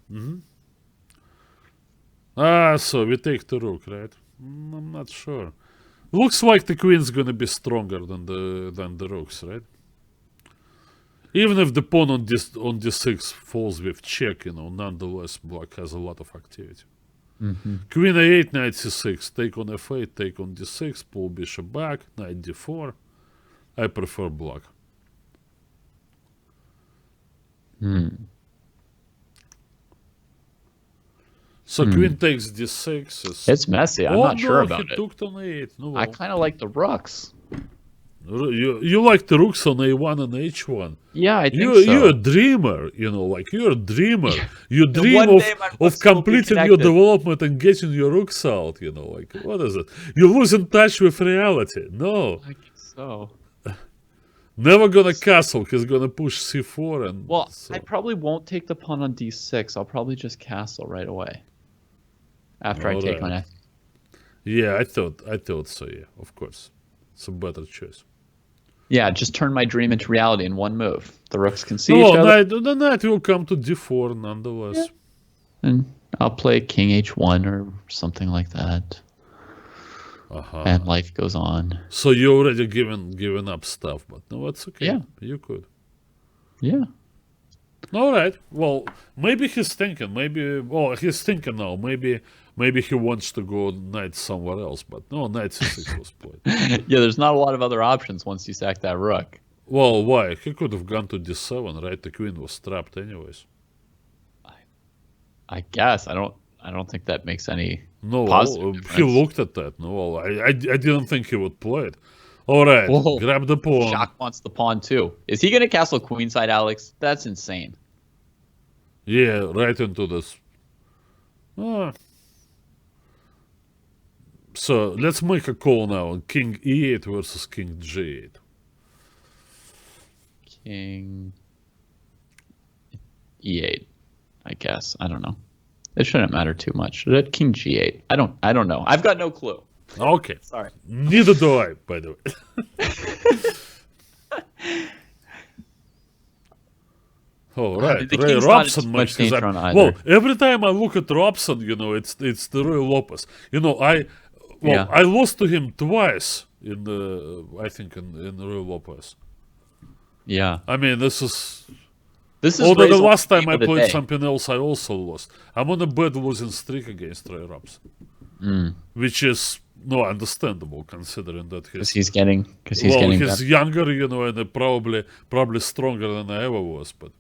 So we take the rook, right? I'm not sure. Looks like the queen's gonna be stronger than the rooks, right? Even if the pawn on d6 falls with check, nonetheless, black has a lot of activity. Queen a8, knight c6, take on f8, take on d6, pull bishop back, knight d4. I prefer black. So queen takes d6. It's messy. I'm not sure about he it. took on a8. No, I kind of like the rooks. you like the rooks on a1 and h1. Yeah, I think so. You're a dreamer, you're a dreamer. You dream one day my of rooks will be completing your connected. development and getting your rooks out, what is it? You lose in touch with reality. No. I think so. Never gonna castle, he's gonna push c4 and Well, so. I probably won't take the pawn on d6. I'll probably just castle right away. After I take on Alright. f. Yeah, I thought so, yeah, of course. It's a better choice. Yeah, just turn my dream into reality in one move. The rooks can see No, each other. the knight will come to d4 nonetheless. And I'll play king h1 or something like that. And life goes on. So you already given up stuff, but no, it's okay. Yeah. You could. Yeah. All right. Well, maybe he's thinking. He's thinking now. Maybe he wants to go knight somewhere else. But no, knight c6 was played. Yeah, there's not a lot of other options once you sack that rook. Well, why? He could have gone to d7, right? The queen was trapped anyways. I guess I don't think that makes any No, positive he difference. looked at that. No, I didn't think he would play it. All right, Whoa. grab the pawn. Shock wants the pawn too. Is he going to castle queenside, Alex? That's insane. Yeah, right into this. So let's make a call now on king e8 versus king g8. King e8, I guess. I don't know. It shouldn't matter too much. Should it king g8? I don't know. I've got no clue. Okay. Sorry. Neither do I, by the way. Oh, right. The Ray king's not Robson too makes much his danger up. on either. Well, every time I look at Robson, it's the Roy Lopez. I lost to him twice in Roy Lopez. Yeah. I mean, this is Ray's although the only last time game I of the played day. something else, I also lost. I'm on a bad losing streak against Ray Robson, which is understandable considering that He's getting he's better. younger, and probably stronger than I ever was. But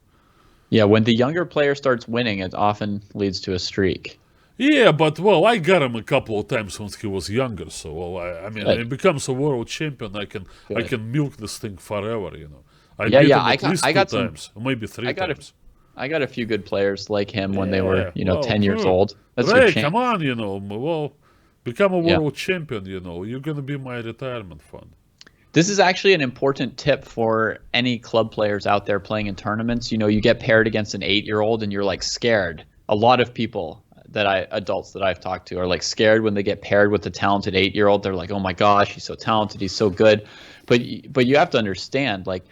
Yeah, when the younger player starts winning, it often leads to a streak. yeah, but I got him a couple of times when he was younger. So I mean, Good. he becomes a world champion. I can Good. milk this thing forever. I Yeah, beat yeah, him at least I got two some- times, maybe three I got times. I got a few good players like him when they were, well, 10 years good. old. That's a Ray, good chance. come on, become a Yeah. world champion. You're gonna be my retirement fund. This is actually an important tip for any club players out there playing in tournaments. You get paired against an 8-year-old and you're like scared. A lot of people adults that I've talked to are like scared when they get paired with a talented 8-year-old. They're like, oh my gosh, he's so talented, he's so good. But you have to understand, like,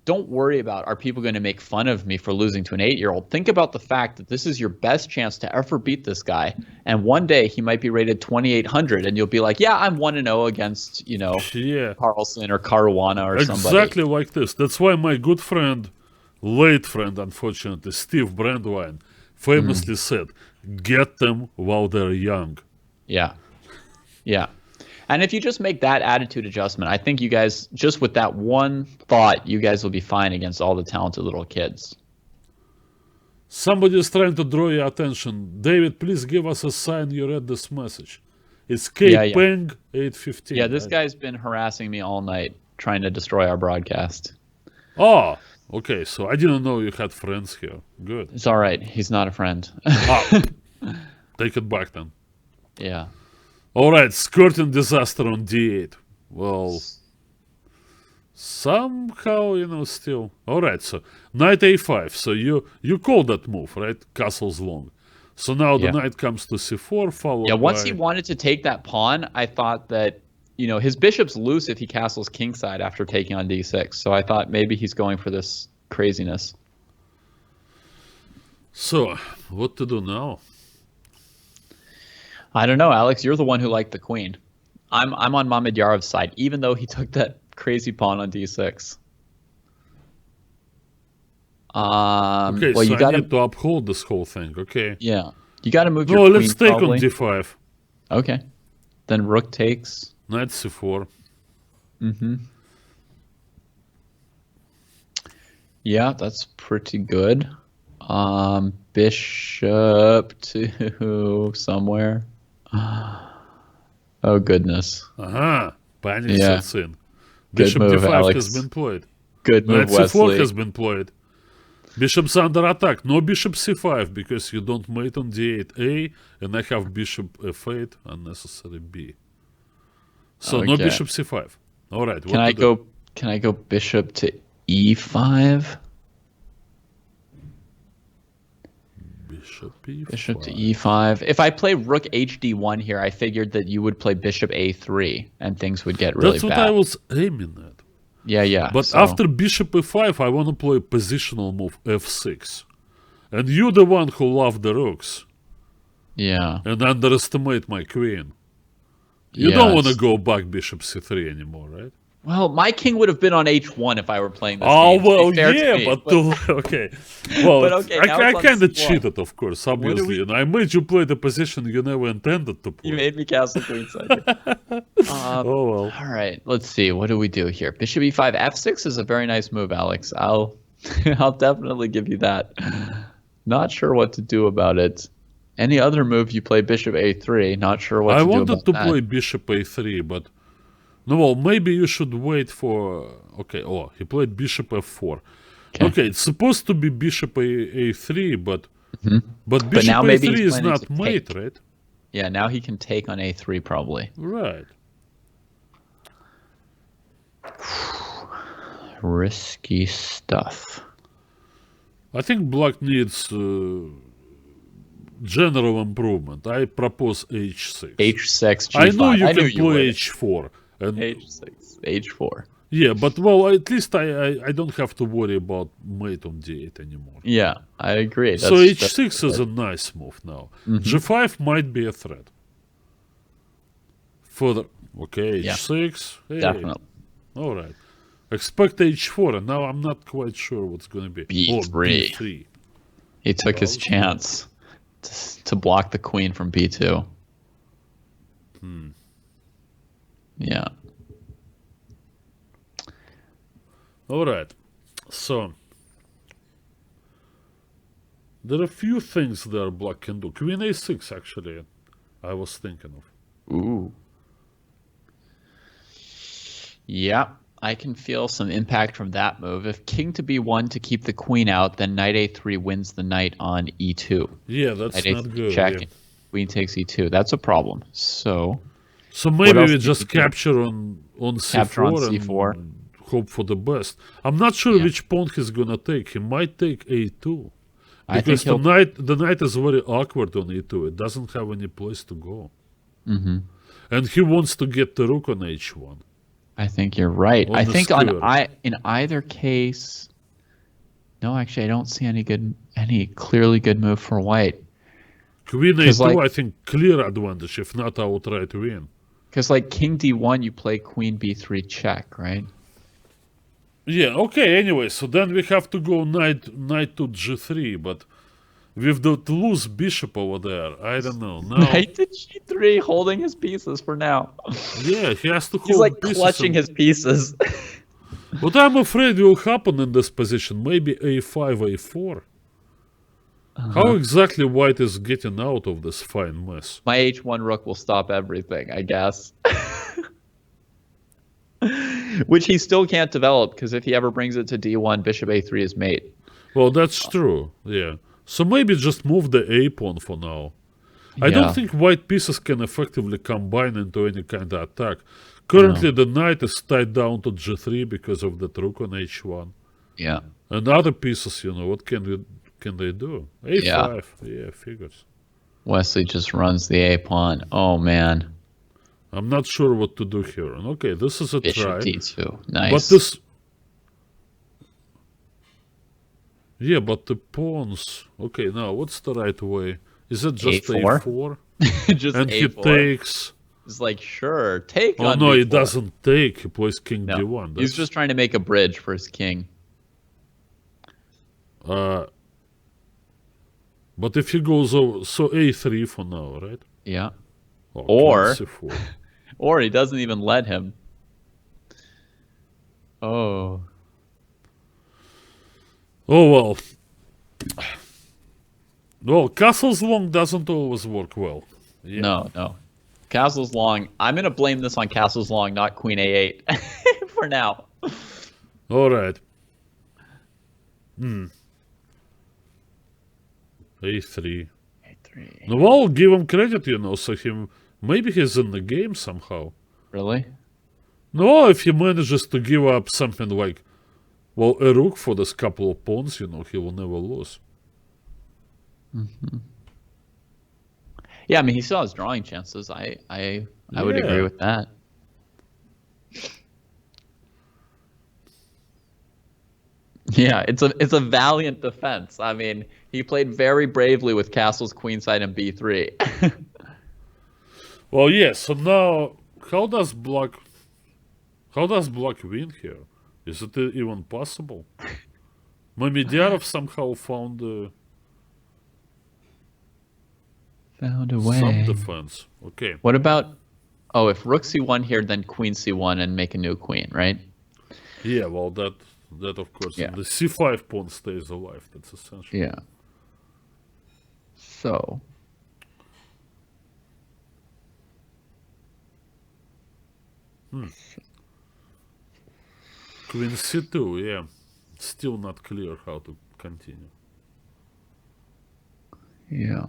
don't worry about, are people going to make fun of me for losing to an 8-year-old? Think about the fact that this is your best chance to ever beat this guy. And one day he might be rated 2,800 and you'll be like, yeah, I'm 1-0 against, Yeah. Carlson or Caruana or somebody. Exactly like this. That's why my good friend, late friend, unfortunately, Steve Brandwine, famously said, get them while they're young. Yeah. Yeah. And if you just make that attitude adjustment, I think you guys, just with that one thought, you guys will be fine against all the talented little kids. Somebody is trying to draw your attention. David, please give us a sign you read this message. It's K Peng 815. Yeah, this guy's been harassing me all night trying to destroy our broadcast. Oh, okay. So I didn't know you had friends here. Good. It's all right. He's not a friend. Take it back then. Yeah. All right, skirting disaster on d8. Well, somehow, still. All right, so knight a5. So you call that move, right? Castle's long. So now the Yeah. knight comes to c4, followed Yeah, once by... he wanted to take that pawn, I thought that, his bishop's loose if he castles kingside after taking on d6. So I thought maybe he's going for this craziness. So, what to do now? I don't know, Alex. You're the one who liked the queen. I'm on Mamedyarov's side, even though he took that crazy pawn on d6. Okay, well, so you got I need to uphold this whole thing, okay? Yeah, you got to move your No, queen. let's take probably. on d5. Okay, then rook takes. Knight c4. Yeah, that's pretty good. Bishop to somewhere. Oh goodness. Aha, panic Yeah. sets in. Good Bishop move, d5 Alex. has been played. Good Knight move, c4 Wesley. has been played. Bishop's under attack. No bishop c5 because you don't mate on d8a, and I have bishop f8, unnecessary b. So no Okay. bishop c5. All right. Can I go? Can I go bishop to e5? Bishop e5. Bishop to e5. If I play rook hd1 here, I figured that you would play bishop a3 and things would get really That's what bad. I was aiming at. Yeah. But so- after bishop e5, I want to play positional move f6. And you're the one who loved the rooks yeah. and underestimate my queen. You don't want to Yes. go back bishop c3 anymore, right? Well, my king would have been on h1 if I were playing this Oh, game, to be well, fair to yeah, me, but okay. Well, But okay, now I it's on kind of C1. cheated, of course, obviously. we- And I made you play the position you never intended to play. you made me castle queenside. Oh, well. All right, let's see. What do we do here? Bishop e5, f6 is a very nice move, Alex. I'll definitely give you that. Not sure what to do about it. Any other move you play bishop a3? Not sure what I to do wanted about to that. play bishop a3, but... No, well, maybe you should wait for... Okay, he played bishop f4. Okay, it's supposed to be bishop a3, but bishop now maybe a3 he's is planning not to mate, take. right? Yeah, now he can take on a3 probably. Right. Risky stuff. I think black needs general improvement. I propose h6. h6, g5. I know you knew can you play would. h4. And h6, h4. yeah, but well, at least I don't have to worry about mate on d8 anymore. Yeah, I agree. So That's h6 is a nice move now. g5 might be a threat. Further, okay, Yeah, h6. Hey, definitely. all right. Expect h4, and now I'm not quite sure what's going to be. B3. b3. He took his chance to block the queen from b2. Yeah. All right. So there are a few things there black can do. Queen a6, actually, I was thinking of. Ooh. Yeah, I can feel some impact from that move. If king to b1 to keep the queen out, then knight a3 wins the knight on e2. Yeah, that's Knight not a3 good. check. Yeah. Queen takes e2. That's a problem. So So maybe else we do just you think? capture on c4, Capture on c4. and hope for the best. I'm not sure Yeah. which pawn he's gonna take. He might take a2. I think Because he'll. the knight is very awkward on e2. It doesn't have any place to go. Mm-hmm. And he wants to get the rook on h1. I think you're right. On I the think skewer. in either case. No, actually, I don't see any clearly good move for white. Queen 'Cause, a2, like- I think, clear advantage, if not outright win. Because like king d1, you play queen b3 check, right? Yeah, okay, anyway, so then we have to go knight to g3, but with the loose bishop over there, I don't know. Now, Knight to g3, holding his pieces for now. yeah, he has to hold He's like pieces clutching and- his pieces. What I'm afraid will happen in this position, maybe a5, a4. How exactly white is getting out of this fine mess? My h1 rook will stop everything, I guess. Which he still can't develop, because if he ever brings it to d1, bishop a3 is mate. Well, that's true, yeah. So maybe just move the a pawn for now. I don't Yeah. think white pieces can effectively combine into any kind of attack. Currently, the knight is tied down to g3 because of the rook on h1. Yeah. And other pieces, what can they do? a5. Yeah, figures. Wesley just runs the A pawn. Oh man. I'm not sure what to do here. And okay, this is a Bishop try. d2. Nice. But this... Yeah, but the pawns... Okay, now, what's the right way? Is it just A4? a4? Just And A4. he takes... It's like, sure, take Oh, on no, b4. he doesn't take. He plays king No, d1. he's just trying to make a bridge for his king. But if he goes over... So a3 for now, right? Yeah. Oh, Or- king c4. Or he doesn't even let him. Oh. Oh, well. Well, castles long doesn't always work well. Yeah. No. Castle's long. I'm going to blame this on Castle's long, not Queen A8 for now. All right. A3. A3. No, well, give him credit, so maybe he's in the game somehow. Really? No, if he manages to give up something like, well, a rook for this couple of pawns, he will never lose. Yeah, I mean, he still has drawing chances. I would Yeah. agree with that. Yeah, it's a valiant defense. I mean, he played very bravely with castles, queenside, and b3. Well, yeah, so now, how does black win here? Is it even possible? Mamedyarov somehow found Found a some defense. Okay. What about? Oh, if rook c1 here, then queen c1 and make a new queen, right? Yeah, well, that of course, Yeah. the c5 pawn stays alive. That's essential. Yeah. So. Queen c2, yeah. Still not clear how to continue. Yeah.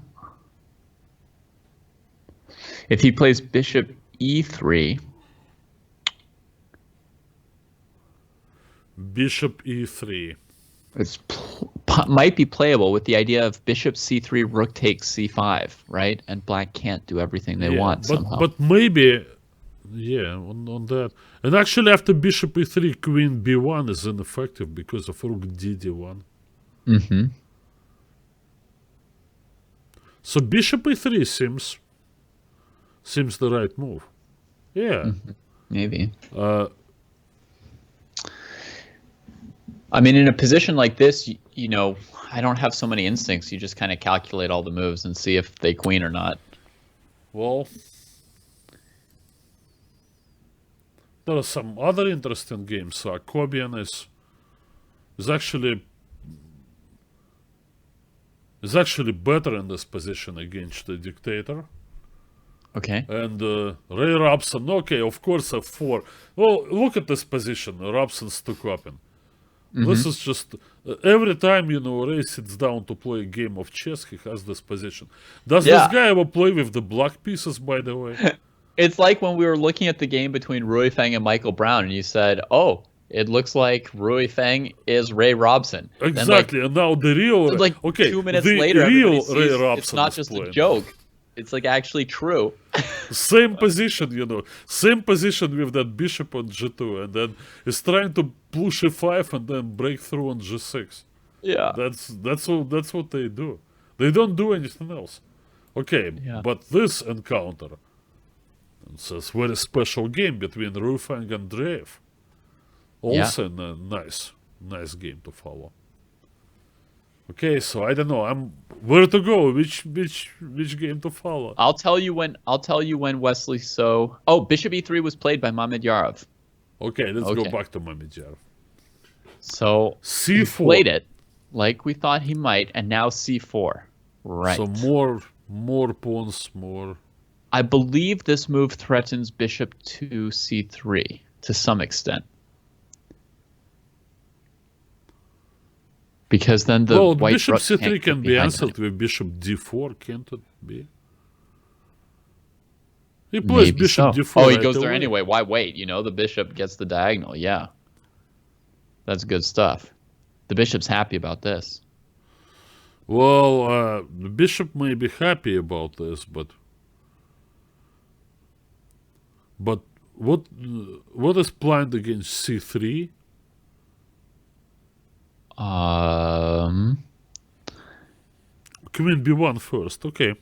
If he plays bishop e3, Bishop e3. it's might be playable with the idea of bishop c3, rook takes c5, right? And black can't do everything they want somehow. But maybe, yeah, on that. And actually, after bishop e3, queen b1 is ineffective because of rook d1. Mm-hmm. So bishop e3 seems the right move. Yeah. Maybe. I mean, in a position like this, you know, I don't have so many instincts. You just kind of calculate all the moves and see if they queen or not. Well, there are some other interesting games. So Kobian is actually better in this position against the dictator. Okay. And Ray Robson, okay, of course, f4. Well, look at this position. Robson's took open. This is just every time Ray sits down to play a game of chess, he has this position. Does this guy ever play with the black pieces? By the way, It's like when we were looking at the game between Rui Feng and Michael Brown, and you said, "Oh, it looks like Rui Feng is Ray Robson." Exactly. And now the real, Then, like, okay, 2 minutes the later, real everybody Ray sees Robson it's not is just playing. a joke. It's like actually true. Same position, same position with that bishop on g2, and then he's trying to push e5 and then break through on g6. Yeah. That's what they do. They don't do anything else. Okay, Yeah. but this encounter, it's a very special game between Rufang and Andreev. Also a nice game to follow. Okay, so I don't know. Where to go? Which game to follow? I'll tell you when Wesley So. Oh, bishop e3 was played by Mamedyarov. Okay, let's go back to Mamedyarov. So C4. he played it like we thought he might, and now c4. Right. So more pawns, more. I believe this move threatens bishop to c3 to some extent. Because then the white bishop rook c3 can't can get be behind answered him. with bishop d4, can't it be? He plays Maybe bishop so. d4. Oh, he right goes there away. anyway. Why wait? You know, the bishop gets the diagonal. Yeah. That's good stuff. The bishop's happy about this. Well, the bishop may be happy about this, but what is planned against c3? Queen b1 first. Okay,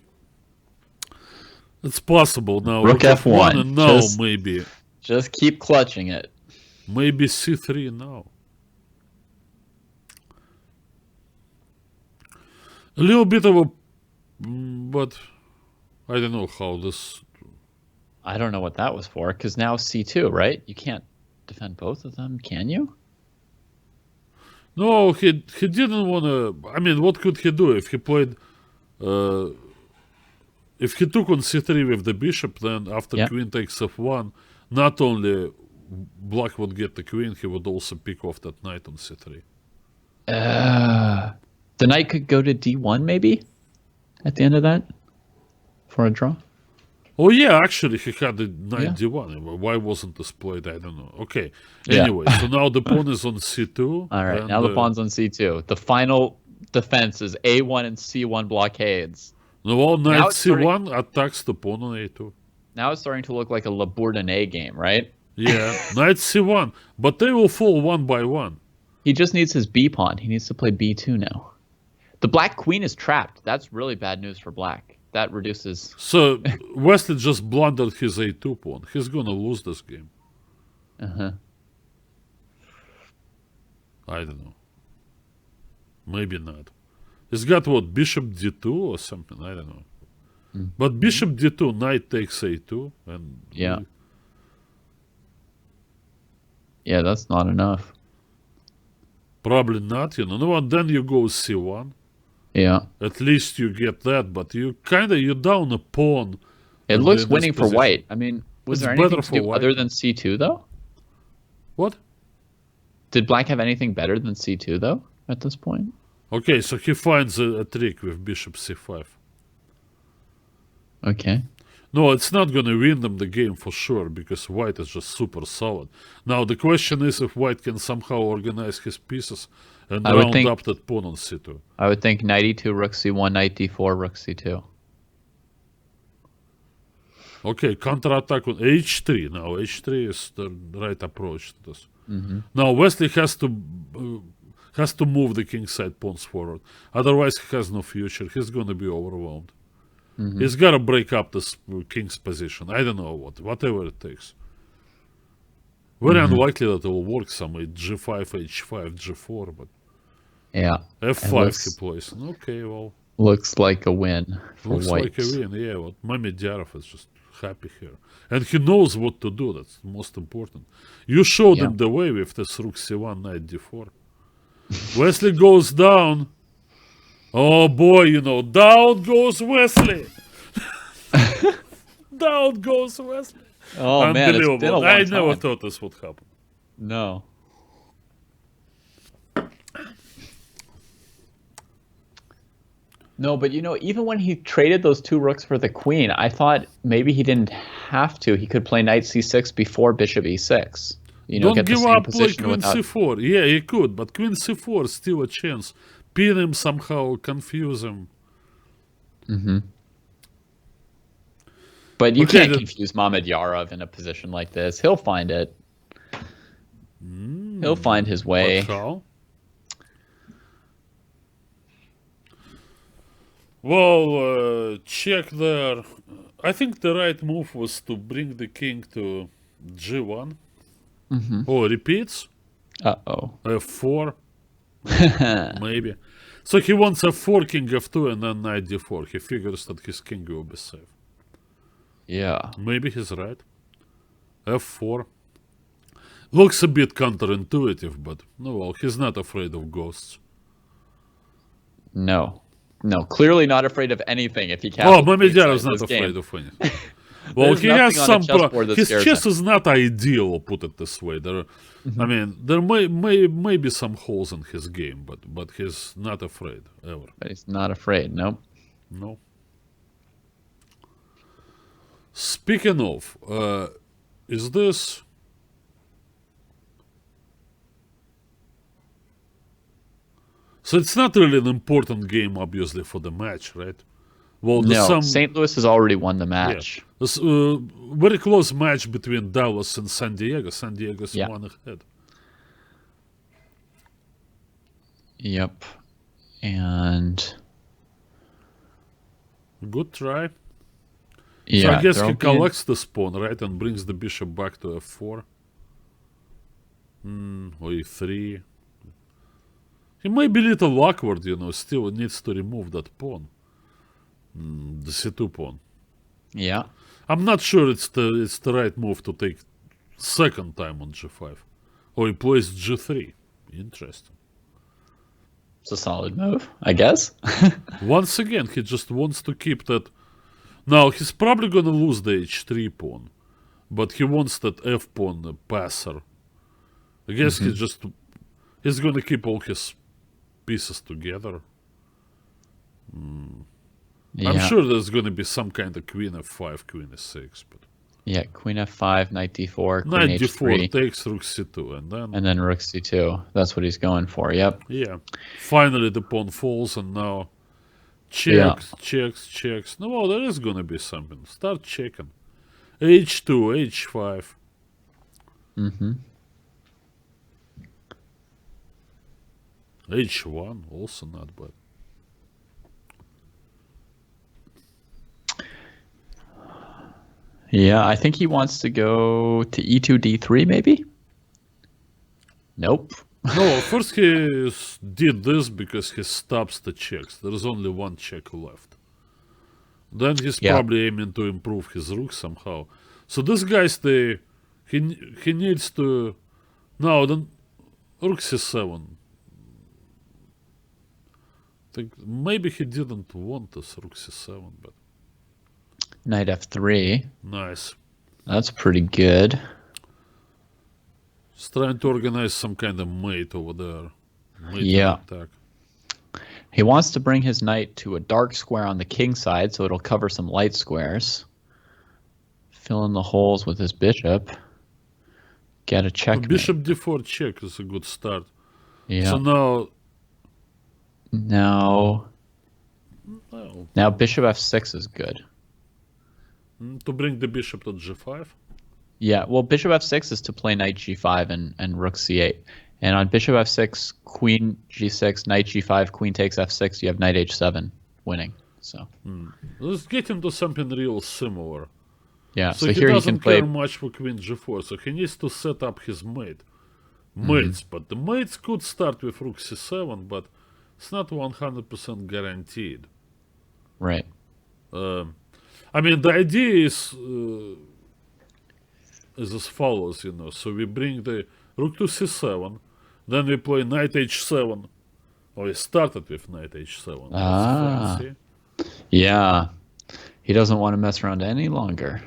it's possible now. Rook f1. And now maybe Just keep clutching it. maybe c3 now. A little bit of a, but I don't know how this. I don't know what that was for, because now c2, right? You can't defend both of them, can you? No, he didn't want to. I mean, what could he do if he played? If he took on c3 with the bishop, then after queen takes f1, not only black would get the queen, he would also pick off that knight on c3. The knight could go to d1 maybe at the end of that for a draw. Oh yeah, actually he had the knight d1. Why wasn't this played? I don't know. Okay. Anyway, so now the pawn is on c2. All right, now the pawn's on c2. The final defense is a1 and c1 blockades. Well, knight c1 attacks the pawn on a2. Now it's starting to look like a Le Bourdonnais game, right? Yeah, knight c1, but they will fall one by one. He just needs his b pawn. He needs to play b2 now. The black queen is trapped. That's really bad news for black. That reduces... So, Wesley just blundered his a2 pawn. He's gonna lose this game. Uh-huh. I don't know. Maybe not. He's got what, bishop d2 or something? I don't know. But bishop d2, knight takes a2, and... Yeah. Yeah, that's not enough. Probably not, you know. No, and then you go c1. Yeah. At least you get that, but you're down a pawn. It looks winning for white. I mean, was there anything to do other than c2, though? What? Did black have anything better than c2, though, at this point? Okay, so he finds a trick with bishop c5. Okay. No, it's not going to win them the game for sure, because white is just super solid. Now, the question is if white can somehow organize his pieces and round up that pawn on c2. I would think knight e2, rook c1, knight d4, rook c2. Okay, counterattack on h3. Now, h3 is the right approach to this. Now, Wesley has to move the kingside pawns forward. Otherwise, he has no future. He's going to be overwhelmed. He's got to break up this king's position. I don't know whatever it takes. Very unlikely that it will work somewhere. G5, H5, G4, but yeah, F5 he plays. Okay, well, looks like a win for looks white. like a win. Yeah, well, Mamedyarov is just happy here, and he knows what to do. That's the most important. You showed him the way with this rook c1, knight d4. Wesley goes down. Oh boy, you know, down goes Wesley. Down goes Wesley. Oh man, it's been a long I time. never thought this would happen. No. No, but you know, even when he traded those two rooks for the queen, I thought maybe he didn't have to. He could play knight c6 before bishop e6. You know, Don't get the give same up like position queen without... c4. Yeah, he could, but queen c4 is still a chance. Pin him somehow, confuse him. But you can't confuse Mamedyarov in a position like this. He'll find it. He'll find his way. But how? Well, check there. I think the right move was to bring the king to g1. Oh, repeats? Uh-oh. f4. Maybe. So he wants f4, king f2, and then knight d4. He figures that his king will be safe. Yeah. Maybe he's right. f4. Looks a bit counterintuitive, but no, well, he's not afraid of ghosts. No. No, clearly not afraid of anything if he can't. Oh, Mamedyarov is not afraid of anything. Well, he has some his chess is not ideal, I'll put it this way. There, I mean, there may be some holes in his game, but he's not afraid ever. But he's not afraid. Nope. No. Speaking of, is this... So it's not really an important game, obviously, for the match, right? Well, there's No, some... St. Louis has already won the Yeah. match. There's a very close match between Dallas and San Diego. San Diego's Yeah. one ahead. Yep. And Good try. yeah, So I guess they're he all being- collects the pawn, right? And brings the bishop back to f4. Or e3. He may be a little awkward, still needs to remove that pawn. The c2 pawn. Yeah. I'm not sure it's the right move to take second time on g5. Or he plays g3. Interesting. It's a solid move, I guess. Once again, he just wants to keep that. Now, he's probably going to lose the h3 pawn. But he wants that f pawn passer. I guess he's going to keep all his pieces together. Yeah. I'm sure there's going to be some kind of queen f5, queen e6. But Yeah, queen f5, knight d4, queen knight h3, d4 takes rook c2. and then rook c2. That's what he's going for. Yep. Yeah. Finally, the pawn falls, and now checks, checks. No, well, there is going to be something. Start checking. h2, h5. Mm-hmm. h1, also not bad. Yeah, I think he wants to go to e2, d3, maybe? Nope. No, first he did this because he stops the checks. There's only one check left. Then he's probably aiming to improve his rook somehow. So this guy's he needs to... No, then rook c7. I think maybe he didn't want this rook c7, but... Knight f3. Nice. That's pretty good. He's trying to organize some kind of mate over there. Mate attack. He wants to bring his knight to a dark square on the king side, so it'll cover some light squares. Fill in the holes with his bishop. Get a checkmate. Bishop d4 check is a good start. Yeah. So now... Now bishop f6 is good. To bring the bishop to g5? Yeah, well, bishop f6 is to play knight g5 and rook c8. And on bishop f6, queen g6, knight g5, queen takes f6, you have knight h7 winning. So Let's get him to something real similar. yeah, So so he here he doesn't can play. care much for queen g4, so he needs to set up his mates. But the mates could start with rook c7, but it's not 100% guaranteed. Right. I mean, the idea is as follows, So we bring the rook to c7, then we play knight h7. Or we started with knight h7. That's fancy. Yeah. He doesn't want to mess around any longer.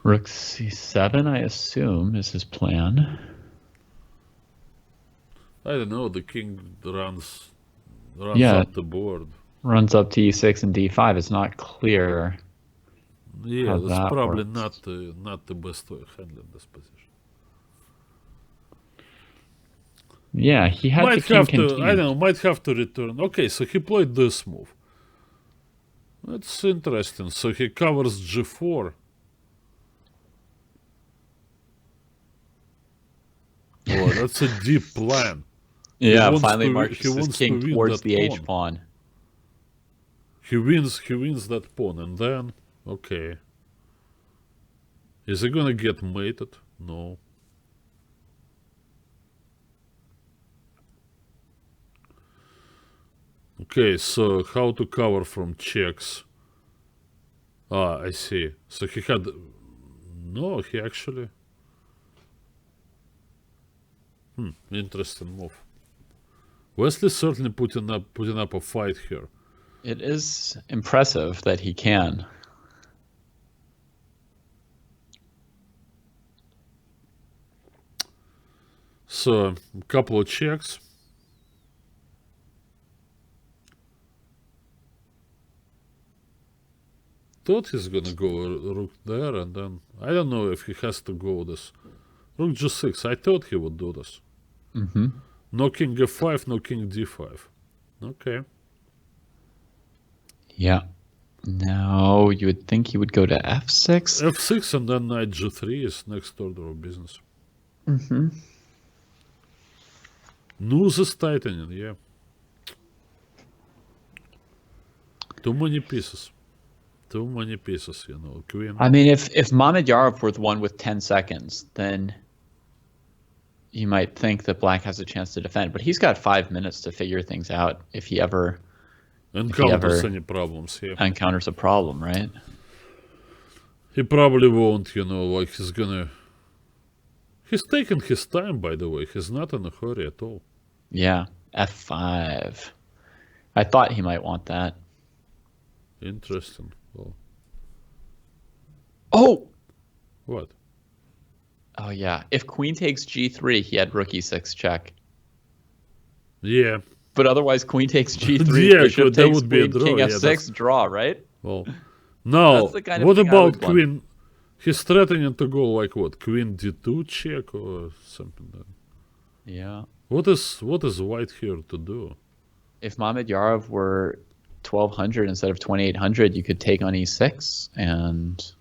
Rook c7, I assume, is his plan. I don't know, the king runs up the board. Runs up to e6 and d5. It's not clear. Yeah, how that's that probably works. not the best way of handling this position. Yeah, he had the Might king have to, continued. I don't know, might have to return. Okay, so he played this move. That's interesting. So he covers g4. Oh, that's a deep plan. Yeah, wants finally to- marches he his wants king to win towards that the pawn. h-pawn. He wins that pawn, and then, okay. Is he gonna get mated? No. Okay, so how to cover from checks? I see. So he had... No, he actually... Interesting move. Wesley certainly putting up a fight here. It is impressive that he can. So, a couple of checks. thought he's gonna go rook there, and then I don't know if he has to go this rook g6. I thought he would do this. No king f5, no king d5. Okay. Yeah. Now you would think he would go to f6. F6 and then knight g3 is next order of business. Noose is tightening, yeah. Too many pieces. Too many pieces, you know. Queen. I mean, if Mamedyarov were the one with 10 seconds, then you might think that black has a chance to defend. But he's got 5 minutes to figure things out if he ever Encounters any problems here. encounters a problem, right? He probably won't, you know, like he's gonna... He's taking his time, by the way. He's not in a hurry at all. Yeah, f5. I thought he might want that. Interesting. Well, Oh! what? Oh, yeah. If queen takes g3, he had rook e6 check. Yeah. But otherwise, queen takes g3, Yeah, bishop that takes would be a queen, king draw, yeah, f6, draw, right? Well, now, That's the kind of what thing I about would want. queen? He's threatening to go like what? Queen d2 check or something like that. Yeah. What is white here to do? If Mamedyarov were 1200 instead of 2800, you could take on e6 and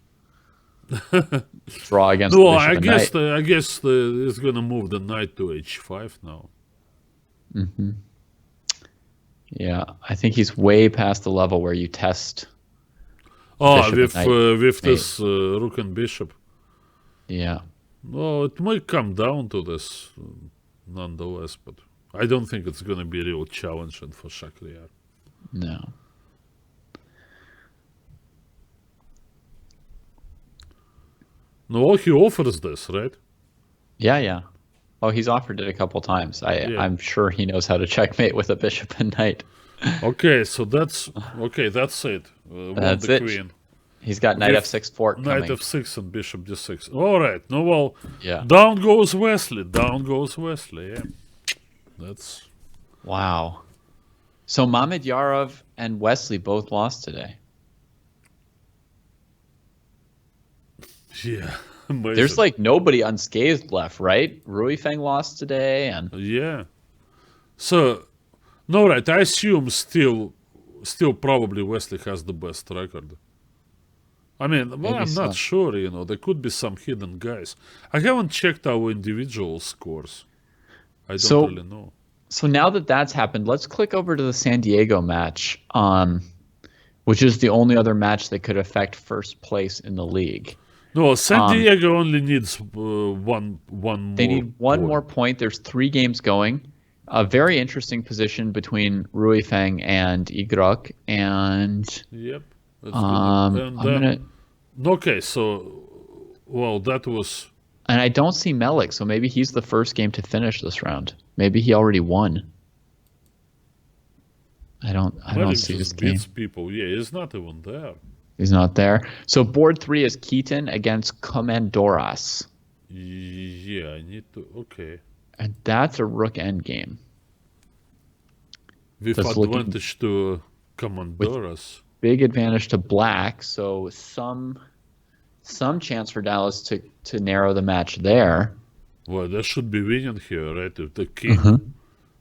draw against No, the bishop I and guess knight. I guess it's gonna move the knight to h5 now. Yeah, I think he's way past the level where you test. Oh, Bishop and knight. with this rook and bishop. Yeah. Well, it might come down to this nonetheless, but I don't think it's gonna be real challenging for Shakhriyar. No. No, he offers this, right? Yeah. Oh, he's offered it a couple times. Yeah. I'm sure he knows how to checkmate with a bishop and knight. Okay, so that's it. That's the it. Queen. He's got knight With f6 fork Knight coming. f6 and bishop d6. All right. No, well, Yeah. down goes Wesley. Down goes Wesley. Yeah, that's Wow. So Mamedyarov and Wesley both lost today. yeah. Amazing. There's like nobody unscathed left, right? Ruifeng lost today, and Yeah. So, no, right. I assume still probably Wesley has the best record. I mean, well, Maybe I'm so. not sure, you know. There could be some hidden guys. I haven't checked our individual scores. I don't So- really know. so now that that's happened, let's click over to the San Diego match, which is the only other match that could affect first place in the league. No, San Diego only needs one more. They need one point. more point. There's 3 games going. A very interesting position between Ruifeng and Igrok, and Yep. That's I'm good. And, gonna. okay, so well, that was And I don't see Melik, so maybe he's the first game to finish this round. Maybe he already won. I don't Malik see this just game. beats people. Yeah, he's not even there. He's not there. So board 3 is Keaton against Komandoras. Yeah, I need to. Okay, And that's a rook endgame. with That's looking- advantage to Commandoras. Big advantage to black, so some chance for Dallas to narrow the match there. Well, that should be winning here, right? If the king, Uh-huh.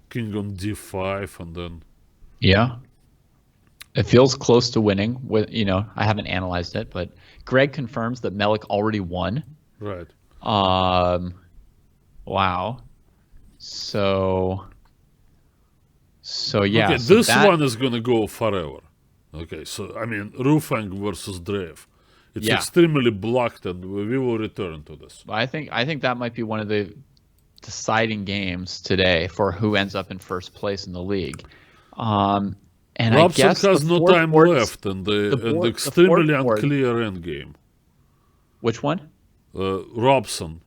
king on d5, and then Yeah. It feels close to winning. With I haven't analyzed it, but Greg confirms that Melik already won. right. Wow. So yeah. Okay, so this that- one is gonna go forever. Okay, so I mean, Rufang versus Drev. It's Yeah. extremely blocked, and we will return to this. I think that might be one of the deciding games today for who ends up in first place in the league. And I Robson guess has the no fourth time board's- left, and the board- extremely the fourth board- unclear endgame. Which one? Robson.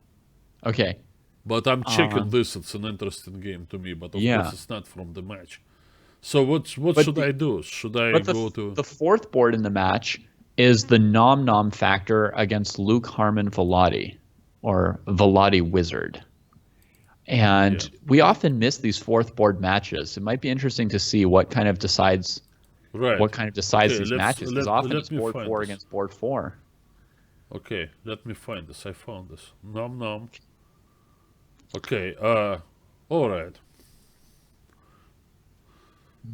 Okay. But I'm checking this. It's an interesting game to me, but of Yeah. course it's not from the match. So what should I do? Should I But go to... the fourth board in the match is the Nom Nom factor against Luke Harmon Velati, or Velati Wizard. And we often miss these fourth board matches. It might be interesting to see what kind of decides Right. what kind of decides Okay, these matches. Because often let it's me board find 4 this. against board 4. Okay, let me find this. I found this. Nom nom. Okay, all right.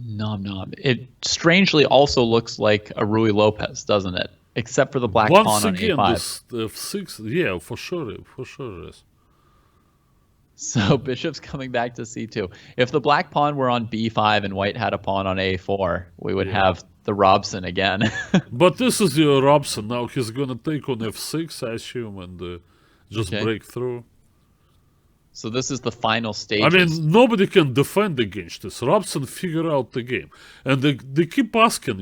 Nom nom. It strangely also looks like a Rui Lopez, doesn't it? Except for the black Once pawn on again, a5. this f6, yeah, for sure it is. So bishop's coming back to c2. If the black pawn were on b5 and white had a pawn on a4, we would have the Robson again. But this is your Robson. Now he's gonna take on f6, I assume, and just Okay. break through. So this is the final I stages. mean, nobody can defend against this. Robson figure out the game. And they keep asking,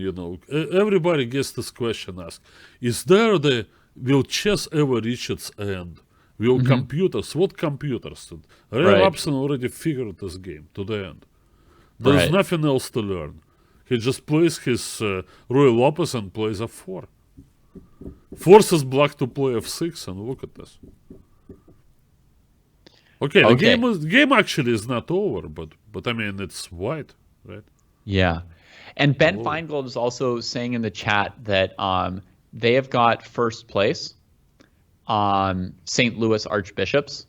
everybody gets this question asked. Will chess ever reach its end? Will computers, what computers did? Ray Right. Robson already figured this game to the end. There's Right. nothing else to learn. He just plays his Roy Lopez and plays f4. Forces black to play f6, and look at this. Okay, the game actually is not over, but I mean it's white, right? Yeah. And Ben Feingold is also saying in the chat that they have got first place, St. Louis Archbishops,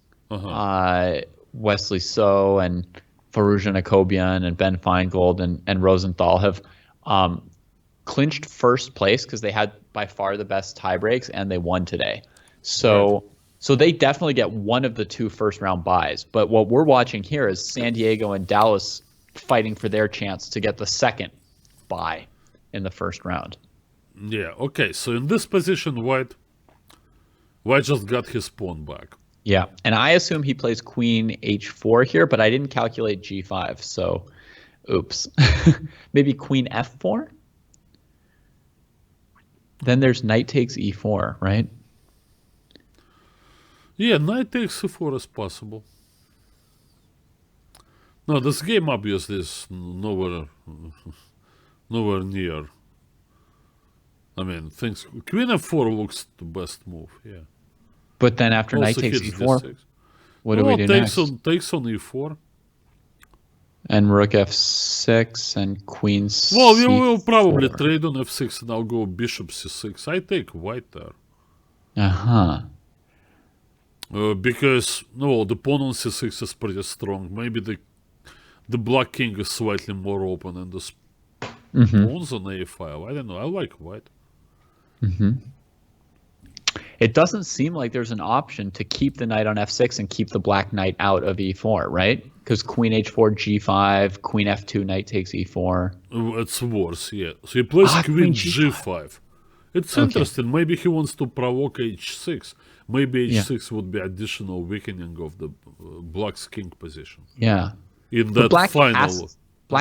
Wesley So and Firouzja Nakobian and Ben Feingold and Rosenthal have clinched first place because they had by far the best tie breaks and they won today. So they definitely get one of the 2 first-round buys. But what we're watching here is San Diego and Dallas fighting for their chance to get the second buy in the first round. Yeah, okay, so in this position, White just got his pawn back. Yeah, and I assume he plays queen h4 here, but I didn't calculate g5, so oops. Maybe queen f4? Then there's knight takes e4, right? Yeah, knight takes c4 is possible. No, this game obviously is nowhere near. I mean, queen f4 looks the best move, yeah. But then after knight Also takes hits e4, d6. what do we do next? Takes on e4. And rook f6 and queen c4. Well, we will probably trade on f6 and I'll go bishop c6. I take white there. Uh-huh. Because, the pawn on c6 is pretty strong. Maybe the black king is slightly more open and the pawns on a5. I don't know. I like white. It doesn't seem like there's an option to keep the knight on f6 and keep the black knight out of e4, right? Because queen h4, g5, queen f2, knight takes e4. It's worse, yeah. So he plays queen G5. g5. It's interesting. Maybe he wants to provoke h6. Maybe h6 would be additional weakening of the black's king position. Yeah. In that Black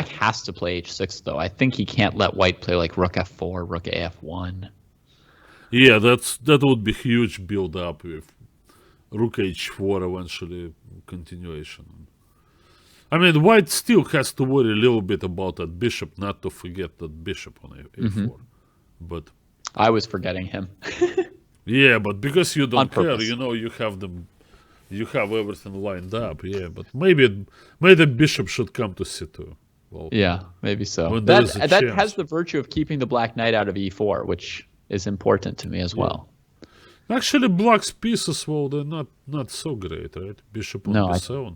has to play h6, though. I think he can't let white play like rook f4, rook af1. Yeah, that would be huge build up with rook h4 eventually continuation. I mean, white still has to worry a little bit about that bishop, not to forget that bishop on a4. But I was forgetting him. yeah, but because you don't care, purpose. you have everything lined up. Yeah, but maybe the bishop should come to c2. Well, yeah, maybe so. when there is a That chance. has the virtue of keeping the black knight out of e4, which is important to me as well. Actually, black's pieces, well, they're not so great, right? Bishop on b7.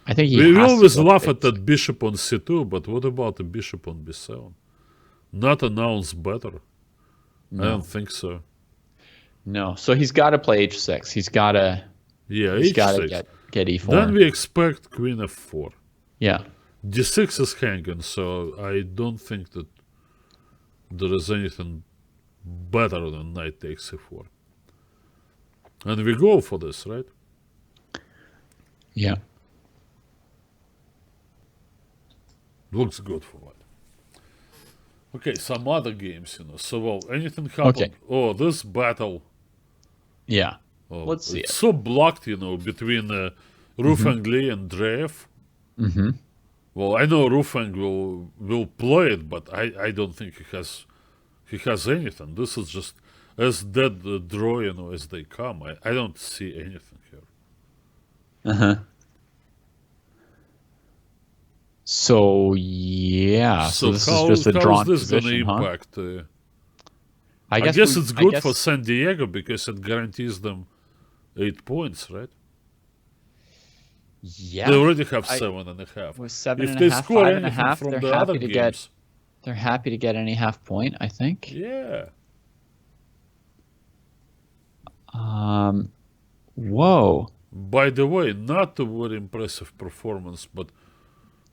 I think We always laugh at that bishop on c2, but what about the bishop on b7? Not announced better. No. I don't think so. No, so he's got to play h6. He's got to h6. Get e4. Then we expect queen f4. Yeah. d6 is hanging, so I don't think that there is anything better than knight takes e4. And we go for this, right? Yeah. Looks good for white. Okay, some other games, So, well, anything happened? Okay. Oh, this battle. Yeah. Oh, Let's see it's so blocked, between Rufang Lee and Dreyev. Well, I know Rufang will play it, but I don't think he has anything. This is just as dead draw, as they come. I don't see anything here. So yeah, so this is just a how's drawn this going to position, huh? impact? I I guess guess we- it's I good guess- for San Diego because it guarantees them 8 points, right? Yeah, They already have I- 7.5. with 7 If and they a half, score 5 and a anything half, from they're the other happy to games, they're happy to get any half point, I think. yeah. Whoa. By the way, not a very impressive performance, but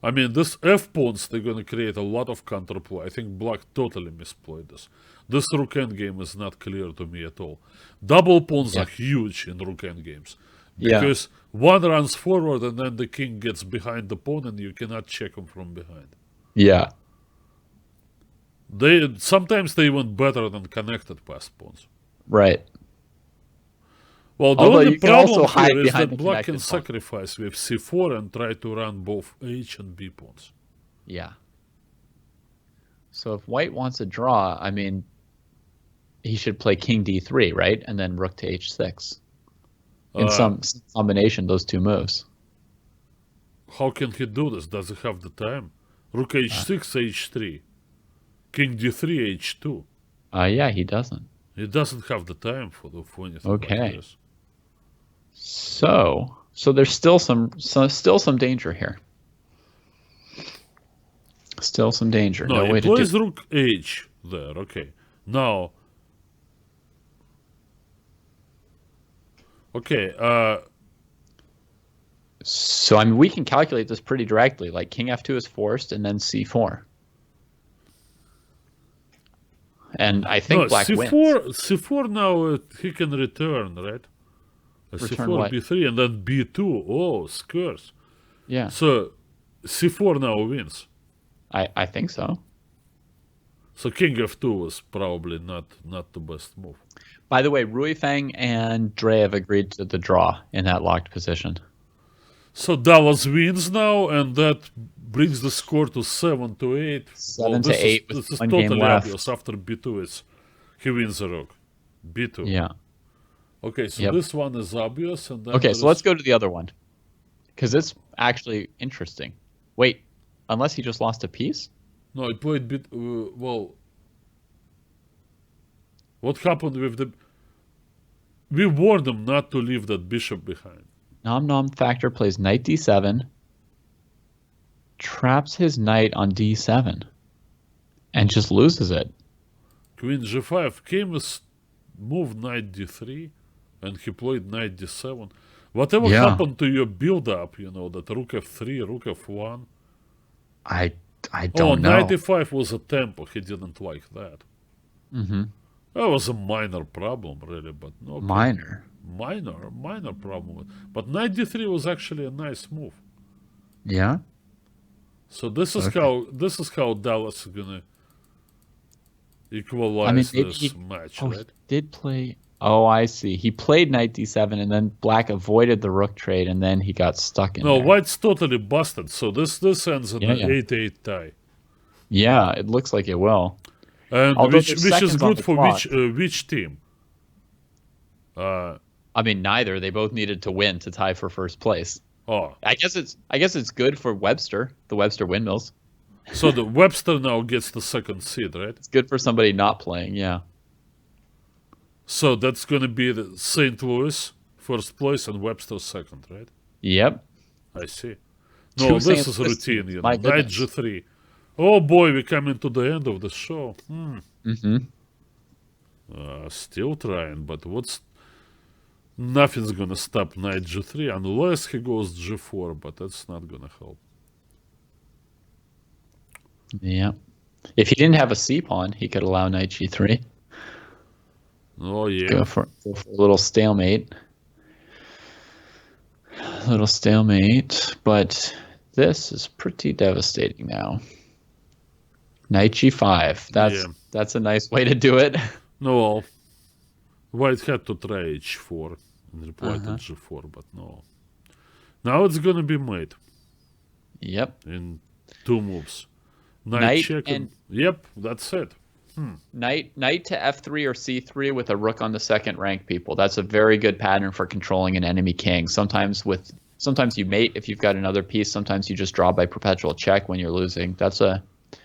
I mean, this F pawns, they're going to create a lot of counterplay. I think black totally misplayed this. This rook endgame is not clear to me at all. Double pawns Yeah. are huge in rook endgames. Yeah. Because one runs forward and then the king gets behind the pawn and you cannot check him from behind. Yeah. Sometimes they even better than connected passed pawns. Right. Well, the Although only you can also problem hide here is behind that the black can connected pawn. sacrifice with c4 and try to run both h and b pawns. Yeah. So if white wants a draw, I mean, he should play king d3, right? And then rook to h6. In some combination, those two moves. How can he do this? Does he have the time? Rook h6, h3. King d3, h2. Yeah, he doesn't. He doesn't have the time for anything Okay. like this. So there's still some danger here. Still some danger. No, No he way to do. plays rook h there. Okay. Now. Okay. So I mean, we can calculate this pretty directly. Like king f2 is forced, and then c4. And I think No, black wins. c4 now he can return, right? Return c4, what? b3, and then b2. Oh, scarce. Yeah, So c4 now wins. I think so. So king f2 was probably not the best move. By the way, Ruifang and Dre have agreed to the draw in that locked position. So Dallas wins now, and that brings the score to 7-8. 7-8 with This is one game totally left. obvious. After b2, he wins the rook. b2. Yeah. Okay, so Yep. this one is obvious, and then Okay, so let's go to the other one, because it's actually interesting. Wait, unless he just lost a piece? No, he played bit. Well, what happened with the? We warned him not to leave that bishop behind. Nom Nom Factor plays knight d7, traps his knight on d7, and just loses it. Queen g5 came with move knight d3, and he played knight d7. Whatever Yeah. happened to your build-up, that rook f3, rook f1? I Oh, don't know. knight e5 was a tempo. He didn't like that. Mm-hmm. That was a minor problem, really, but no. Okay. Minor problem. But knight d3 was actually a nice move. Yeah. So this is how Dallas is gonna equalize I mean, maybe this match, Oh, right? he did play. Oh, I see. He played knight d7, and then black avoided the rook trade, and then he got stuck in No, there. white's totally busted. So this ends in Yeah, an yeah. 8-8 tie, Yeah, it looks like it will. and Although which there's is seconds on good the for clock. which team? I mean, neither. They both needed to win to tie for first place. Oh, I guess it's good for Webster, the Webster Windmills. so the Webster now gets the second seed, right? It's good for somebody not playing. Yeah. So that's gonna be the St. Louis first place and Webster second, right? Yep. I see. Two No, this St. is Louis routine, teams. you know. My Knight goodness. g3. Oh boy, we're coming to the end of the show. Mm-hmm. Still trying, but nothing's gonna stop knight g3 unless he goes g4, but that's not gonna help. Yeah. If he didn't have a c pawn, he could allow knight g3. Oh yeah. Go for a little stalemate. Little stalemate, but this is pretty devastating now. Knight g5. That's a nice way to do it. No, well, white had to try h4 and reply to g4, but no. Now it's gonna be mate Yep. in 2 moves. Knight check and- yep, that's it. Knight to f3 or c3 with a rook on the second rank, people. That's a very good pattern for controlling an enemy king. Sometimes with Sometimes you mate if you've got another piece. Sometimes you just draw by perpetual check when you're losing. That's a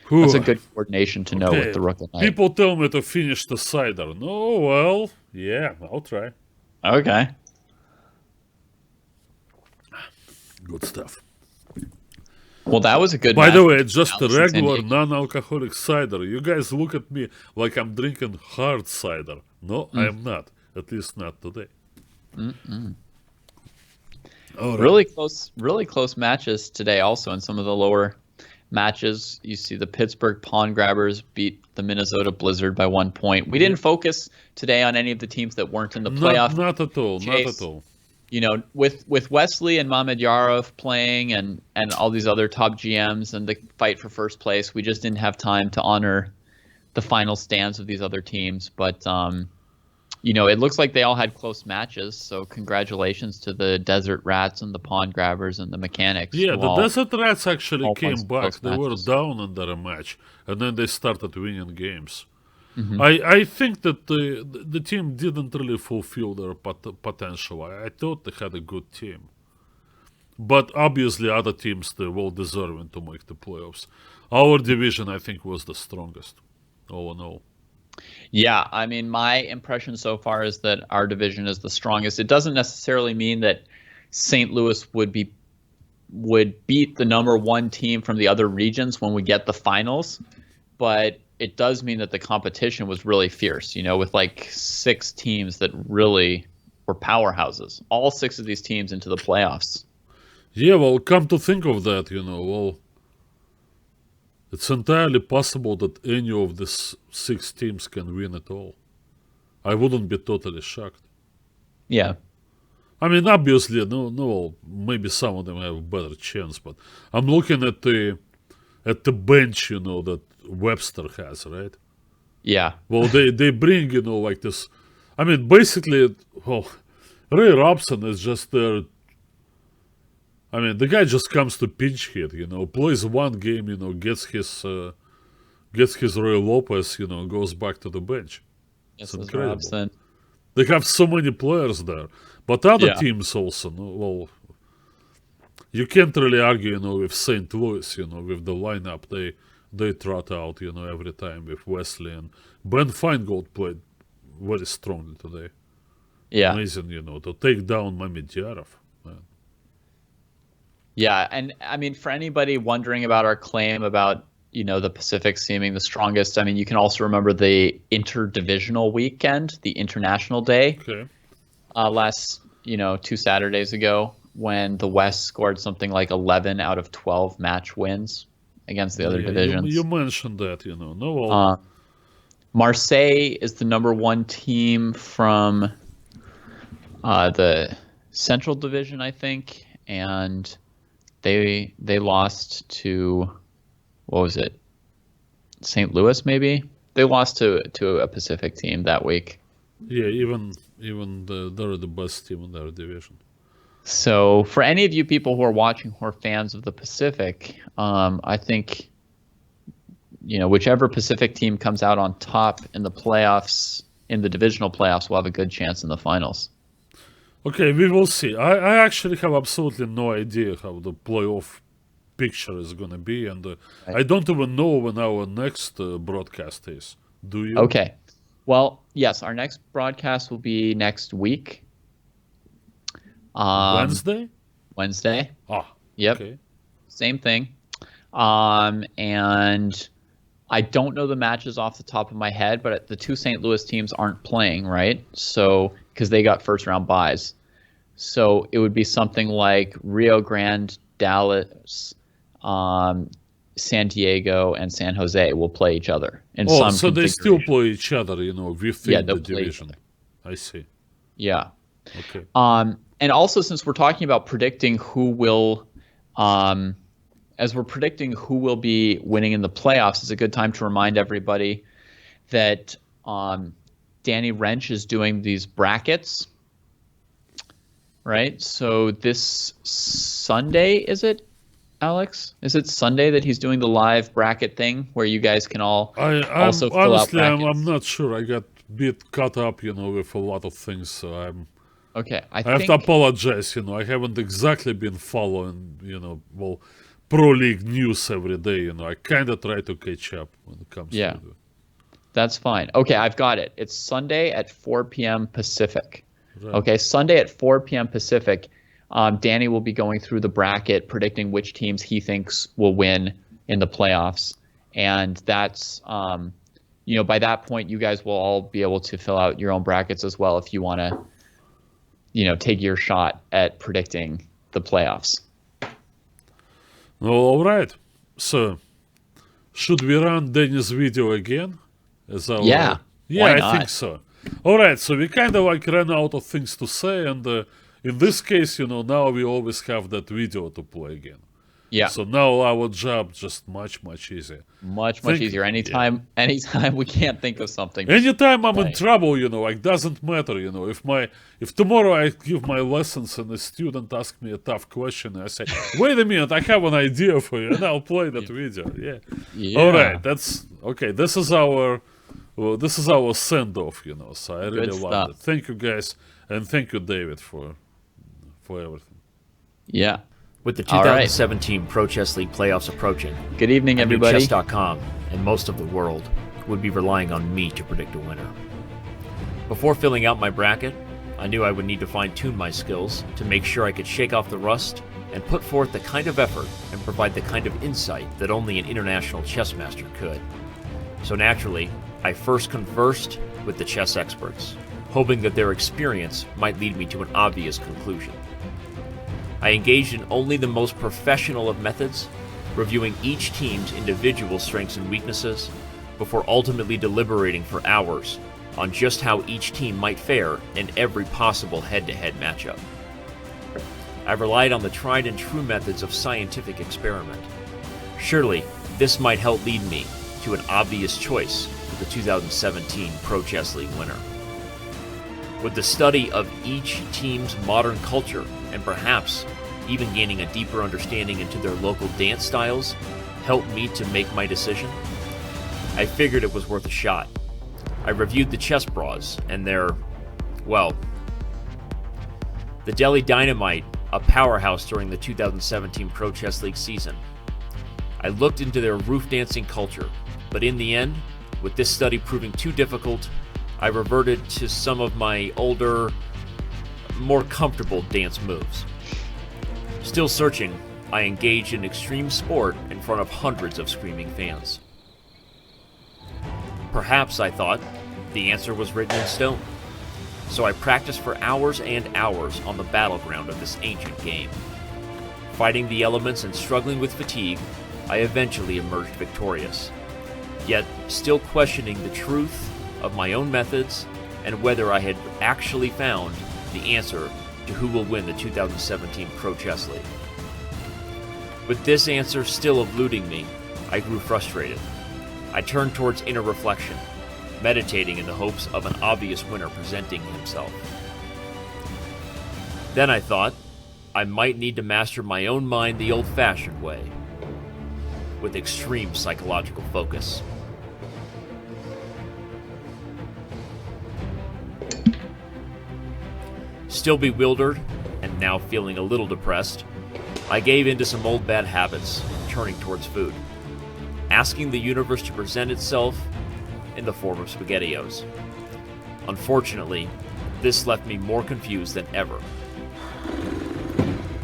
good coordination to know with the rook and knight. People tell me to finish the cider. No, well, yeah, I'll try. Okay. Good stuff. Well, that was a good By match. the way, it's just a Alex and regular Sandy. non-alcoholic cider. You guys look at me like I'm drinking hard cider. No, I am not. At least not today. All right. Really close matches today. Also, in some of the lower matches, you see the Pittsburgh Pawn Grabbers beat the Minnesota Blizzard by 1 point. We didn't focus today on any of the teams that weren't in the playoff. Not at all. Not chase. at all. You know, with Wesley and Mamedyarov playing and all these other top GMs and the fight for first place, we just didn't have time to honor the final stands of these other teams. But you know, it looks like they all had close matches. So congratulations to the Desert Rats and the Pawn Grabbers and the Mechanics. Yeah, the Desert Rats actually all came won some back. close They were matches. down under a match, and then they started winning games. Mm-hmm. I think that the team didn't really fulfill their potential. I thought they had a good team. But obviously other teams, they're well deserving to make the playoffs. Our division, I think, was the strongest, all in all. Yeah, I mean, my impression so far is that our division is the strongest. It doesn't necessarily mean that St. Louis would beat the number one team from the other regions when we get the finals, but it does mean that the competition was really fierce, you know, with like 6 teams that really were powerhouses. All 6 of these teams into the playoffs. Yeah, well, come to think of that, you know, well, it's entirely possible that any of these 6 teams can win it all. I wouldn't be totally shocked. Yeah. I mean, obviously, no, maybe some of them have a better chance, but I'm looking at the bench, you know, that Webster has, right? Yeah. Well, they bring, you know, like this. I mean, basically, well, Ray Robson is just there. I mean, the guy just comes to pinch hit, you know, plays one game, you know, gets his Roy Lopez, you know, goes back to the bench. Yes, It's incredible. Robson. They have so many players there, but other Yeah. teams also. Well, you can't really argue, you know, with St. Louis, you know, with the lineup they trot out, you know, every time with Wesley and Ben Feingold played very strongly today. Yeah. Amazing, you know, to take down Mamedyarov. Man. Yeah, and I mean, for anybody wondering about our claim about, you know, the Pacific seeming the strongest, I mean, you can also remember the interdivisional weekend, the International Day, Okay. last, you know, 2 Saturdays ago, when the West scored something like 11 out of 12 match wins against the other Yeah, divisions. You mentioned that, you know. No, well, Marseille is the number 1 team from the Central Division, I think, and they lost to, what was it, St. Louis maybe? They lost to a Pacific team that week. yeah, even they're the best team in their division. So for any of you people who are watching who are fans of the Pacific, I think, you know, whichever Pacific team comes out on top in the playoffs, in the divisional playoffs, will have a good chance in the finals. Okay, we will see. I actually have absolutely no idea how the playoff picture is going to be, and I don't even know when our next broadcast is. Do you? Okay. Well, yes, our next broadcast will be next week. Wednesday? Wednesday. Ah, Yep. okay. Same thing. And I don't know the matches off the top of my head, but the 2 St. Louis teams aren't playing, right? So, because they got first round buys. So it would be something like Rio Grande, Dallas, San Diego, and San Jose will play each other in some So they still configuration. play each other, you know, within Yeah, the they'll play each division. I see. Yeah. Okay. And also, since we're talking about predicting who will, as we're predicting who will be winning in the playoffs, it's a good time to remind everybody that Danny Wrench is doing these brackets, right? So this Sunday, is it, Alex? Is it Sunday that he's doing the live bracket thing where you guys can all also fill out Honestly, brackets? I'm not sure. I got a bit caught up, you know, with a lot of things, so Okay, I have to apologize, I haven't exactly been following, Pro League news every day, I kind of try to catch up when it comes to it. That's fine. Okay, I've got it. It's Sunday at 4 p.m. Pacific. Right. Okay, Sunday at 4 p.m. Pacific. Danny will be going through the bracket, predicting which teams he thinks will win in the playoffs. And that's, by that point, you guys will all be able to fill out your own brackets as well if you want to, take your shot at predicting the playoffs. All right. So, should we run Danny's video again? Yeah. Why not? I think so. All right. So we kind of ran out of things to say, and in this case, now we always have that video to play again. Yeah. So now our job just much easier. Much easier. Anytime we can't think of something. Anytime I'm in trouble, doesn't matter, if tomorrow I give my lessons and a student asks me a tough question, I say, wait a minute, I have an idea for you, and I'll play that video. Yeah. All right, that's okay. This is our send off, So I really love it. Thank you guys, and thank you, David, for everything. Yeah. With the 2017 Pro Chess League playoffs approaching, good evening, everybody. Chess.com and most of the world would be relying on me to predict a winner. Before filling out my bracket, I knew I would need to fine-tune my skills to make sure I could shake off the rust and put forth the kind of effort and provide the kind of insight that only an international chess master could. So naturally, I first conversed with the chess experts, hoping that their experience might lead me to an obvious conclusion. I engaged in only the most professional of methods, reviewing each team's individual strengths and weaknesses, before ultimately deliberating for hours on just how each team might fare in every possible head-to-head matchup. I relied on the tried and true methods of scientific experiment. Surely, this might help lead me to an obvious choice for the 2017 Pro Chess League winner. With the study of each team's modern culture, and perhaps even gaining a deeper understanding into their local dance styles, help me to make my decision? I figured it was worth a shot. I reviewed the chess bras and their, the Delhi Dynamite, a powerhouse during the 2017 Pro Chess League season. I looked into their roof dancing culture, but in the end, with this study proving too difficult, I reverted to some of my older, more comfortable dance moves. Still searching, I engaged in extreme sport in front of hundreds of screaming fans. Perhaps, I thought, the answer was written in stone. So I practiced for hours and hours on the battleground of this ancient game. Fighting the elements and struggling with fatigue, I eventually emerged victorious. Yet, still questioning the truth of my own methods and whether I had actually found the answer to who will win the 2017 Pro Chess League. With this answer still eluding me, I grew frustrated. I turned towards inner reflection, meditating in the hopes of an obvious winner presenting himself. Then I thought, I might need to master my own mind the old-fashioned way, with extreme psychological focus. Still bewildered, and now feeling a little depressed, I gave in to some old bad habits, turning towards food, asking the universe to present itself in the form of SpaghettiOs. Unfortunately, this left me more confused than ever.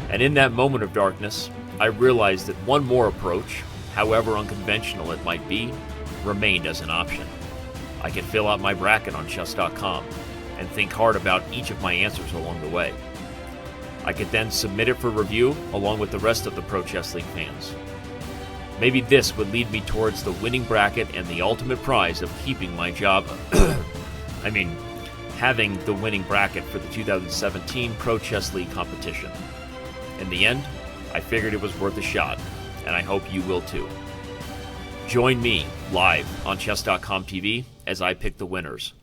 And in that moment of darkness, I realized that one more approach, however unconventional it might be, remained as an option. I could fill out my bracket on Chess.com and think hard about each of my answers along the way. I could then submit it for review along with the rest of the Pro Chess League fans. Maybe this would lead me towards the winning bracket and the ultimate prize of keeping my job. Having the winning bracket for the 2017 Pro Chess League competition. In the end, I figured it was worth a shot, and I hope you will too. Join me live on Chess.com TV as I pick the winners